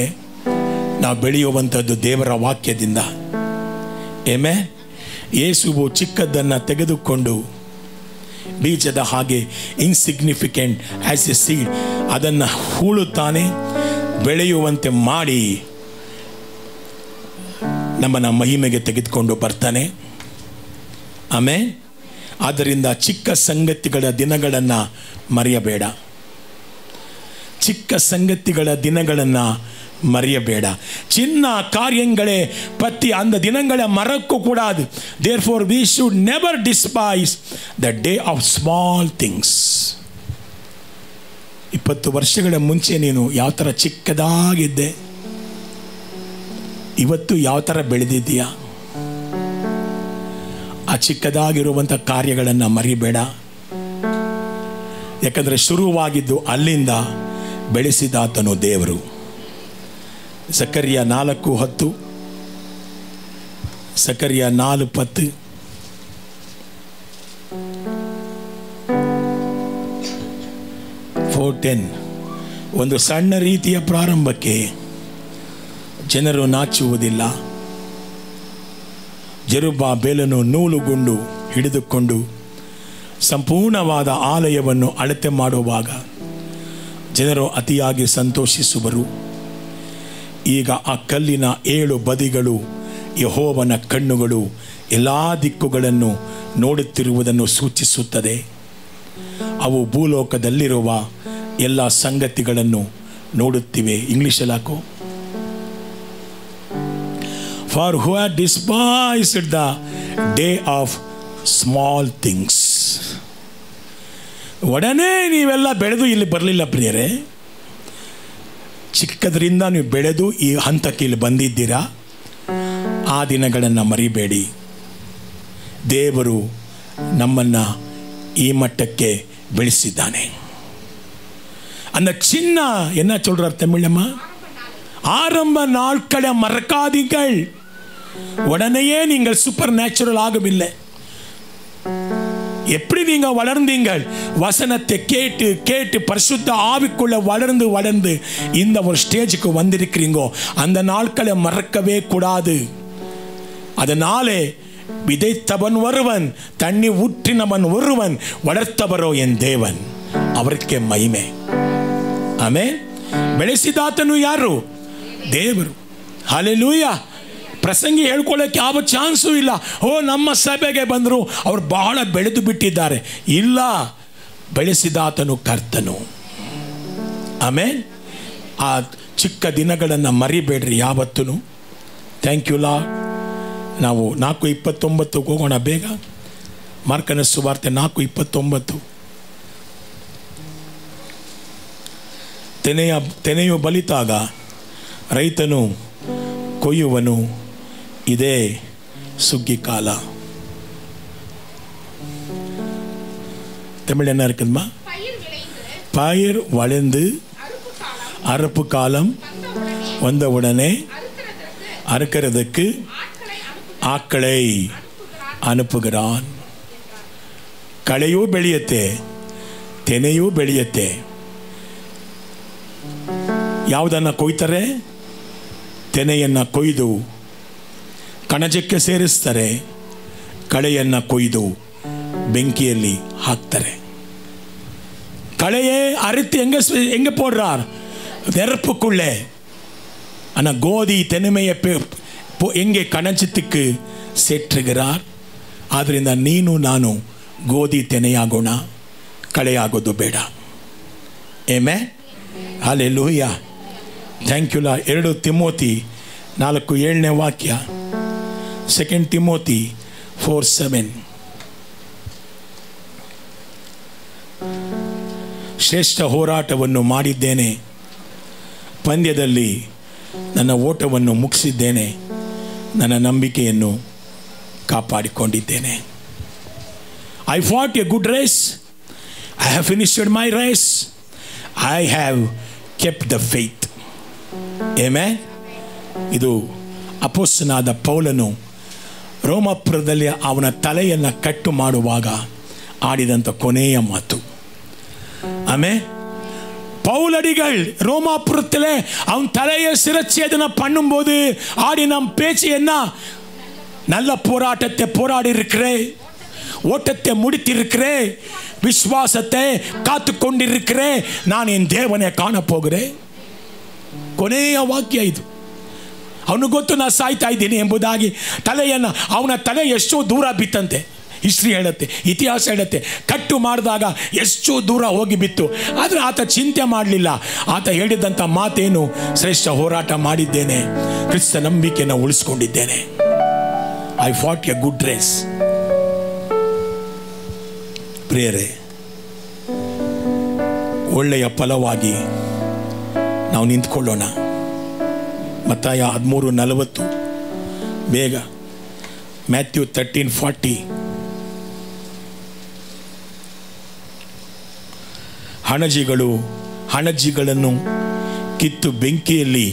ನಾವು ಬೆಳೆಯುವಂಥದ್ದು ದೇವರ ವಾಕ್ಯದಿಂದ. ಏಮೇ ಯೇಸುವು ಚಿಕ್ಕದ್ದನ್ನು ತೆಗೆದುಕೊಂಡು ಬೀಜದ ಹಾಗೆ ಇನ್ಸಿಗ್ನಿಫಿಕೆಂಟ್ ಆಸ್ ಎ ಸೀಡ್ ಅದನ್ನು ಹೂಳುತ್ತಾನೆ, ಬೆಳೆಯುವಂತೆ ಮಾಡಿ ನಮ್ಮನ್ನು ಮಹಿಮೆಗೆ ತೆಗೆದುಕೊಂಡು ಬರ್ತಾನೆ. ಆಮೇಲೆ ಆದ್ದರಿಂದ ಚಿಕ್ಕ ಸಂಗತಿಗಳ ದಿನಗಳನ್ನು ಮರೆಯಬೇಡ. ಚಿಕ್ಕ ಸಂಗತಿಗಳ ದಿನಗಳನ್ನು மறையಬೇಡ. சின்ன காரியங்களே பற்றி அந்த தினங்களை மறக்க கூடாது. therefore we should never despise the day of small things. 20 ವರ್ಷಗಳ ಮುಂಚೆ ನೀನು ಯಾವ ಥರ ಚಿಕ್ಕದಾಗಿದ್ದೆ, ಇವತ್ತು ಯಾವ ಥರ ಬೆಳೆದಿದ್ದೀಯಾ? ಆ ಚಿಕ್ಕದಾಗಿರುವಂಥ ಕಾರ್ಯಗಳನ್ನು ಮರಿಬೇಡ. ಯಾಕಂದರೆ ಶುರುವಾಗಿದ್ದು ಅಲ್ಲಿಂದ ಬೆಳೆಸಿದಾತನು ದೇವರು. ಸಕರ್ಯ 4:10, ಸಕರ್ಯ 4:10. ಒಂದು ಸಣ್ಣ ರೀತಿಯ ಪ್ರಾರಂಭಕ್ಕೆ ಜನರು ನಾಚುವುದಿಲ್ಲ. ಜೆರುಬ್ಬಾಬೆಲನು ನೂಲುಗುಂಡು ಹಿಡಿದುಕೊಂಡು ಸಂಪೂರ್ಣವಾದ ಆಲಯವನ್ನು ಅಳತೆ ಮಾಡುವಾಗ ಜನರು ಅತಿಯಾಗಿ ಸಂತೋಷಿಸುವರು. ಈಗ ಆ ಕಲ್ಲಿನ 7 ಬದಿಗಳು ಯೆಹೋವನ ಕಣ್ಣುಗಳು ಎಲ್ಲ ದಿಕ್ಕುಗಳನ್ನು ನೋಡುತ್ತಿರುವುದನ್ನು ಸೂಚಿಸುತ್ತದೆ. ಅವು ಭೂಲೋಕದಲ್ಲಿರುವ ಎಲ್ಲ ಸಂಗತಿಗಳನ್ನು ನೋಡುತ್ತಿವೆ. ಇಂಗ್ಲಿಷಲ್ಲಿ ಹಾಕೋ. For who had despised the day of small things. ಒಡನೆ ನೀವೆಲ್ಲ ಬೆಳೆದು ಇಲ್ಲಿ ಬರಲಿಲ್ಲ ಪ್ರಿಯರೇ. ಚಿಕ್ಕದ್ರಿಂದ ನೀವು ಬೆಳೆದು ಈ ಹಂತಕ್ಕೆ ಇಲ್ಲಿ ಬಂದಿದ್ದೀರಾ. ಆ ದಿನಗಳನ್ನು ಮರಿಬೇಡಿ. ದೇವರು ನಮ್ಮನ್ನು ಈ ಮಟ್ಟಕ್ಕೆ ಬೆಳೆಸಿದ್ದಾನೆ. அந்த சின்ன என்ன சொல்றார் தமிழம்மா? ஆரம்ப நாட்களை மறக்காதீர்கள். உடனேயே நீங்கள் சூப்பர் நேச்சுரல் ஆகவில்லை. எப்படி நீங்க வளர்ந்தீங்கள்? வசனத்தை கேட்டு கேட்டு பரிசுத்த ஆவிக்குள்ள வளர்ந்து வளர்ந்து இந்த ஒரு ஸ்டேஜுக்கு வந்திருக்கிறீங்கோ. அந்த நாட்களை மறக்கவே கூடாது. அதனாலே விதைத்தவன் ஒருவன், தண்ணி ஊற்றினவன் ஒருவன், வளர்த்தவரோ என் தேவன், அவருக்கே ಮಹಿಮೆ. ಆಮೆನ್. ಬೆಳೆಸಿದಾತನು ಯಾರು? ದೇವರು. ಹಲ್ಲೆಲೂಯಾ. ಪ್ರಸಂಗಿ ಹೇಳ್ಕೊಳ್ಳೋಕ್ಕೆ ಯಾವ ಚಾನ್ಸು ಇಲ್ಲ. ನಮ್ಮ ಸಭೆಗೆ ಬಂದರು, ಅವರು ಬಹಳ ಬೆಳೆದು ಬಿಟ್ಟಿದ್ದಾರೆ. ಇಲ್ಲ, ಬೆಳೆಸಿದಾತನು ಕರ್ತನು. ಆಮೇಲೆ ಆ ಚಿಕ್ಕ ದಿನಗಳನ್ನು ಮರಿಬೇಡ್ರಿ ಯಾವತ್ತೂ. Thank you Lord. ನಾವು 4:29 ಹೋಗೋಣ ಬೇಗ. ಮಾರ್ಕನ ಸುವಾರ್ತೆ 4:29. ತೆನೆಯು ಬಲಿತಾಗ ರೈತನು ಕೊಯ್ಯುವನು, ಇದೇ ಸುಗ್ಗಿ ಕಾಲ. தமிழ் என்ன இருக்குதுமா? பயிர் வளர்ந்து அறுப்பு காலம் வந்த உடனே அறுக்கிறதுக்கு ಆಕಳೈ ಅನುಪುகிறாನ್. ಕಳೆಯೂ ಬೆಳೆಯುತ್ತೆ, ತೆನೆಯೂ ಬೆಳೆಯುತ್ತೆ. ಯಾವುದನ್ನು ಕೊಯ್ತಾರೆ? ತೆನೆಯನ್ನು ಕೊಯ್ದು ಕಣಜಕ್ಕೆ ಸೇರಿಸ್ತಾರೆ, ಕಳೆಯನ್ನು ಕೊಯ್ದು ಬೆಂಕಿಯಲ್ಲಿ ಹಾಕ್ತಾರೆ. ಕಳೆಯೇ ಅರಿತು ಹೆಂಗೆ போடுறார்? நெருப்புக்குள்ளே. ஆனால் கோதி தென்னையை ಹೆಂಗೆ ಕಣಜಕ್ಕೆ ಸೇರಿಸುகிறார். ಆದ್ದರಿಂದ ನೀನು ನಾನು ಗೋಧಿ ತೆನೆಯಾಗೋಣ, ಕಳೆಯಾಗೋದು ಬೇಡ. Amen, hallelujah, thank you Lord. 2 Timothy 4:7 ವಾಕ್ಯ. 2 ತಿಮೋತಿ 4:7. ಶ್ರೇಷ್ಠ ಹೋರಾಟವನ್ನು ಮಾಡಿದ್ದೇನೆ, ಪಂದ್ಯದಲ್ಲಿ ನನ್ನ ಓಟವನ್ನು ಮುಗಿಸಿದ್ದೇನೆ, ನನ್ನ ನಂಬಿಕೆಯನ್ನು ಕಾಪಾಡಿಕೊಂಡಿದ್ದೇನೆ. I fought a good race, I have finished my race, I have kept the faith. Amen. ಇದು ಅಪೊಸ್ತಲನಾದ ಪೌಲನು ರೋಮಾಪುರದಲ್ಲಿ ಅವನ ತಲೆಯನ್ನು ಕಟ್ಟು ಮಾಡುವಾಗ ಆಡಿದಂಥ ಕೊನೆಯ ಮಾತು. ಆಮೇಲೆ பவுலடிகள் ரோமாபுரத்தில் அவன் தலையை சிரச்சேதனை பண்ணும்போது ஆடின பேச்சு என்ன? நல்ல போராட்டத்தை போராடி இருக்கிறேன், ஓட்டத்தை முடித்திருக்கிறேன், ವಿಶ್ವಾಸತೆ ಕಾತುಕೊಂಡಿರುக்கிறேன், ನಾನು ಎನ್ ದೇವನೇ ಕಾಣಪೋகிறேன். ಕೊನೆಯ ವಾಕ್ಯ ಇದು. ಅವನು ಗೊತ್ತು ನಾನು ಸಾಯ್ತಾ ಇದ್ದೀನಿ ಎಂಬುದಾಗಿ ತಲೆಯನ್ನು, ಅವನ ತಲೆ ಎಷ್ಟೋ ದೂರ ಬಿತ್ತಂತೆ. ಹಿಸ್ಟ್ರಿ ಹೇಳುತ್ತೆ, ಇತಿಹಾಸ ಹೇಳುತ್ತೆ, ಕಟ್ಟು ಮಾಡಿದಾಗ ಎಷ್ಟು ದೂರ ಹೋಗಿ ಬಿತ್ತು. ಆದರೆ ಆತ ಚಿಂತೆ ಮಾಡಲಿಲ್ಲ. ಆತ ಹೇಳಿದಂಥ ಮಾತೇನು? ಶ್ರೇಷ್ಠ ಹೋರಾಟ ಮಾಡಿದ್ದೇನೆ, ಕ್ರಿಸ್ತ ನಂಬಿಕೆಯನ್ನು ಉಳಿಸ್ಕೊಂಡಿದ್ದೇನೆ. I fought a good race. ಪ್ರಿಯರೇ, ಒಳ್ಳೆಯ ಫಲವಾಗಿ ನಾವು ನಿಂತ್ಕೊಳ್ಳೋಣ. ಮತ್ತಾಯ 13:40 ಬೇಗ. ಮ್ಯಾಥ್ಯೂ 13:40. ಹಣಜಿಗಳನ್ನು ಕಿತ್ತು ಬೆಂಕಿಯಲ್ಲಿ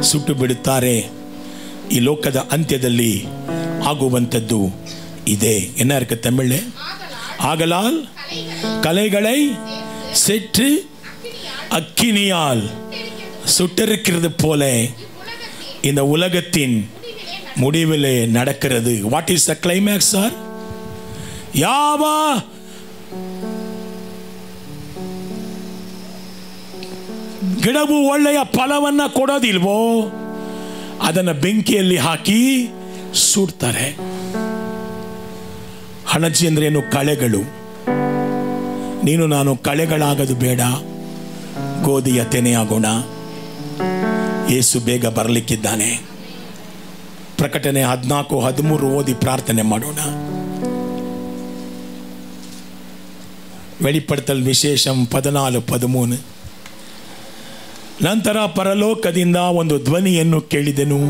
ಸುಟ್ಟು ಬಿಡುತ್ತಾರೆ. ಈ ಲೋಕದ ಅಂತ್ಯದಲ್ಲಿ ಆಗುವಂಥದ್ದು ಇದೆ. என்ன இருக்கு தமிழ்ல? ஆகலால் கலைகளை செற்று அக்கினியால் சுட்டிருக்கிறது போல இந்த உலகத்தின் முடிவிலே நடக்கிறது. What is the climax sir? ಯಾವ ಗಿಡವು ಒಳ್ಳೆಯ ಫಲವನ್ನು ಕೊಡೋದಿಲ್ವೋ ಅದನ್ನು ಬೆಂಕಿಯಲ್ಲಿ ಹಾಕಿ ಸುಡ್ತಾರೆ. ಹಣಜಿ ಅಂದ್ರೆ ಏನು? ಕಳೆಗಳು. ನೀನು ನಾನು ಕಳೆಗಳಾಗೋದು ಬೇಡ, ಗೋಧಿಯ ತೆನೆಯಾಗೋಣ. ಯೇಸು ಬೇಗ ಬರಲಿಕ್ಕಿದ್ದಾನೆ. ಪ್ರಕಟಣೆ 14:13 ಓದಿ ಪ್ರಾರ್ಥನೆ ಮಾಡೋಣ. வெளிப்படுத்தல் விசேஷம் 14:13. ನಂತರ ಪರಲೋಕದಿಂದ ಒಂದು ಧ್ವನಿಯನ್ನು ಕೇಳಿದೆನು.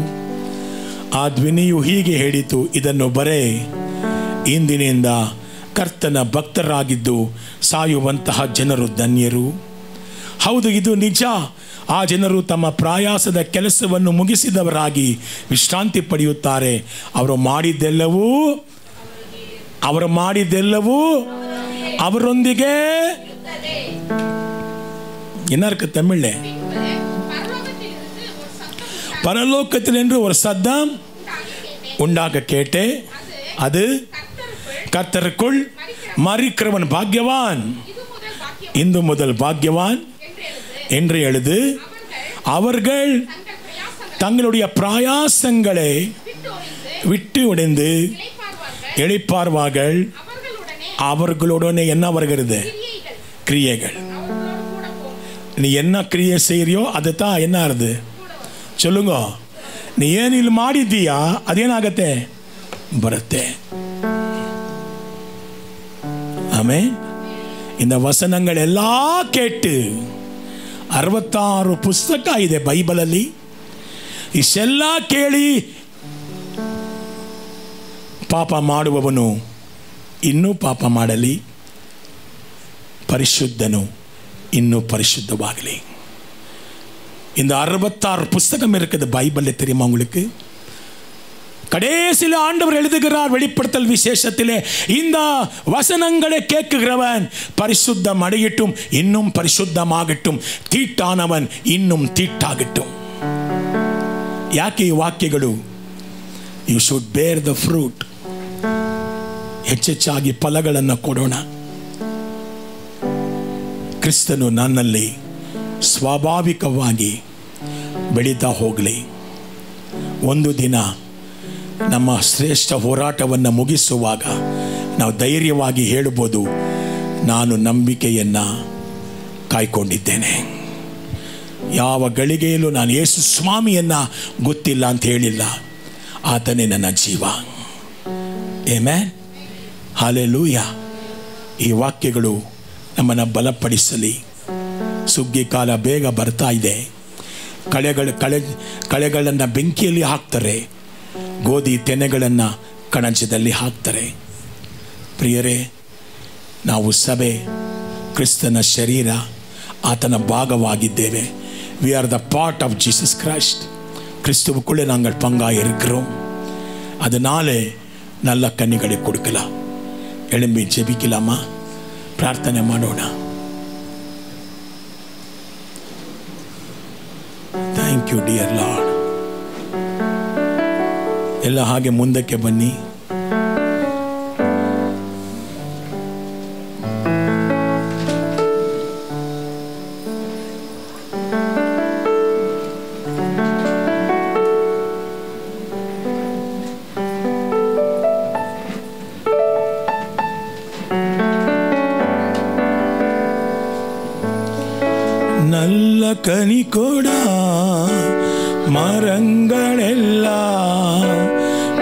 ಆ ಧ್ವನಿಯು ಹೀಗೆ ಹೇಳಿತು, ಇದನ್ನು ಬರೆ, ಇಂದಿನಿಂದ ಕರ್ತನ ಭಕ್ತರಾಗಿದ್ದು ಸಾಯುವಂತಹ ಜನರು ಧನ್ಯರು. ಹೌದು, ಇದು ನಿಜ. ಆ ಜನರು ತಮ್ಮ ಪ್ರಯಾಸದ ಕೆಲಸವನ್ನು ಮುಗಿಸಿದವರಾಗಿ ವಿಶ್ರಾಂತಿ ಪಡೆಯುತ್ತಾರೆ. ಅವರು ಮಾಡಿದ್ದೆಲ್ಲವೂ ಅವರೊಂದಿಗೆ. என்ன இருக்கு தமிழ்ல? பரலோகத்தில் என்று ஒரு சத்தம் உண்டாக கேட்டே, அது கர்த்தருக்குள் மரிக்கிறவன் பாக்கியவான், இந்து முதல் பாக்கியவான் என்று எழுது. அவர்கள் தங்களுடைய பிரயாசங்களை விட்டு உடைந்து இளைப்பார்வார்கள். அவர்களுடனே என்ன வருகிறது? கிரியைகள். நீ என்ன கிரியை செய்கிறியோ ಅದು ತಾ என்ன ಆರ್ದು சொல்லுங்க. நீ ಏನು ಇಲ್ಲಿ ಮಾಡಿದ್ದೀಯಾ ಅದೇನಾಗತ್ತೆ ಬರುತ್ತೆ. ಆಮೇನ್. இந்த ವಚನಗಳೆಲ್ಲ ಕೇಟ್ಟು 66 ಪುಸ್ತಕ ಇದೆ ಬೈಬಲಲ್ಲಿ. ಇಷ್ಟೆಲ್ಲ ಕೇಳಿ ಪಾಪ ಮಾಡುವವನು ಇನ್ನೂ ಪಾಪ ಮಾಡಲಿ, ಪರಿಶುದ್ಧನು ಇನ್ನೂ பரிசுத்தவாகಲಿ. இந்த 66 புஸ்தகம் இருக்குது பைபிளில், தெரியுமா உங்களுக்கு? கடைசியில் ஆண்டவர் எழுதுகிறார் வெளிப்படுத்தல் விசேஷத்திலே, இந்த வசனங்களை கேட்கிறவன் பரிசுத்தம் அடையட்டும், இன்னும் பரிசுத்தமாகட்டும், தீட்டானவன் இன்னும் தீட்டாகட்டும். ಯಾಕೆ ಈ ವಾಕ್ಯಗಳು? You should bear the fruit. ಹೆಚ್ಚೆಚ್ಚಾಗಿ ಫಲಗಳನ್ನು ಕೊಡೋಣ. ಕ್ರಿಸ್ತನು ನನ್ನಲ್ಲಿ ಸ್ವಾಭಾವಿಕವಾಗಿ ಬೆಳೀತಾ ಹೋಗಲಿ. ಒಂದು ದಿನ ನಮ್ಮ ಶ್ರೇಷ್ಠ ಹೋರಾಟವನ್ನು ಮುಗಿಸುವಾಗ ನಾವು ಧೈರ್ಯವಾಗಿ ಹೇಳ್ಬೋದು, ನಾನು ನಂಬಿಕೆಯನ್ನು ಕಾಯ್ಕೊಂಡಿದ್ದೇನೆ. ಯಾವ ಗಳಿಗೆಯಲ್ಲೂ ನಾನು ಯೇಸು ಸ್ವಾಮಿಯನ್ನು ಗೊತ್ತಿಲ್ಲ ಅಂತ ಹೇಳಿಲ್ಲ, ಆತನೇ ನನ್ನ ಜೀವ. Amen, hallelujah. ಈ ವಾಕ್ಯಗಳು ನಮ್ಮನ್ನು ಬಲಪಡಿಸಲಿ. ಸುಗ್ಗಿ ಕಾಲ ಬೇಗ ಬರ್ತಾ ಇದೆ. ಕಳೆಗಳನ್ನು ಬೆಂಕಿಯಲ್ಲಿ ಹಾಕ್ತಾರೆ, ಗೋಧಿ ತೆನೆಗಳನ್ನು ಕಣಜದಲ್ಲಿ ಹಾಕ್ತಾರೆ. ಪ್ರಿಯರೇ, ನಾವು ಸಭೆ, ಕ್ರಿಸ್ತನ ಶರೀರ, ಆತನ ಭಾಗವಾಗಿದ್ದೇವೆ. We are the part of Jesus Christ. கிறிஸ்துவுக்குள்ளே நாங்கள் பங்காக இருக்கிறோம். அதனாலே நல்ல கனிகளை கொடுக்கலாம். எழும்பி ஜெபிக்கலாமா? ಪ್ರಾರ್ಥನೆ ಮಾಡೋಣ. Thank you dear Lord. ಎಲ್ಲ ಹಾಗೆ ಮುಂದಕ್ಕೆ ಬನ್ನಿ. நல்ல கனி கொடா மரங்களெல்லாம்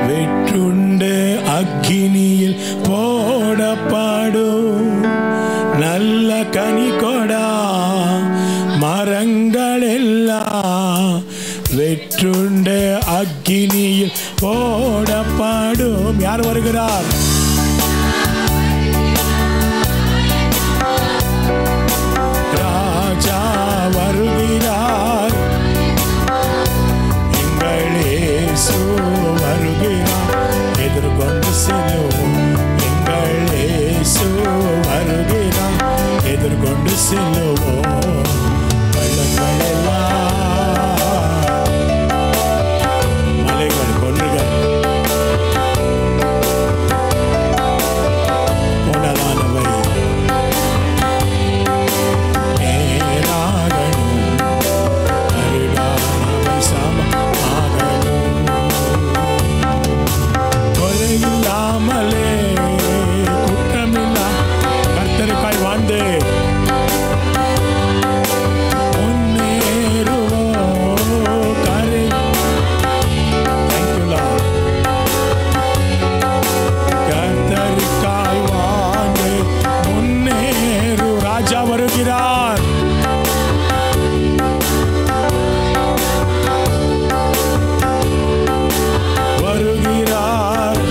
வெற்றுண்டு அக்கினியில் போடப்படும். நல்ல கனி கொடா மரங்களெல்லாம் வெற்றுண்டு அக்கினியில் போடப்படும். யார் வருகிறார்? வருகிறார், எங்கள் இயேசு வருகிறார், எதிர்கொண்டு செல்லுவோம். எங்கள் இயேசு வருகிறார், எதிர்கொண்டு செல்லுவோம். பள்ளங்களெல்லாம் மலைகள் கொன்றுகள் கொடலானவை இல்லாமலே குற்றமில்லா கர்த்தருக்காய் வாழ்ந்து முன்னேறுவோம். கரை கர்த்தருக்காய் வாழ்ந்து முன்னேறு. ராஜா வருகிறார். வருகிறார்,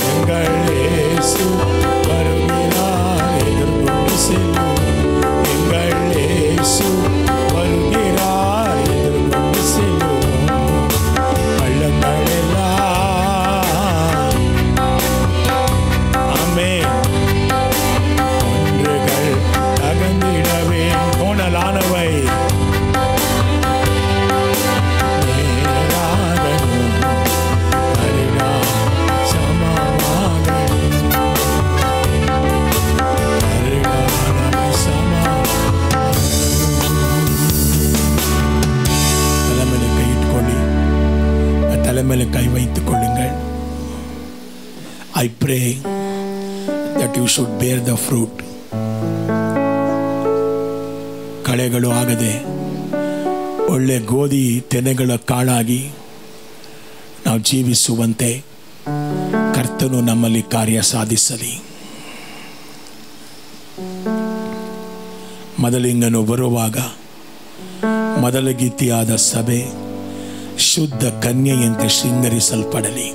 எங்கள் இயேசு வருகிறார், எதிர்கொண்டு செல்லும். எங்கள் இயேசு வருகிறார், எதிர்கொண்டு செல்லும். பள்ளங்களெல்லாம் ஆமென் ஒன்றுகள் தகந்திடவே கோணலானவை மேலே கை வைத்துக் கொள்ளுங்கள். I pray that you should bear the fruit. ಕಳೆಗಳು ಆಗದೆ ಒಳ್ಳೆ ಗೋಧಿ ತೆನೆಗಳ ಕಾಳಾಗಿ ನಾವು ಜೀವಿಸುವಂತೆ ಕರ್ತನು ನಮ್ಮಲ್ಲಿ ಕಾರ್ಯ ಸಾಧಿಸಲಿ. ಮೊದಲಿಂಗನು ಬರುವಾಗ ಮೊದಲಗೀತಿಯಾದ ಸಭೆ ಶುದ್ಧ ಕನ್ಯೆಯಂತೆ ಶೃಂಗರಿಸಲ್ಪಡಲಿ.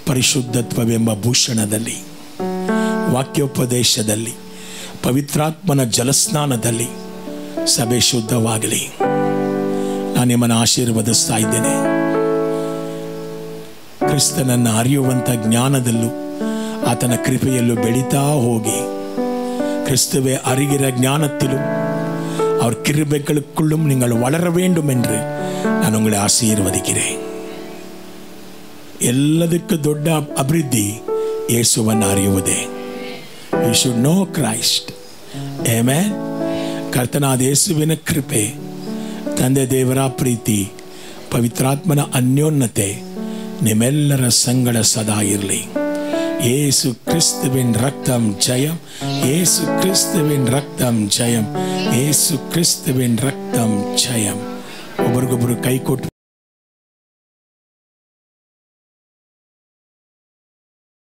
ಪರಿಶುದ್ಧತ್ವವೆಂಬ ಭೂಷಣದಲ್ಲಿ, ವಾಕ್ಯೋಪದೇಶದಲ್ಲಿ, ಪವಿತ್ರಾತ್ಮನ ಜಲಸ್ನಾನದಲ್ಲಿ ಸಭೆ ಶುದ್ಧವಾಗಲಿ. ನಾನು ನಿಮ್ಮನ್ನು ಆಶೀರ್ವದಿಸ್ತಾ ಇದ್ದೇನೆ. ಕ್ರಿಸ್ತನನ್ನು ಅರಿಯುವಂಥ ಜ್ಞಾನದಲ್ಲೂ ಆತನ ಕೃಪೆಯಲ್ಲೂ ಬೆಳೀತಾ ಹೋಗಿ, கிறிஸ்துவை அறிகிற ஞானத்திலும் அவர் கிருபைகளுக்குள்ளும் நீங்கள் வளர வேண்டும் என்று நான் உங்களை ஆசீர்வதிக்கிறேன். ಎಲ್ಲದಕ್ಕೂ ದೊಡ್ಡ ಅಭಿವೃದ್ಧಿ ಯೇಸುವನ್ನು ಅರಿಯುವುದೇ. You should know Christ. ಆಮೆನ್. ಕರ್ತನಾದ ಯೇಸುವಿನ ಕೃಪೆ, ತಂದೆ ದೇವರ ಪ್ರೀತಿ, ಪವಿತ್ರಾತ್ಮನ ಅನ್ಯೋನ್ಯತೆ ನಿಮ್ಮೆಲ್ಲರ ಸಂಗಡ ಸದಾ ಇರಲಿ. ಯೇಸು ಕ್ರಿಸ್ತುವಿನ ರಕ್ತಂ ಜಯಂ. ಯೇಸು ಕ್ರಿಸ್ತುವಿನ ರಕ್ತಂ ಜಯಂ. ಯೇಸು ಕ್ರಿಸ್ತುವಿನ ರಕ್ತಂ ಜಯಂ. ಒಬ್ಬರಿಗೊಬ್ಬರು ಕೈ ಕೊಟ್ಟು